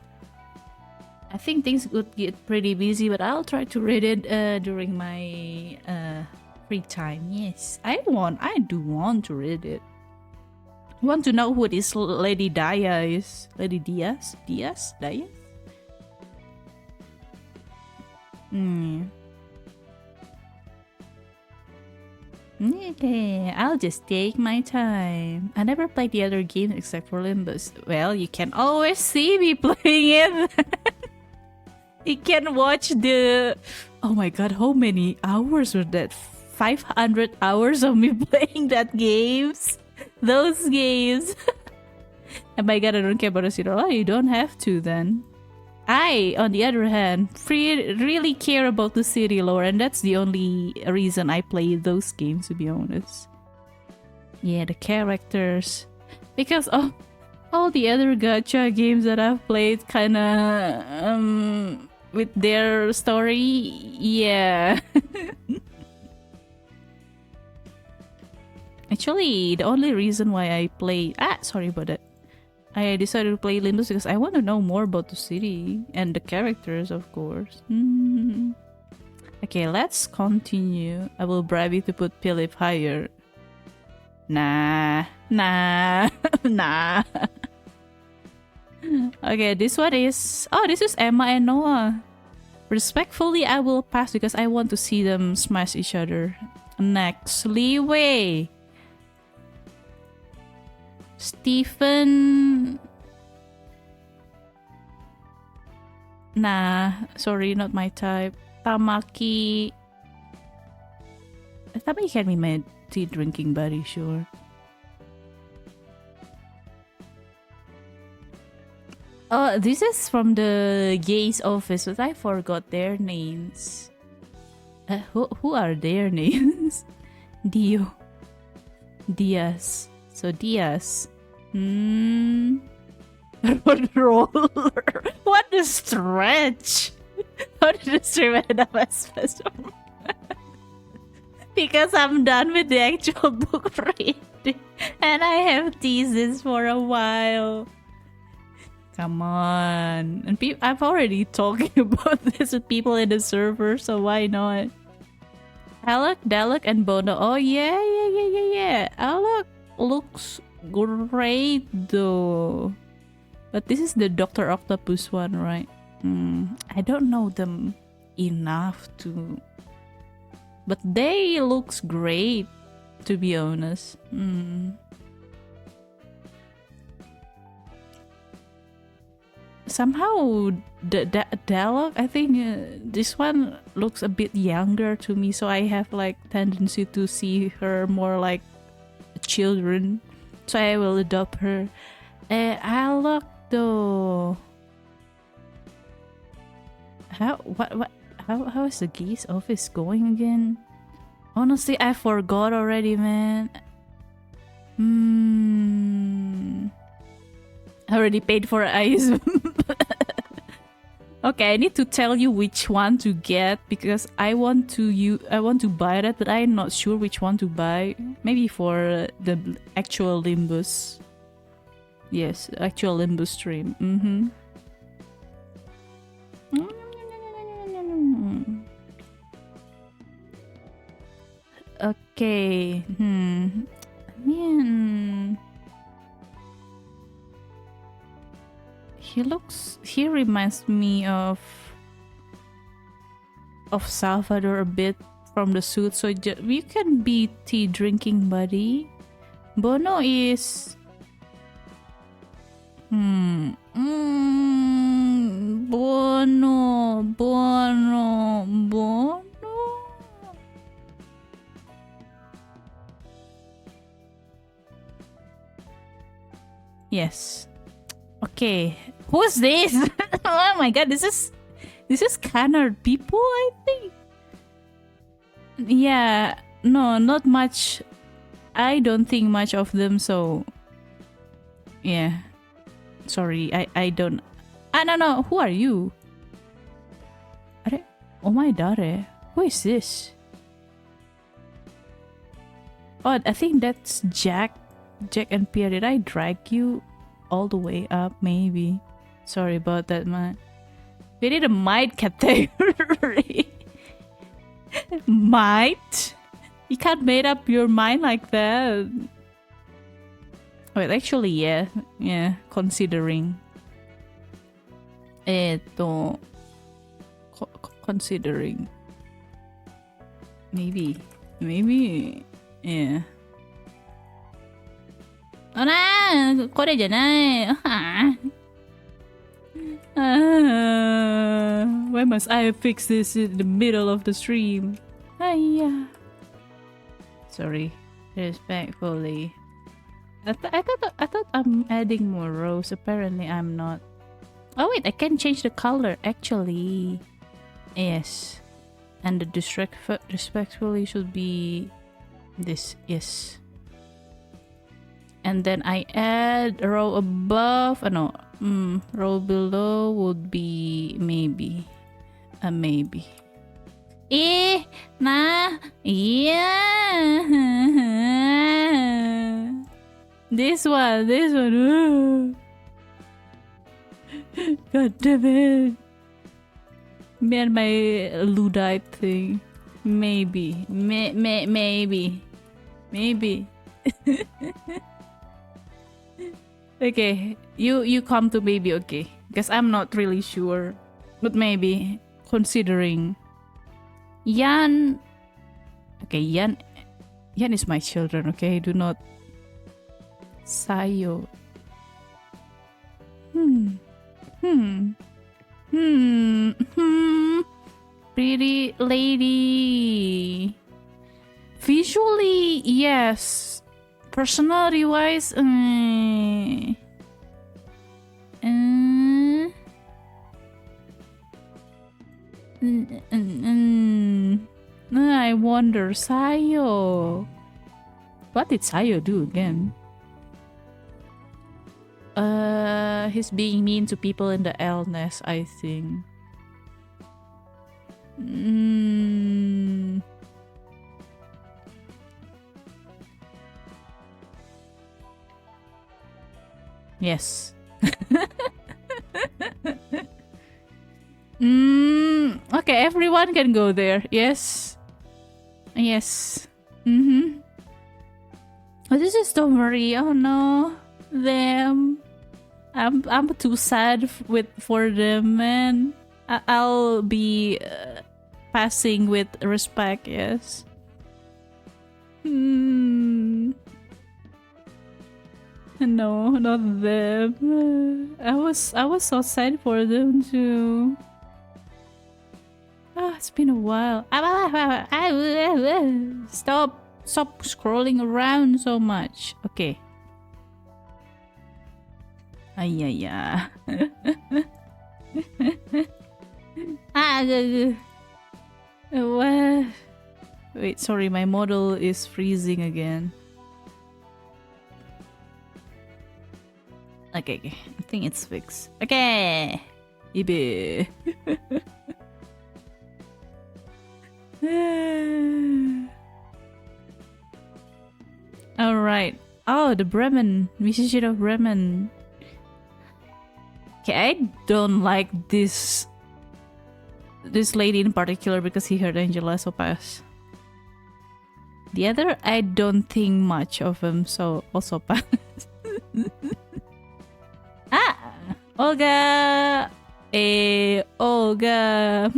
I think things could get pretty busy, but I'll try to read it during my free time. Yes, I do want to read it. Want to know who this Lady Daya is? Lady Diaz? Daya? Okay, I'll just take my time. I never played the other games except for Limbus. Well, you can always see me playing it. You can watch the... Oh my god, how many hours were that? 500 hours of me playing that games? Those games. Oh my god, I don't care about the zero. Oh, you don't have to then. I, on the other hand, really care about the city lore, and that's the only reason I play those games, to be honest. Yeah, the characters. Because all the other gacha games that I've played kinda... with their story, yeah. Actually, the only reason why I play... sorry about that. I decided to play Limbus because I want to know more about the city and the characters, of course. Okay, let's continue. I will bribe you to put Philip higher. Nah. Okay, this one is... Oh, this is Emma and Noah. Respectfully, I will pass because I want to see them smash each other. Next, Leeway. Stephen... Nah, sorry, not my type. Tamaki... Tamaki can be my tea drinking buddy, sure. Oh, this is from the gays office, but I forgot their names. Who are their names? Diaz. So Diaz. Roller. What a stretch. How did the stream end up as special? Because I'm done with the actual book reading, and I have teased this for a while. Come on. And I've already talking about this with people in the server, so why not? Alec, Dalek, and Bono. Oh, yeah. Alec looks great, though. But this is the Dr. Octopus one, right? I don't know them enough to... But they looks great, to be honest. Somehow, Dalek, I think this one looks a bit younger to me, so I have like tendency to see her more like children. So I will adopt her. Alec, though. How is the geese office going again? Honestly, I forgot already, man. I already paid for eyes. Okay, I need to tell you which one to get because I want to buy that, but I'm not sure which one to buy. Maybe for the actual Limbus. Yes, actual Limbus stream. Okay. Man. He reminds me of Salvador a bit from the suit, so you can be tea drinking buddy. Bono is Bono. Yes. Okay. Who's this? Oh my god, this is Canard people, I think. Yeah, no, not much. I don't think much of them, so yeah. Sorry, I don't. No. Who are you? Oh my god, who is this? Oh, I think that's Jack and Pierre. Did I drag you all the way up? Maybe. Sorry about that, man. We need a might category. Might? You can't make up your mind like that. Wait, actually, yeah. Considering. Considering. Maybe. Yeah. あら、これじゃない。Why must I fix this in the middle of the stream? Sorry, respectfully. I thought I'm adding more rows. Apparently, I'm not. Oh wait, I can change the color actually. Yes, and the respectfully should be this. Yes. And then I add a row above. Row below would be maybe. Maybe. Yeah. This one. God damn it. Me and my Luddite thing. Maybe. Okay, you come to maybe, okay, because I'm not really sure, but maybe considering Yan. Okay, Yan is my children. Okay, do not Sayo. Pretty lady. Visually, yes. Personality wise, I wonder, Sayo. What did Sayo do again? He's being mean to people in the illness, I think. Yes. Okay, everyone can go there. Yes. Yes. Mm-hmm. Oh, this is don't worry. Oh no. Them. I'm too sad for them, man. I'll be passing with respect, yes. No, not them. I was so sad for them too. Ah, it's been a while. Stop scrolling around so much. Okay. Ay. Wait, sorry, my model is freezing again. Okay, I think it's fixed. Okay, Ibe. All right. Oh, the Bremen musician of Bremen. Okay, I don't like this lady in particular because he heard Angela so pass. The other, I don't think much of him, so also pass. Olga! Olga!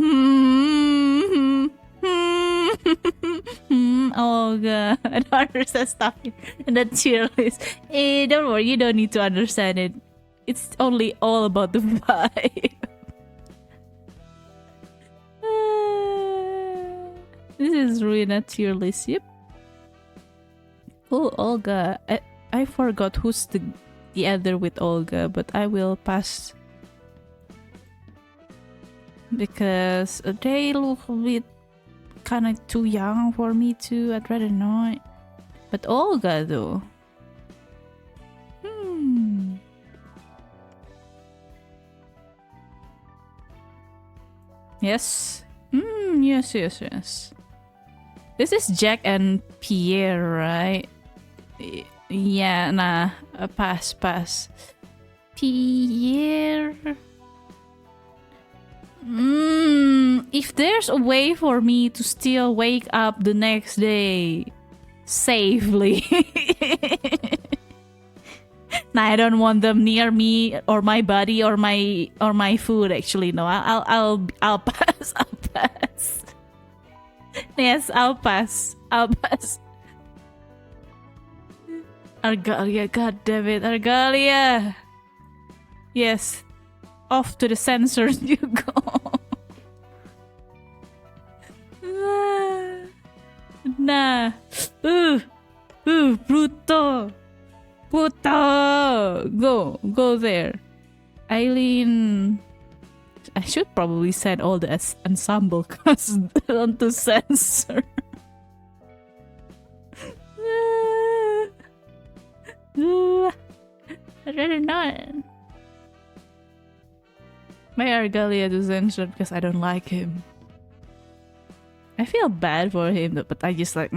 Olga! I don't understand stuff in the tier list. Don't worry, you don't need to understand it. It's only all about the vibe. This is RUINA tier list, yep. Oh, Olga. I forgot who's the other with Olga, but I will pass. Because they look a bit kind of too young for me too. I'd rather not. But Olga though. Yes. Yes. This is Jack and Pierre, right? Yeah, nah. Pass. Pierre. If there's a way for me to still wake up the next day safely. Nah, I don't want them near me or my body or my food. Actually, no. I'll pass. I'll pass. Yes, I'll pass. Argalia, god damn it, Argalia. Yes, off to the sensors you go. Nah. Bruto. Go there. Eileen. I should probably send all the ensemble cast onto censor. I'd rather not. My Argalia to censor because I don't like him. I feel bad for him, but I just like,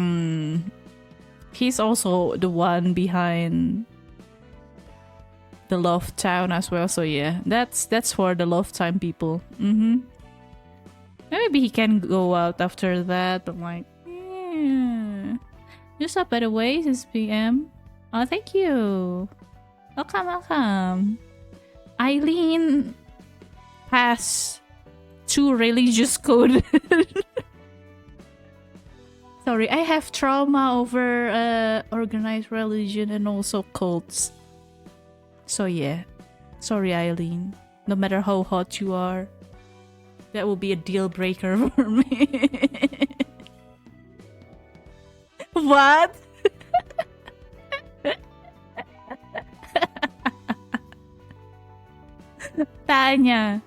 he's also the one behind the Love Town as well, so yeah, that's for the Love Time people. Maybe he can go out after that. I'm like, Just up by the way, 6 PM. Oh, thank you. Welcome. Eileen has 2 religious code. Sorry, I have trauma over organized religion and also cults. So yeah, sorry Eileen. No matter how hot you are, that will be a deal breaker for me. What? Tanya.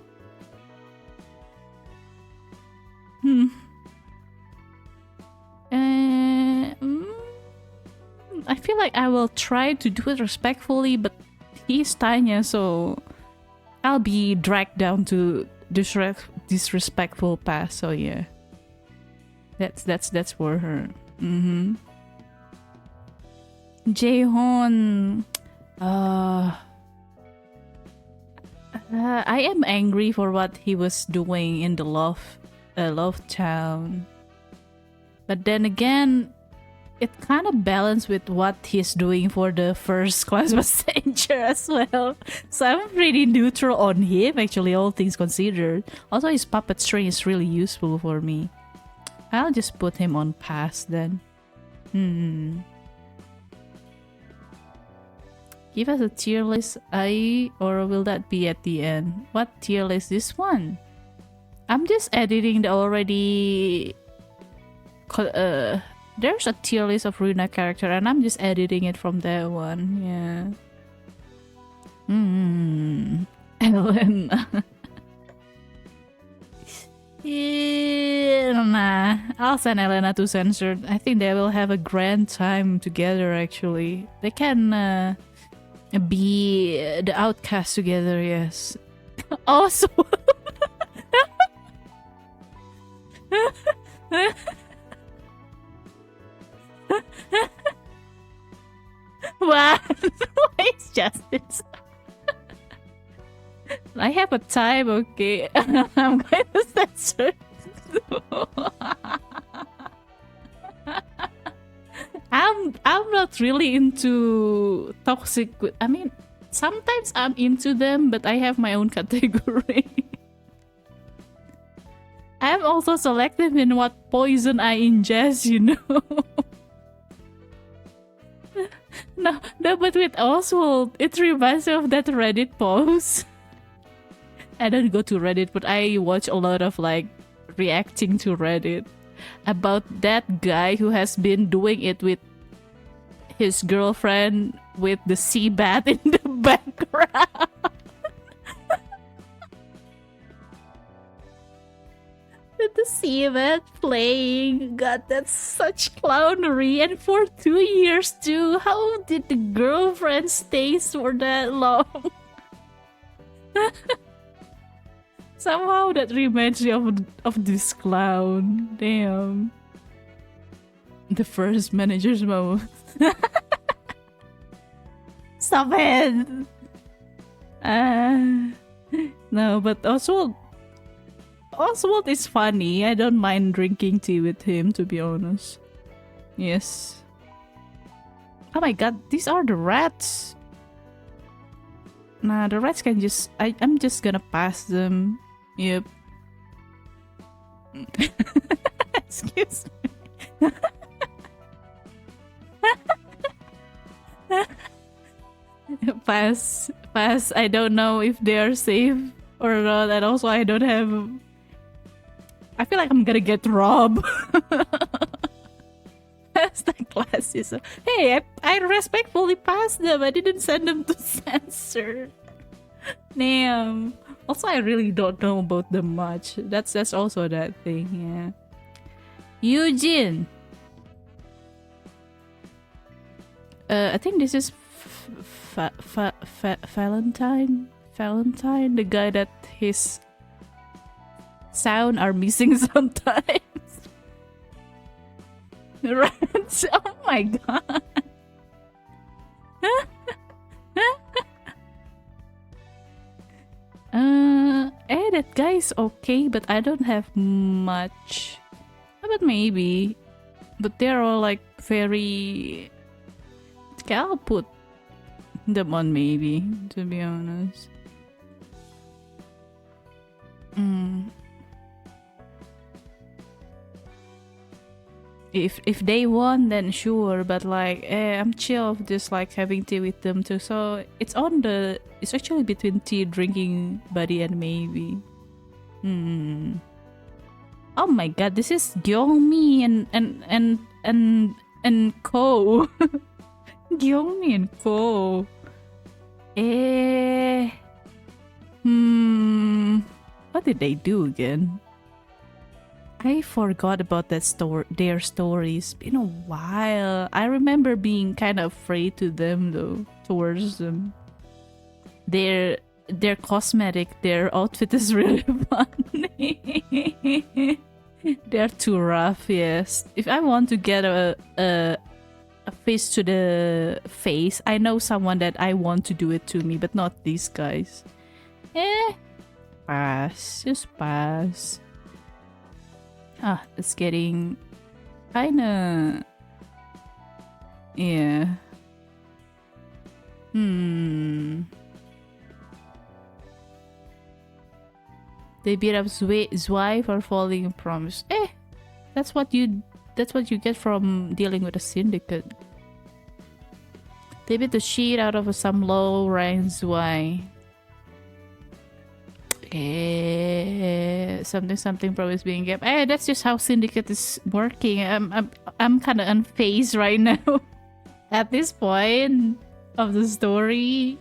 I feel like I will try to do it respectfully, but he's Tanya, so I'll be dragged down to disrespectful path. So yeah, that's for her. Jaehoon. I am angry for what he was doing in the love Love Town. But then again, it kind of balanced with what he's doing for the first class passenger as well. So I'm pretty neutral on him, actually, all things considered. Also, his puppet string is really useful for me. I'll just put him on pass then. Give us a tier list, Ai, or will that be at the end? What tier list is this one? I'm just editing the already... there's a tier list of RUINA character and I'm just editing it from that one. Yeah. Elena. Nah, I'll send Elena to censored. I think they will have a grand time together, actually. They can be the outcast together, yes. Also... What? Why is justice? I have a time, okay. I'm going to censor. I'm not really into toxic. I mean, sometimes I'm into them, but I have my own category. I'm also selective in what poison I ingest, you know. No, but with Oswald, it reminds me of that Reddit post. I don't go to Reddit, but I watch a lot of like reacting to Reddit about that guy who has been doing it with his girlfriend with the sea bat in the background. With the sea bat playing. God, that's such clownery. And for 2 years too. How did the girlfriend stay for that long? Somehow that reminds me of this clown. Damn. The first manager's moment. Stop it! No, but Oswald is funny. I don't mind drinking tea with him, to be honest. Yes. Oh my god, these are the rats. Nah, the rats can just... I'm just gonna pass them. Yep. Excuse me. Pass. I don't know if they are safe or not, and also I don't have... I feel like I'm gonna get robbed. That's the classes. Hey, I respectfully passed them. I didn't send them to censor. Damn. Also, I really don't know about them much. That's also that thing, yeah. Eugene. I think this is Valentine, the guy that his sound are missing sometimes. Rats. Oh my god. That guy is okay, but I don't have much. But maybe. But they're all like very... Okay, I'll put them on maybe, to be honest. If they won, then sure, but like I'm chill of just like having tea with them too. So it's actually between tea drinking buddy and maybe. Oh my god, this is Gyeongmi and Ko. Gyeongmi and Ko. What did they do again? I forgot about that their stories. Been a while. I remember being kind of afraid towards them. Their cosmetic, their outfit is really funny. They're too rough, yes. If I want to get a face to the face, I know someone that I want to do it to me, but not these guys. Pass. Just pass. It's getting kinda... Yeah. They beat up Zwei for falling in promise. That's what you get from dealing with a syndicate. They beat the shit out of some low-ranked Zwei. Something promise being kept. That's just how syndicate is working. I'm kind of unfazed right now at this point of the story.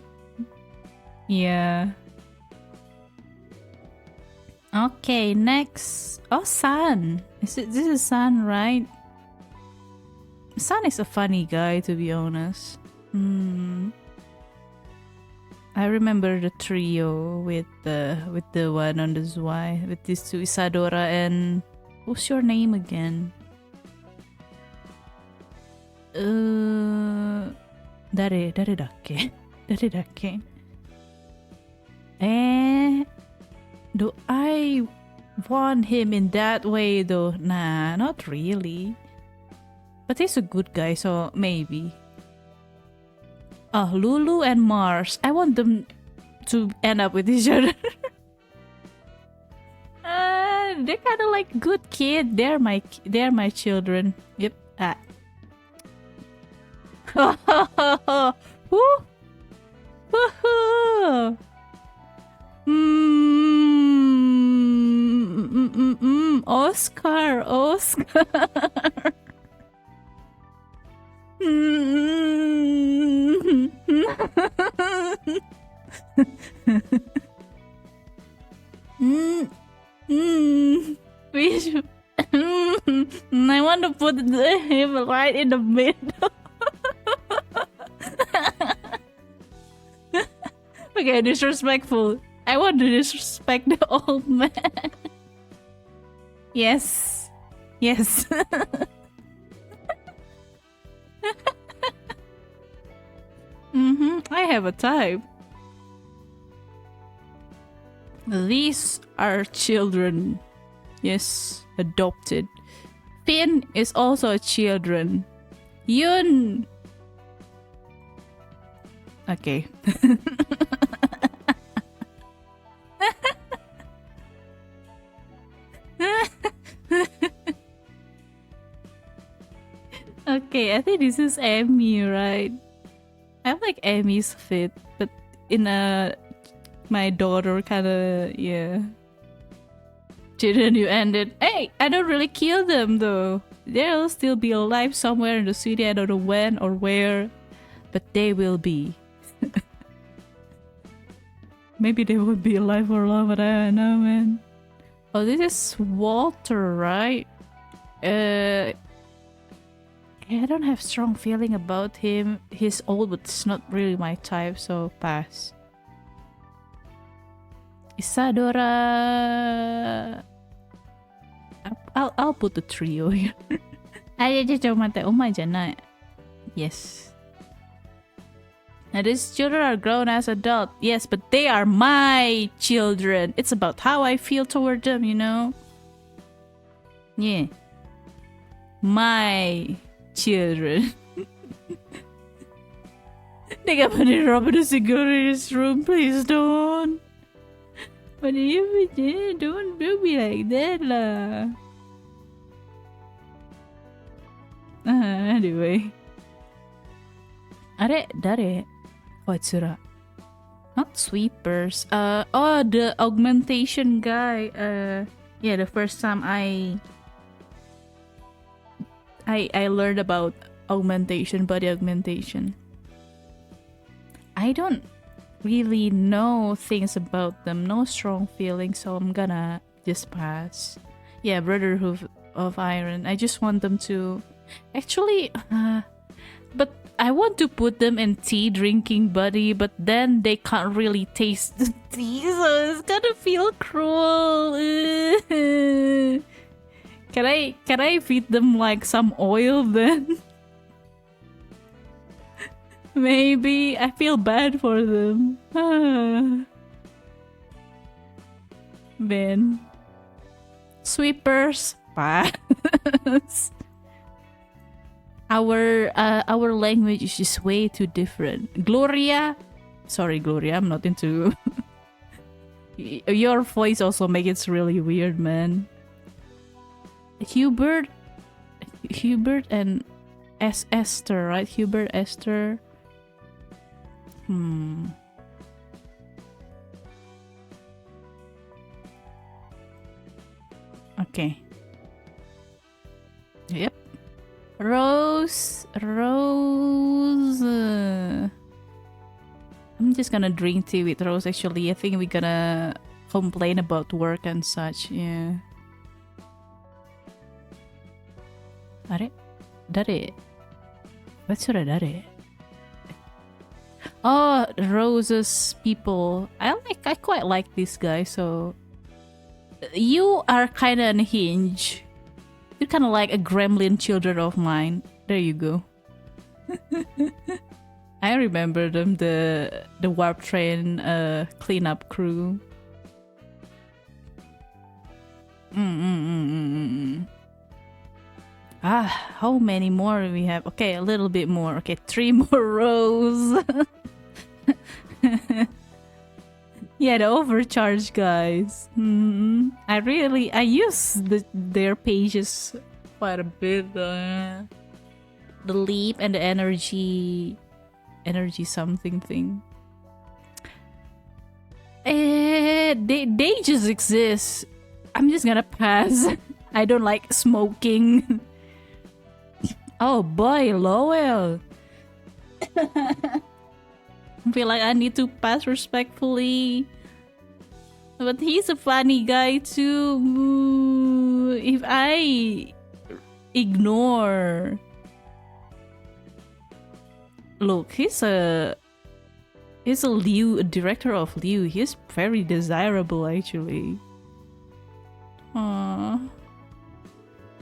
Yeah. Okay, next. San. This is San, right? San is a funny guy, to be honest. I remember the trio with the one on the Zwei, with these two, Isadora and what's your name again? Dare dakke? Do I want him in that way though? Nah, not really. But he's a good guy, so maybe. Lulu and Mars. I want them to end up with each other. They're kind of like good kids. They're my children. Yep. Oscar. I want to put him right in the middle. Okay, disrespectful. I want to disrespect the old man. Yes. I have a type. These are children. Yes, adopted. Finn is also a children. Yun. Okay. Okay, I think this is Amy, right? I like Amy's fit, but in my daughter kind of, yeah. Didn't you end it? Hey, I don't really kill them though. They'll still be alive somewhere in the city. I don't know when or where, but they will be. Maybe they won't be alive for long, but I don't know, man. Oh, this is Walter, right? I don't have strong feeling about him. He's old, but it's not really my type, so pass. Isadora. I'll put the trio here. Yes. Now these children are grown as adults. Yes, but they are my children. It's about how I feel toward them, you know? Yeah. My children. They got money robbing a cigar in his room. Please don't. But if you don't be like that lah. Anyway. Dare. Koitsura. Not sweepers. The augmentation guy. Yeah, the first time I learned about augmentation, body augmentation. I don't really know things about them, no strong feelings, so I'm gonna just pass. Yeah, Brotherhood of Iron. I just want them to actually, but I want to put them in tea drinking buddy, but then they can't really taste the tea, so it's gonna feel cruel. Can I feed them like some oil then? Maybe. I feel bad for them. Man. Sweepers. pass. Our language is just way too different. Gloria, sorry Gloria, I'm not into. Your voice also makes it really weird, man. Hubert and Esther, right? Hubert, Esther. Okay. Yep. Rose. I'm just gonna drink tea with Rose. Actually, I think we're gonna complain about work and such. Yeah. Dare? What's your dare? Oh, Rose's people. I quite like this guy. So you are kind of unhinged. You're kind of like a gremlin children of mine. There you go. I remember them, the warp train cleanup crew. How many more do we have? Okay, a little bit more. Okay, 3 more rows. Yeah, the overcharge guys. I use their pages quite a bit. The leap and the energy something thing. They just exist. I'm just gonna pass. I don't like smoking. Oh boy, Lowell. I feel like I need to pass respectfully. But he's a funny guy too. If I ignore... Look, he's a director of Liu. He's very desirable actually. Aww.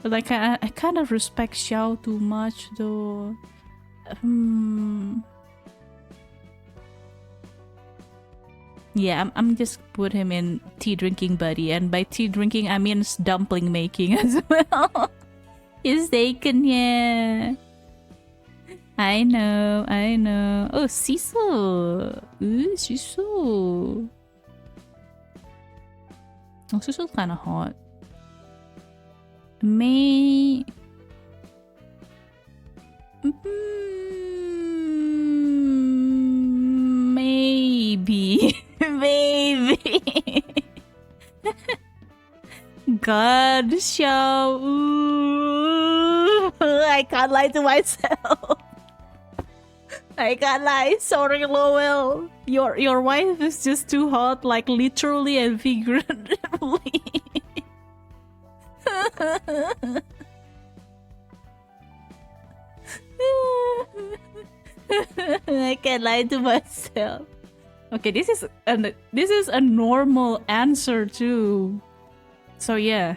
But like I kind of respect Xiao too much though. Yeah, I'm just put him in tea drinking buddy, and by tea drinking I mean dumpling making as well. He's taken, yeah. I know. Oh, Cecil. Ooh, Cecil. Oh, Cecil's kind of hot. Maybe. God, Xiao. Ooh, I can't lie to myself. I can't lie. Sorry, Lowell. Your wife is just too hot, like literally and figuratively. I can't lie to myself. Okay, this is a normal answer too. So yeah,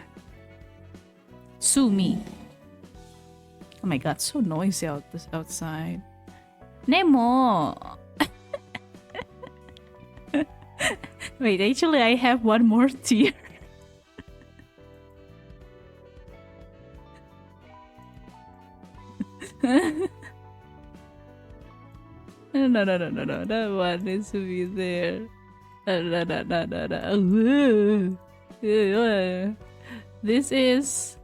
sue me. Oh my god, so noisy outside. Nemo. Wait, actually I have one more tier. No, that one needs to be there. No. This is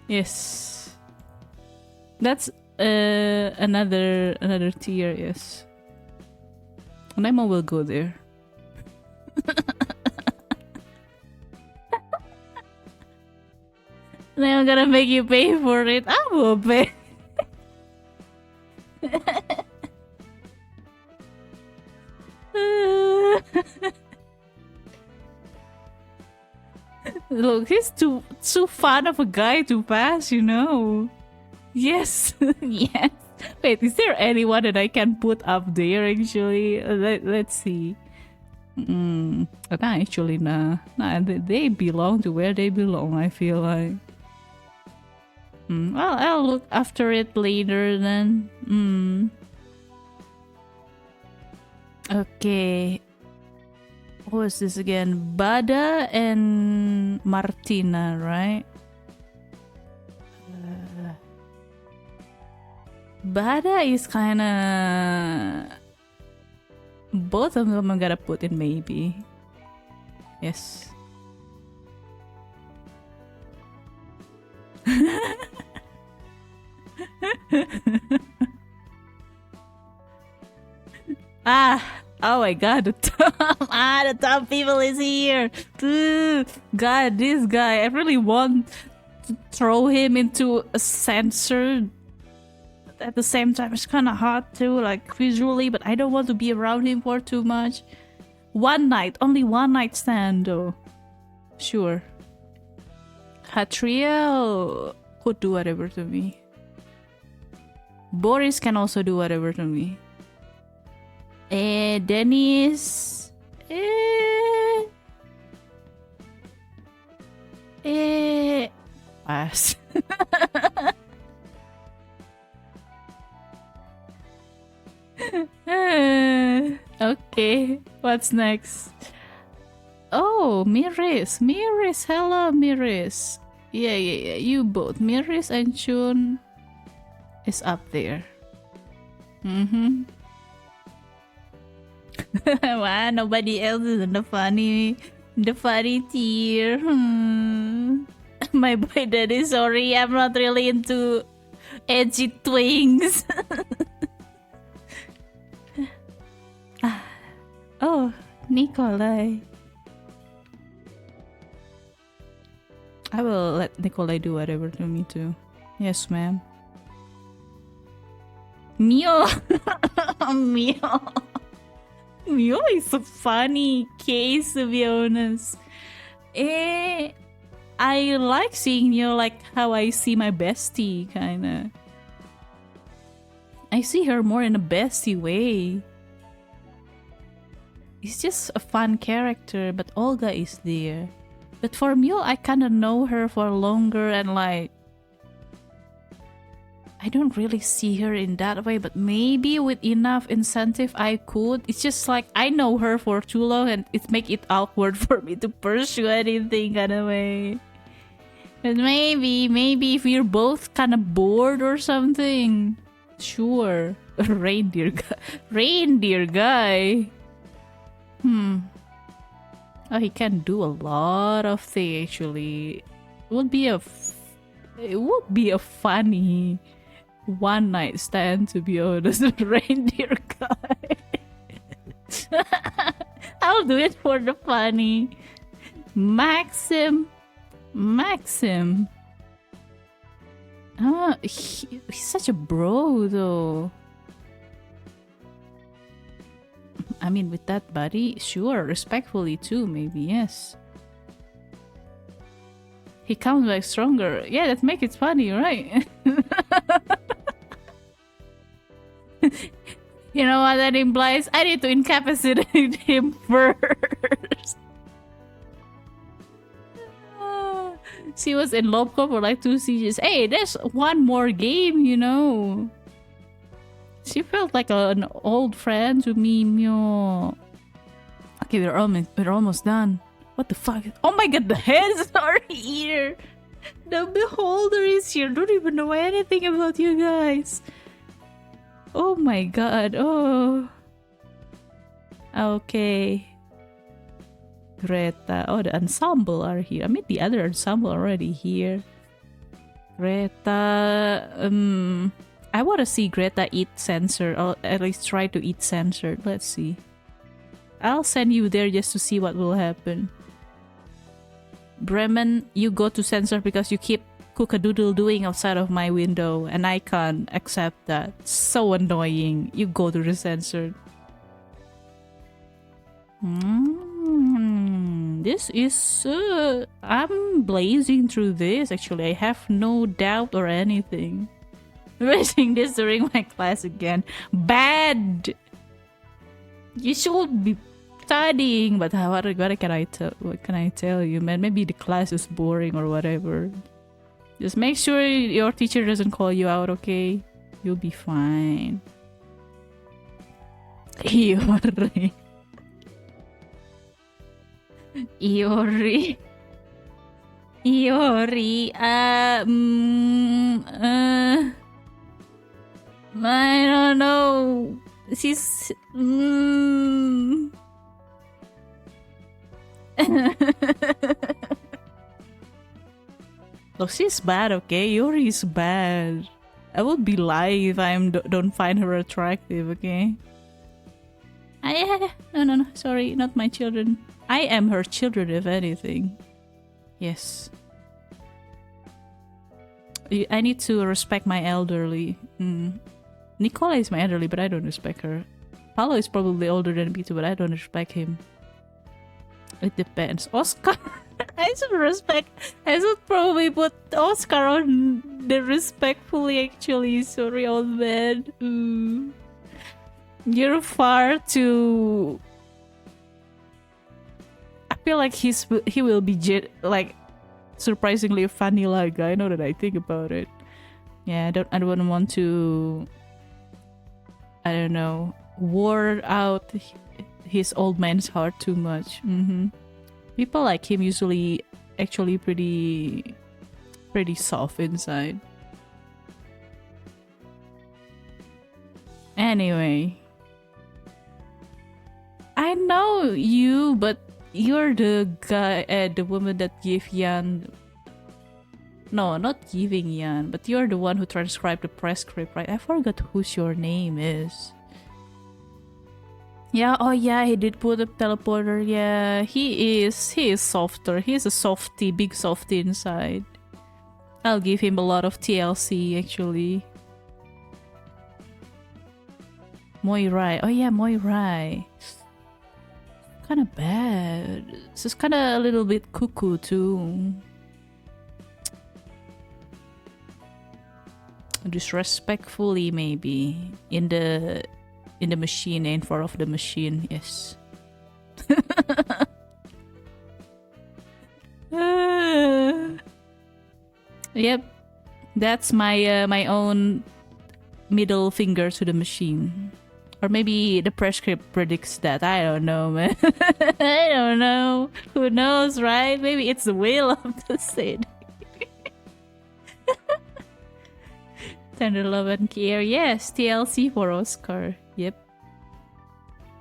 yes. That's another tier, yes. Nemo will go there. Now I'm gonna make you pay for it. I will pay. Look, he's too fun of a guy to pass, you know. Yes, yes. Wait, is there anyone that I can put up there actually? Let's see. Actually, nah. They belong to where they belong, I feel like. Well, I'll look after it later then. Okay. What was this again? Bada and Martina, right? Bada is kinda... Both of them I'm gonna put in maybe. Yes. Oh my god, the top, the top people is here. Ooh, god, this guy, I really want to throw him into a sensor. But at the same time, it's kind of hard too, like visually, but I don't want to be around him for too much. One night, only one night stand though. Sure. Hatriel could do whatever to me. Boris can also do whatever to me. Dennis. Pass. Okay, what's next? Oh, Miris. Miris, hello, Miris. Yeah, you both. Miris and Chun is up there. Wow, nobody else is in the funny tier. My boy daddy, sorry, I'm not really into edgy twings. Oh, Nikolai. I will let Nikolai do whatever to me too. Yes, ma'am. Mio! Mio! Mio is a funny case, to be honest. I like seeing Mio like how I see my bestie, kinda. I see her more in a bestie way. It's just a fun character, but Olga is there. But for Mio, I kinda know her for longer and like... I don't really see her in that way, but maybe with enough incentive I could. It's just like I know her for too long and it make it awkward for me to pursue anything kind of way. But maybe if we're both kind of bored or something. Sure. Reindeer guy. Oh, he can do a lot of things actually. It would be a funny one night stand, to be honest. Reindeer guy. I'll do it for the funny. Maxim. He's such a bro though. I mean, with that body, sure, respectfully too, maybe, yes. He comes back stronger. Yeah, that makes it funny, right? You know what that implies? I need to incapacitate him first. She was in Lobco for like 2 sieges. Hey, there's one more game, you know. She felt like an old friend to me, Mio. Okay, we're almost done. What the fuck? Oh my god, the heads are here. The beholder is here. Don't even know anything about you guys. Oh my god. Oh. Okay. Greta. Oh, the ensemble are here. I mean, the other ensemble already here. Greta. I want to see Greta eat censored, or at least try to eat censored. Let's see. I'll send you there just to see what will happen. Bremen, you go to censor because you keep cook-a-doodle doing outside of my window, and I can't accept that. So annoying. You go to the censored. This is... I'm blazing through this, actually. I have no doubt or anything. Reading this during my class again. Bad! You should be studying, but what can I tell you, man? Maybe the class is boring or whatever. Just make sure your teacher doesn't call you out, okay? You'll be fine. Iori. Iori. Iori. I don't know. She's. Look, she's bad, okay? Iori is bad. I would be lying if I don't find her attractive, okay? No, sorry, not my children. I am her children, if anything. Yes. I need to respect my elderly. Nicola is my elderly, but I don't respect her. Paolo is probably older than me too, but I don't respect him. It depends. Oscar! I should probably put Oscar on the respectfully, actually. Sorry, old man. You're far too... I feel like he will be like surprisingly funny like guy, now that I think about it. Yeah, I don't want to, I don't know, wore out his old man's heart too much. People like him usually actually pretty soft inside. Anyway, I know you, but you're the guy, the woman that gave Yan. No, not giving Yan, but you're the one who transcribed the press script, right? I forgot whose your name is. Yeah, oh yeah, he did put a teleporter. Yeah, he is softer. He's a softy, big softy inside. I'll give him a lot of TLC, actually. Moirai. Oh yeah, Moirai. Kind of bad. She's kind of a little bit cuckoo too. Disrespectfully, maybe in the machine, in front of the machine. Yes. Yep, that's my my own middle finger to the machine. Or maybe the press script predicts that. I don't know, man. I don't know. Who knows, right? Maybe it's the will of the Sid. Tender love and care. Yes, TLC for Oscar. Yep.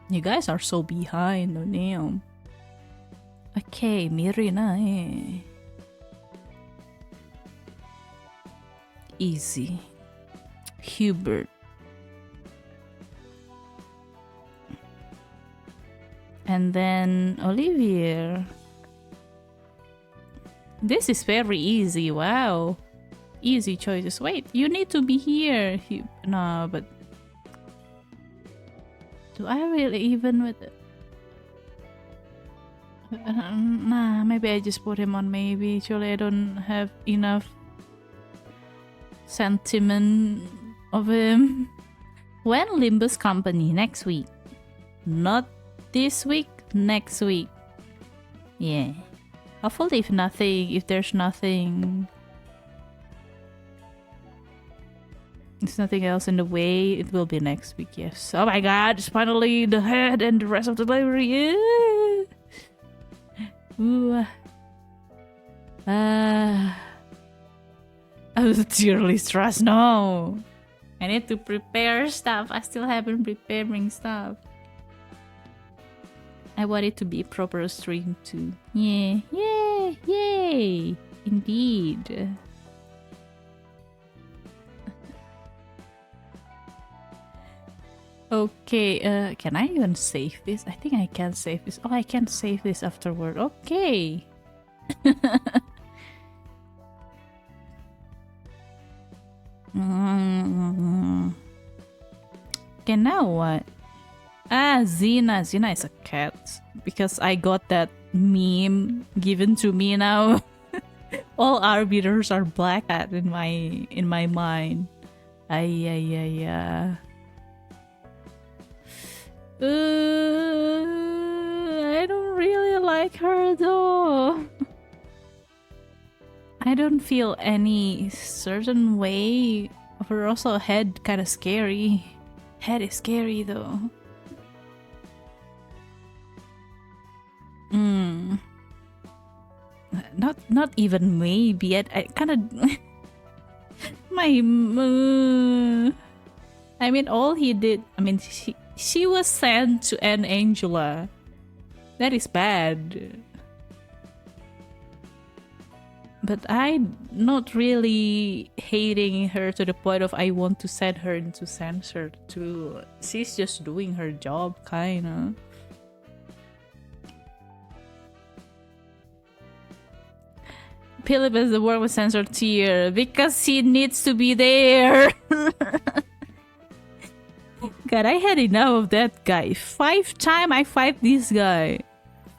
You guys are so behind, oh damn. Okay, Mirina, eh. Easy. Hubert. And then Olivier. This is very easy. Wow. Easy choices. Wait, you need to be here. No, but... Do I really even with... Nah, maybe I just put him on maybe. Actually, I don't have enough sentiment of him. When Limbus Company? Next week. Not this week, next week. Yeah. Hopefully if there's nothing else in the way, it will be next week, yes. Oh my god, it's finally the head and the rest of the library. Yeah. Ooh. I was dearly stressed. No. I need to prepare stuff. I still haven't preparing stuff. I want it to be a proper stream too. Yeah, yeah, yay! Indeed. Okay, can I even save this? I think I can save this. Oh, I can save this afterward. Okay. Okay, now what? Ah, Xena. Xena is a cat. Because I got that meme given to me now. All arbiters are black cat in my mind. I don't really like her though. I don't feel any certain way. But also head kind of scary. Head is scary though. Not even maybe. I kind of my. I mean, all he did. I mean, she was sent to end Angela. That is bad. But I'm not really hating her to the point of I want to send her into censor too. She's just doing her job, kinda. Philip is the word with censor tier because he needs to be there. God, I had enough of that guy. 5 times I fight this guy.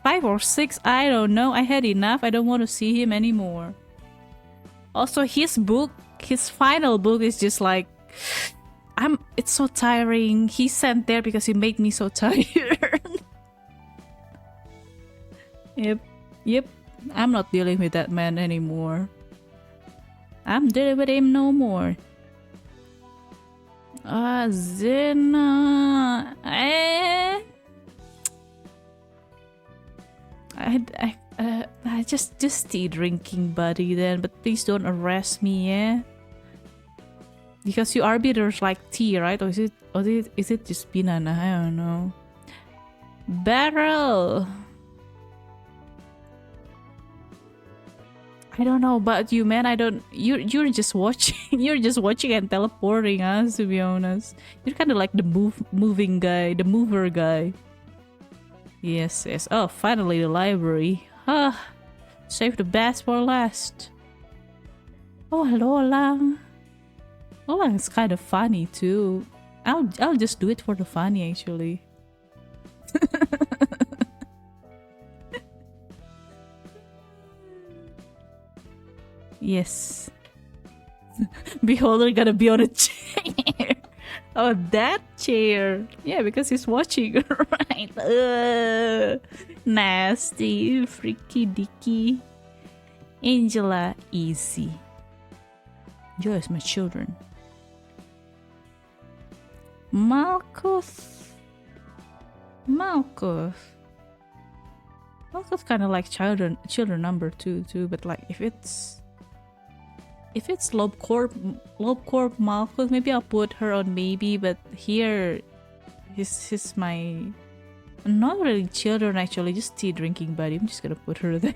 5 or 6, I don't know. I had enough. I don't want to see him anymore. Also, his book, his final book is just like, it's so tiring. He sent there because he made me so tired. Yep. I'm not dealing with that man anymore. I'm dealing with him no more. Zena. I just tea drinking, buddy. Then, but please don't arrest me, yeah. Because you arbiters like tea, right? Or is it just banana? I don't know. Barrel. I don't know about you, man. I don't. You're just watching. You're just watching and teleporting us. To be honest, you're kind of like the moving guy, the mover guy. Yes. Oh, finally the library. Save the best for last. Oh, Lola. Lola is kind of funny too. I'll just do it for the funny, actually. Yes. Beholder gonna be on a chair. Oh, that chair. Yeah, because he's watching, right? Nasty, freaky dicky. Angela, easy. Joy is my children. Marcus kind of like children number 2 too, but like if it's Lobe Corp Malchus, maybe I'll put her on maybe, but here he's my not really children actually, just tea drinking buddy. I'm just gonna put her there.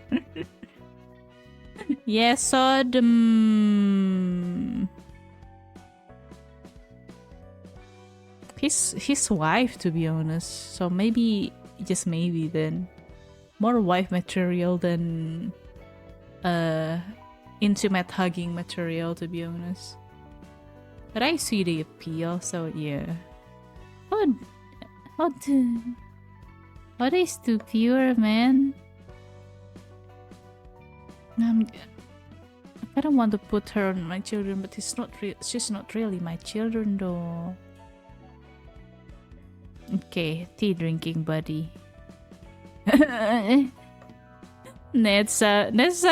Yeah, Sodom. His wife, to be honest. So maybe, just maybe then, more wife material than intimate hugging material, to be honest. But I see the appeal, so yeah. What is too pure, man? I don't want to put her on my children, but she's not really my children though. Okay, tea drinking buddy. Netsa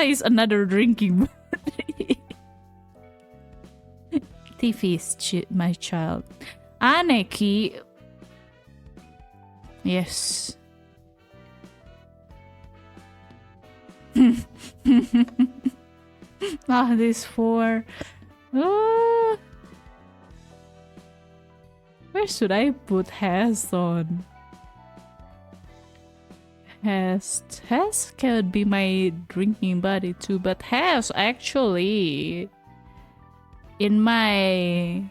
is another drinking buddy. Tiffy is my child. Aneki. Yes. This 4. Where should I put Has on? Has could be my drinking buddy too, but Has actually, in my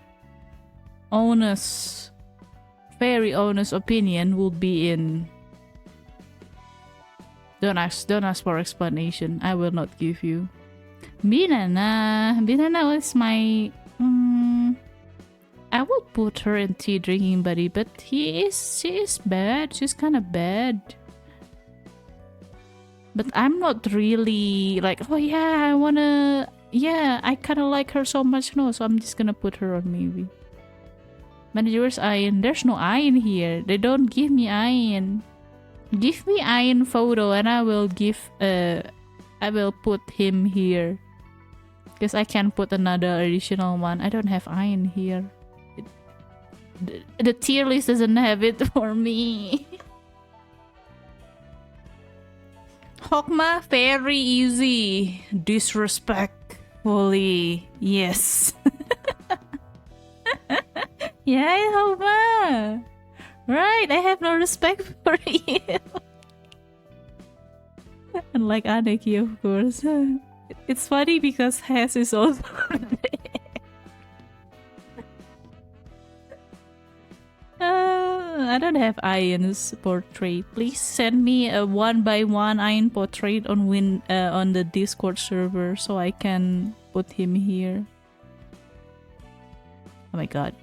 very honest opinion, would be in. Don't ask for explanation. I will not give you. Binana is my. I would put her in tea drinking buddy, but she is bad. She's kind of bad. But I'm not really like, oh yeah, I kind of like her so much. No, so I'm just gonna put her on maybe. Manager's Iron. There's no Iron here. They don't give me Iron. Give me Iron photo and I will put him here. Because I can put another additional one. I don't have iron here. The tier list doesn't have it for me. Hokma, very easy. Disrespectfully. Yes. Yeah, Hokma. Right, I have no respect for you. Unlike Aneki, of course. It's funny because Hess is also I don't have Iron's portrait. Please send me a 1x1 Iron portrait on the Discord server so I can put him here. Oh my god.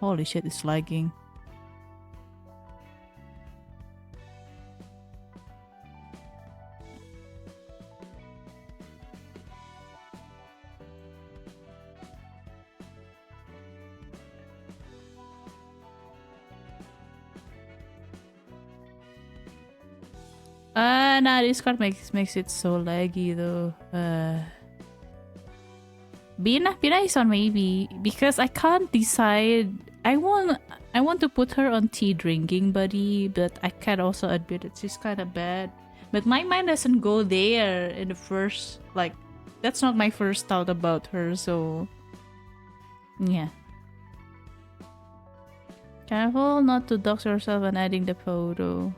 Holy shit, it's lagging. Nah, Discord makes it so laggy though. Bina is on maybe because I can't decide. I want to put her on tea drinking buddy, but I can also admit that she's kind of bad. But my mind doesn't go there in the first, like, that's not my first thought about her, so yeah. Careful not to dox yourself when adding the photo.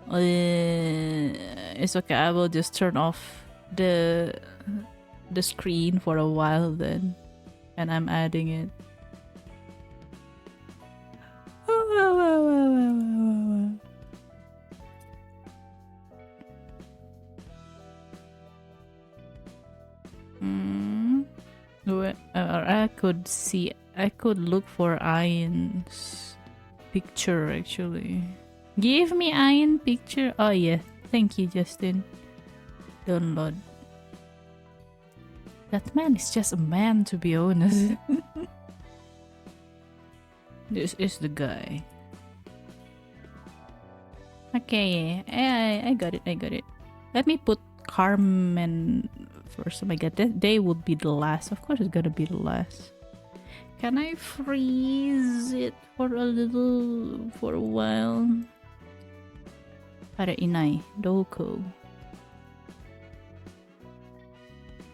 It's okay, I will just turn off the screen for a while then, and I'm adding it. Or I could look for Iron's picture actually. Give me Iron picture. Oh yeah, thank you, Justin. Download. That man is just a man, to be honest. This is the guy. Okay, I got it. Let me put Carmen first. Oh my god, they would be the last. Of course it's gonna be the last. Can I freeze it for a while? Para inay, doko.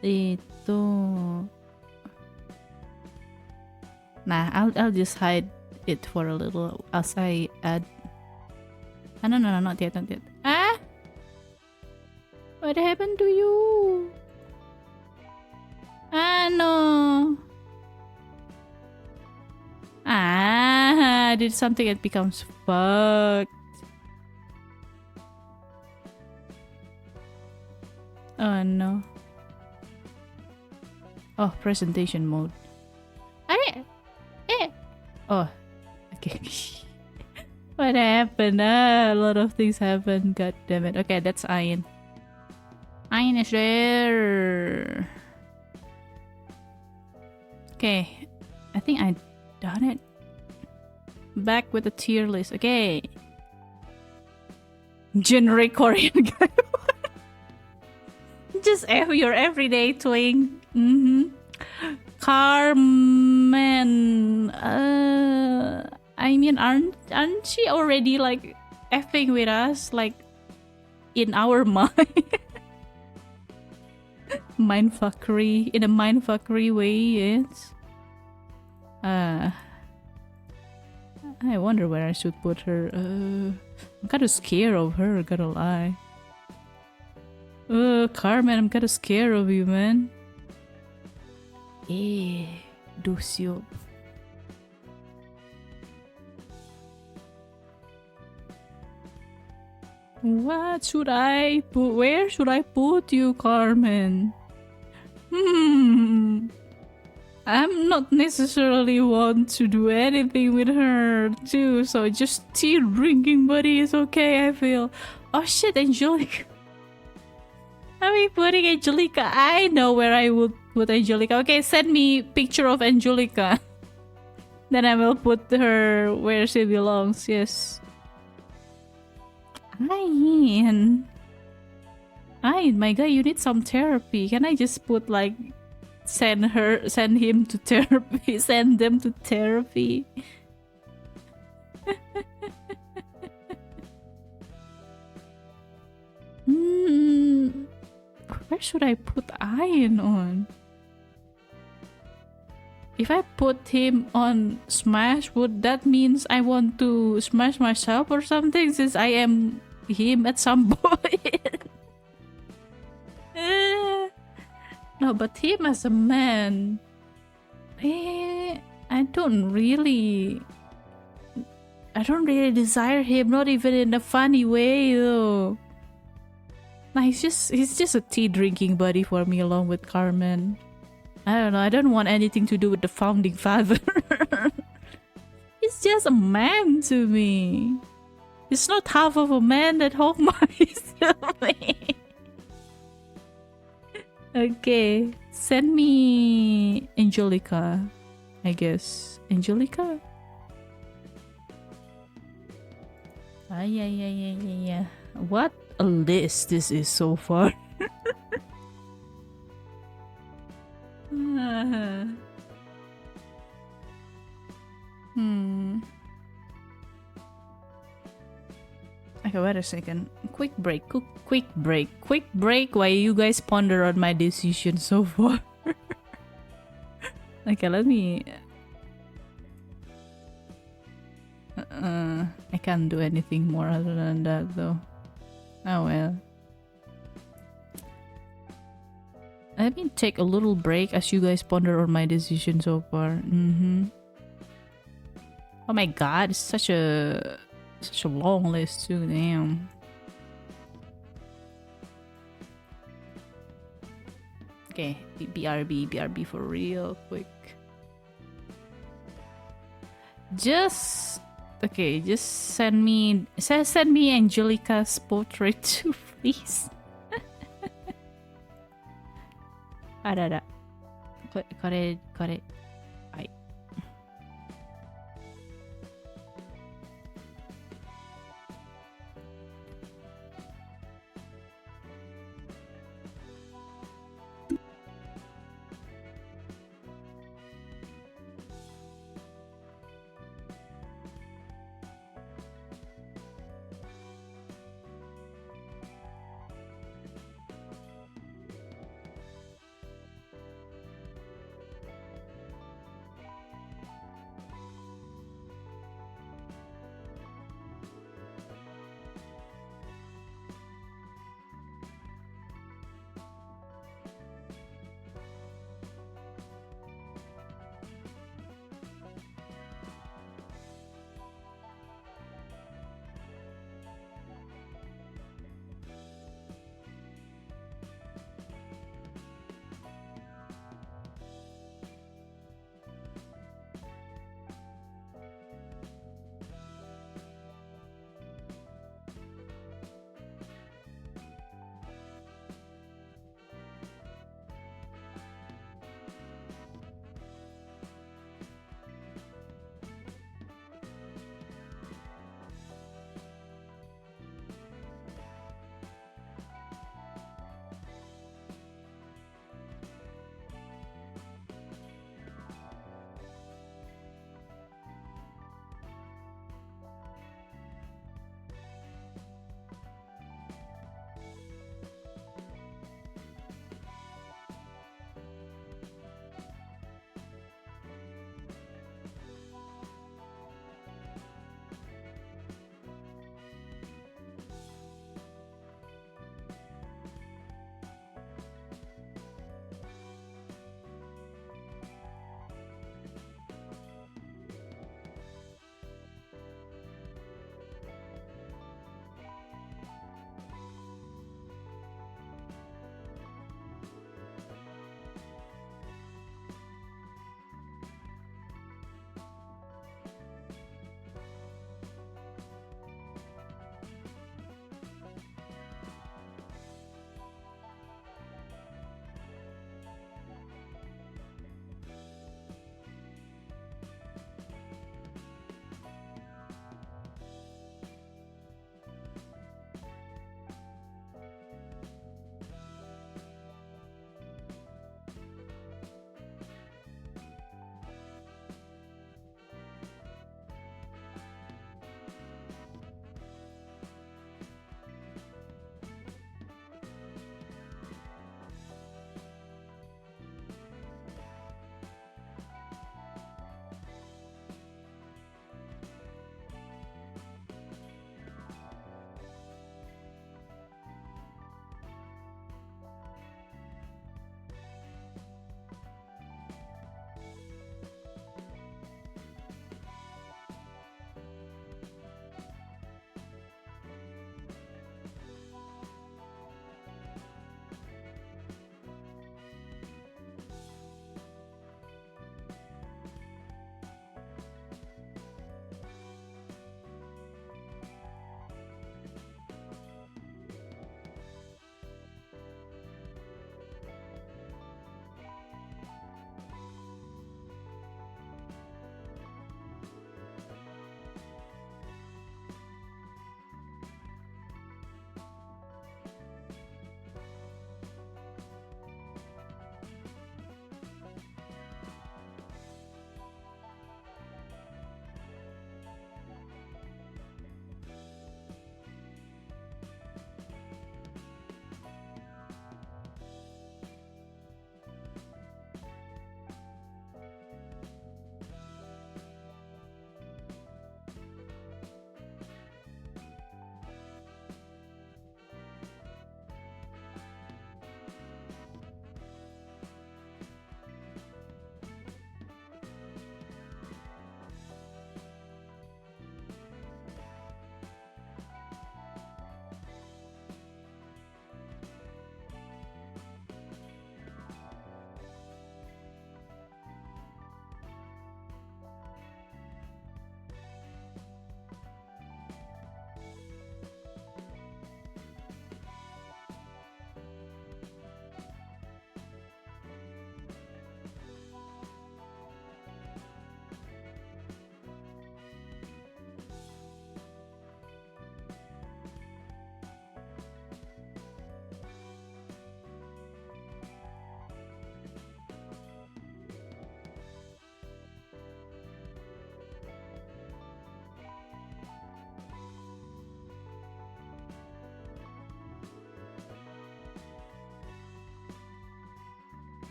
Ito. Nah, I'll just hide it for a little as I add. Ah, no, not yet. Ah! What happened to you? Ah, no. Ah, I did something that becomes fucked. Oh no. Oh, presentation mode. Oh, okay. What happened? A lot of things happened. God damn it. Okay, that's Iron. Iron is there. Okay, I think I done it. Back with the tier list. Okay. Generic Korean guy. Just your everyday twing. Carmen. I mean, aren't she already like effing with us, like in our mind? Mindfuckery, in a mindfuckery way, yes. I wonder where I should put her. I'm kind of scared of her, gotta lie. Carmen, I'm kind of scared of you, man. Ducio. What should I put? Where should I put you, Carmen? I'm not necessarily want to do anything with her too, so just tea drinking buddy is okay, I feel. Oh shit, Angelica. Are we putting Angelica? I know where I would put Angelica. Okay, send me picture of Angelica. Then I will put her where she belongs, yes. Ian. Ai, my guy, you need some therapy. Can I just put like send him to therapy, send them to therapy? Where should I put Ian on? If I put him on Smash, would that means I want to smash myself or something since I am him at some point? No, but him as a man, I don't really desire him, not even in a funny way though. Nah, he's just a tea drinking buddy for me along with Carmen. I don't know, I don't want anything to do with the founding father. He's just a man to me. He's not half of a man that Hawkman is to me. Okay, send me Angelica, I guess. Angelica? Yeah. What a list this is so far. Okay, wait a second. Quick break while you guys ponder on my decision so far. Okay, let me... I can't do anything more other than that though. Oh well. Let me take a little break as you guys ponder on my decision so far. Oh my god, it's such a long list too, damn. Okay, BRB for real quick. Just send me Angelica's portrait too, please. あらら。これ。はい。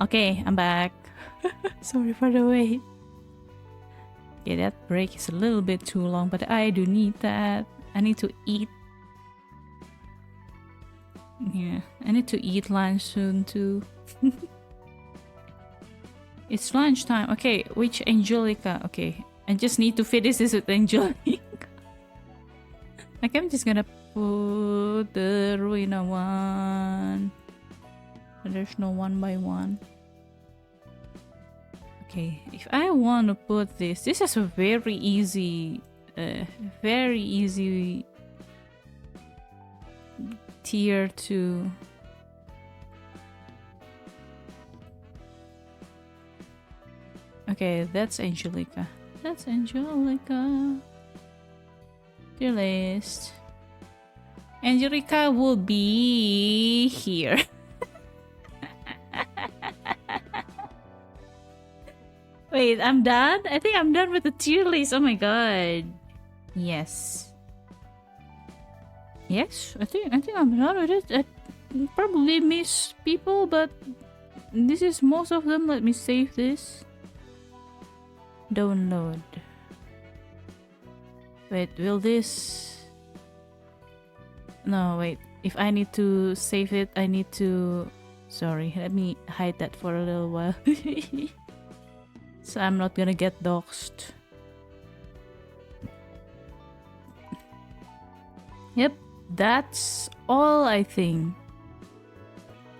Okay, I'm back. Sorry for the wait. Okay, that break is a little bit too long, but I do need that. I need to eat. Yeah, I need to eat lunch soon too. It's lunchtime. Okay, which Angelica? Okay, I just need to finish this with Angelica. Like, I'm just gonna put the RUINA one. There's no 1 by 1. Okay, if I want to put this is a very easy tier 2. Okay, that's Angelica. That's Angelica. Your list. Angelica will be here. Wait, I'm done? I think I'm done with the tier list. Oh my god. Yes. Yes, I think I'm done with it. I probably miss people, but this is most of them. Let me save this. Download. Wait, will this... No, wait. If I need to save it, I need to... Sorry, let me hide that for a little while. So I'm not gonna get doxed. Yep, that's all I think.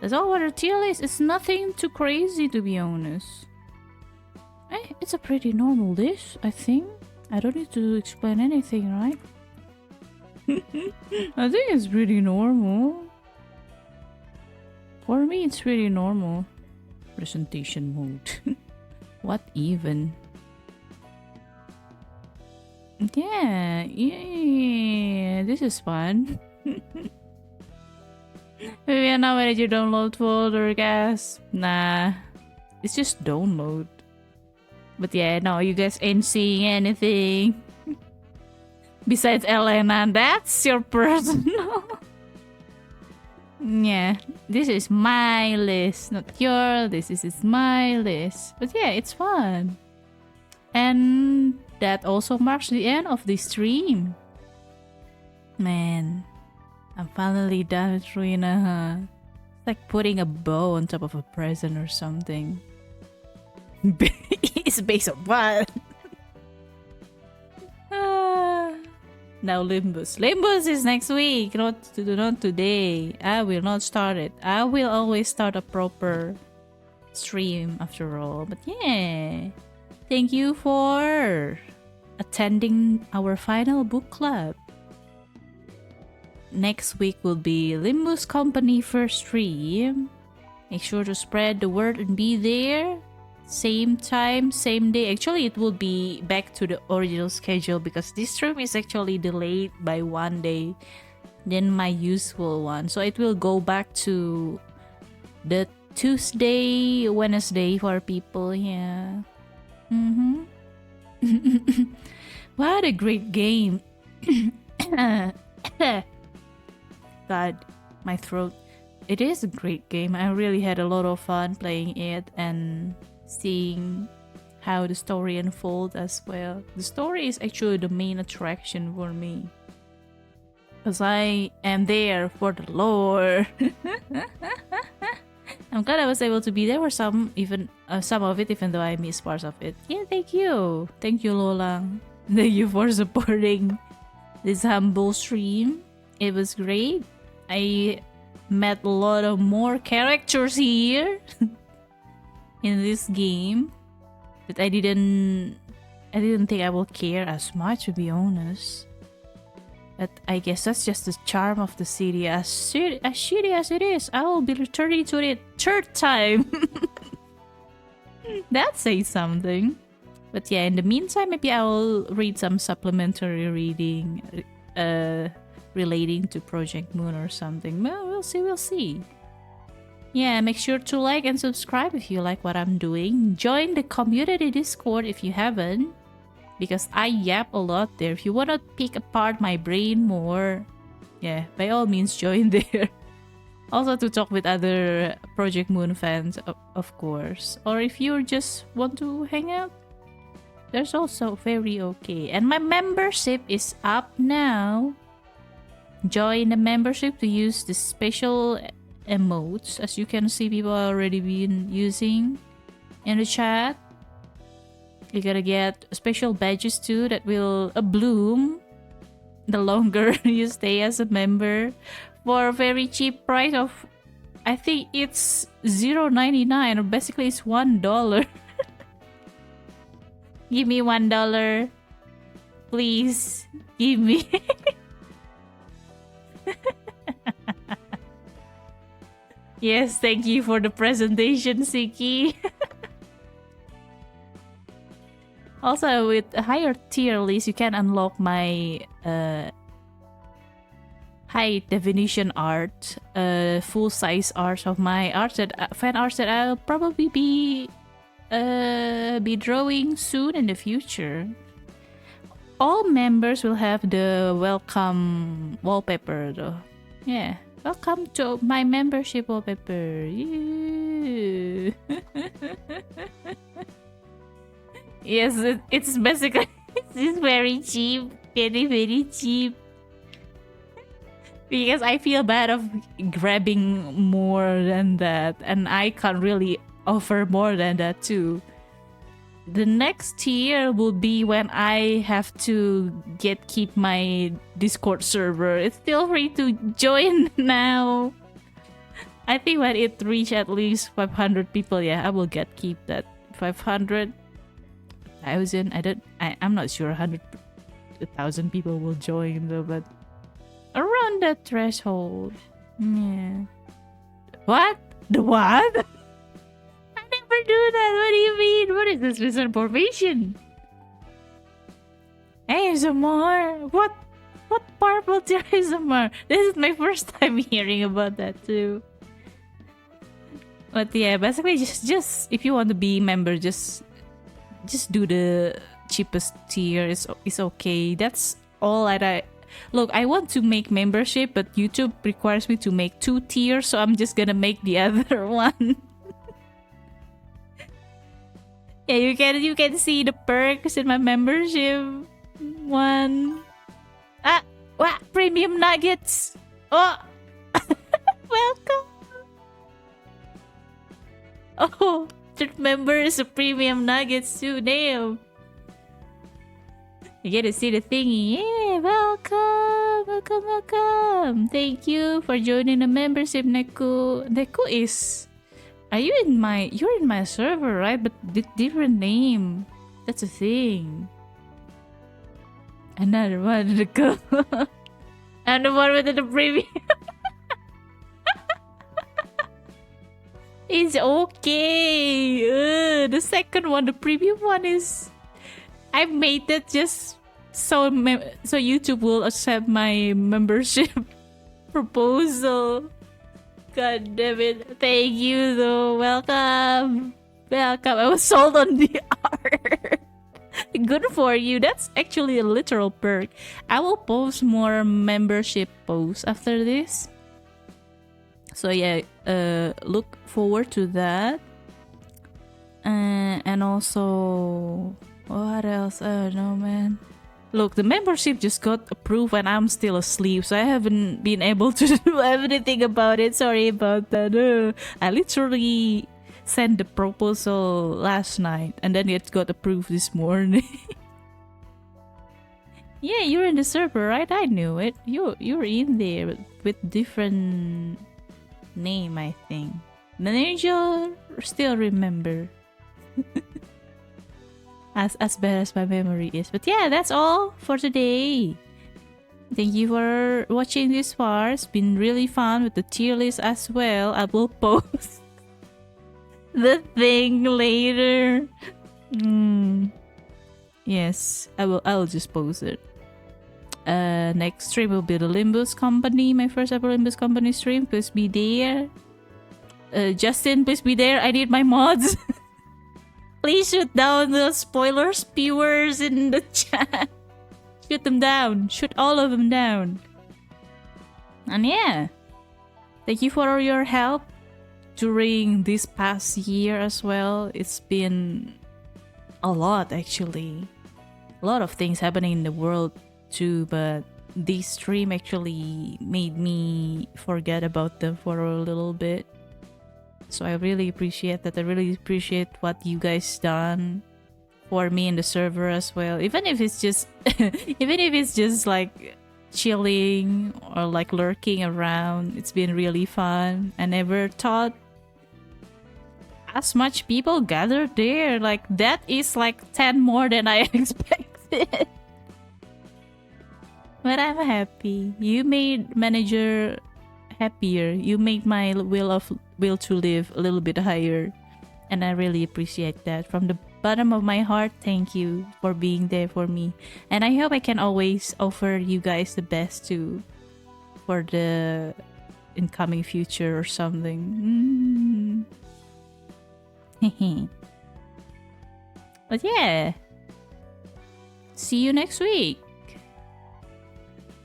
That's all what a tier list. It's nothing too crazy, to be honest. It's a pretty normal dish, I think. I don't need to explain anything, right? I think it's pretty normal. For me, it's pretty normal. Presentation mode. What even? Yeah, this is fun. Maybe now when you download folder, guys. Nah, it's just download. But yeah, no, you guys ain't seeing anything. Besides Elena, that's your personal. Yeah, this is my list, not your. This is my list. But yeah, it's fun. And that also marks the end of the stream. Man, I'm finally done with RUINA, huh? It's like putting a bow on top of a present or something. It's based on what? Now Limbus. Limbus is next week, not today. I will not start it. I will always start a proper stream after all. But yeah, thank you for attending our final book club. Next week will be Limbus Company first stream. Make sure to spread the word and be there. Same time, same day. Actually, it will be back to the original schedule because this stream is actually delayed by 1 day than my usual one. So it will go back to the Tuesday, Wednesday for people. Yeah. What a great game. God, my throat. It is a great game. I really had a lot of fun playing it and seeing how the story unfolds as well. The story is actually the main attraction for me, because I am there for the lore. I'm glad I was able to be there for some of it, even though I missed parts of it. Yeah, thank you Lolang. Thank you for supporting this humble stream. It was great. I met a lot of more characters here in this game that I didn't think I will care as much, to be honest. But I guess that's just the charm of the city. As shitty as it is, I will be returning to it third time. That says something. But yeah, in the meantime, maybe I will read some supplementary reading relating to Project Moon or something. Well, we'll see. Yeah, make sure to like and subscribe if you like what I'm doing. Join the community Discord if you haven't, because I yap a lot there. If you want to pick apart my brain more, yeah, by all means join there. Also to talk with other Project Moon fans, of course. Or if you just want to hang out, there's also very okay. And my membership is up now. Join the membership to use the special emotes. As you can see, people are already been using in the chat. You gotta get special badges too that will bloom the longer you stay as a member for a very cheap price of, I think it's $0.99 or basically it's $1. Give me $1, please. Give me. Yes, thank you for the presentation, Siki. Also, with a higher tier list, you can unlock my high definition art, full size art of my art that fan arts that I'll probably be drawing soon in the future. All members will have the welcome wallpaper though. Yeah, welcome to my membership wallpaper. Yeah. Yes, it's basically it's very cheap, very cheap. Because I feel bad of grabbing more than that, and I can't really offer more than that too. The next tier will be when I have to keep my Discord server. It's still free to join now. I think when it reach at least 500 people, yeah, I will keep that 500. 1,000. I'm not sure 100,000 people will join though, but around that threshold. Yeah. What? The what? I never do that. What do you mean? What is this misinformation? ASMR? What purple tier ASMR? This is my first time hearing about that too. But yeah, basically just if you want to be member, just do the cheapest tier. It's okay. That's all that I look. I want to make membership, but YouTube requires me to make 2 tiers, so I'm just gonna make the other one. Yeah, you can see the perks in my membership one. What premium nuggets? Oh, welcome. Oh. Members of premium nuggets too. Damn. You get to see the thingy. Yeah, welcome. Thank you for joining the membership, Neku. Neku is... You're in my server, right? But different name. That's a thing. Another one to go. And the one with the premium. It's okay. The second one, the premium one is... I made that just so YouTube will accept my membership proposal. God damn it. Thank you though. Welcome. I was sold on the art. Good for you. That's actually a literal perk. I will post more membership posts after this. So yeah, look forward to that. And also, what else? I don't know, man. Look, the membership just got approved and I'm still asleep, so I haven't been able to do everything about it. Sorry about that. I literally sent the proposal last night and then it got approved this morning. Yeah, you're in the server, right? I knew it. You're in there with different name, I think. The ninja still remember. as bad as my memory is. But yeah, that's all for today. Thank you for watching this far. It's been really fun with the tier list as well. I will post the thing later. Yes, I'll just post it. Next stream will be the Limbus Company, my first ever Limbus Company stream. Please be there. Justin, please be there. I need my mods. Please shoot down the spoiler spewers in the chat. Shoot them down. Shoot all of them down. And yeah, Thank you for your help during this past year as well. It's been a lot actually. A lot of things happening in the world too, but this stream actually made me forget about them for a little bit. So I really appreciate that. I really appreciate what you guys done for me in the server as well. Even if it's just even if it's just like chilling or like lurking around, it's been really fun. I never thought as much people gathered there. Like that is like 10 more than I expected. But I'm happy. You made manager happier. You made my will to live a little bit higher. And I really appreciate that. From the bottom of my heart, thank you for being there for me. And I hope I can always offer you guys the best too for the incoming future or something. But yeah. See you next week.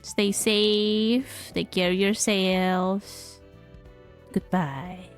Stay safe. Take care of yourselves. Goodbye.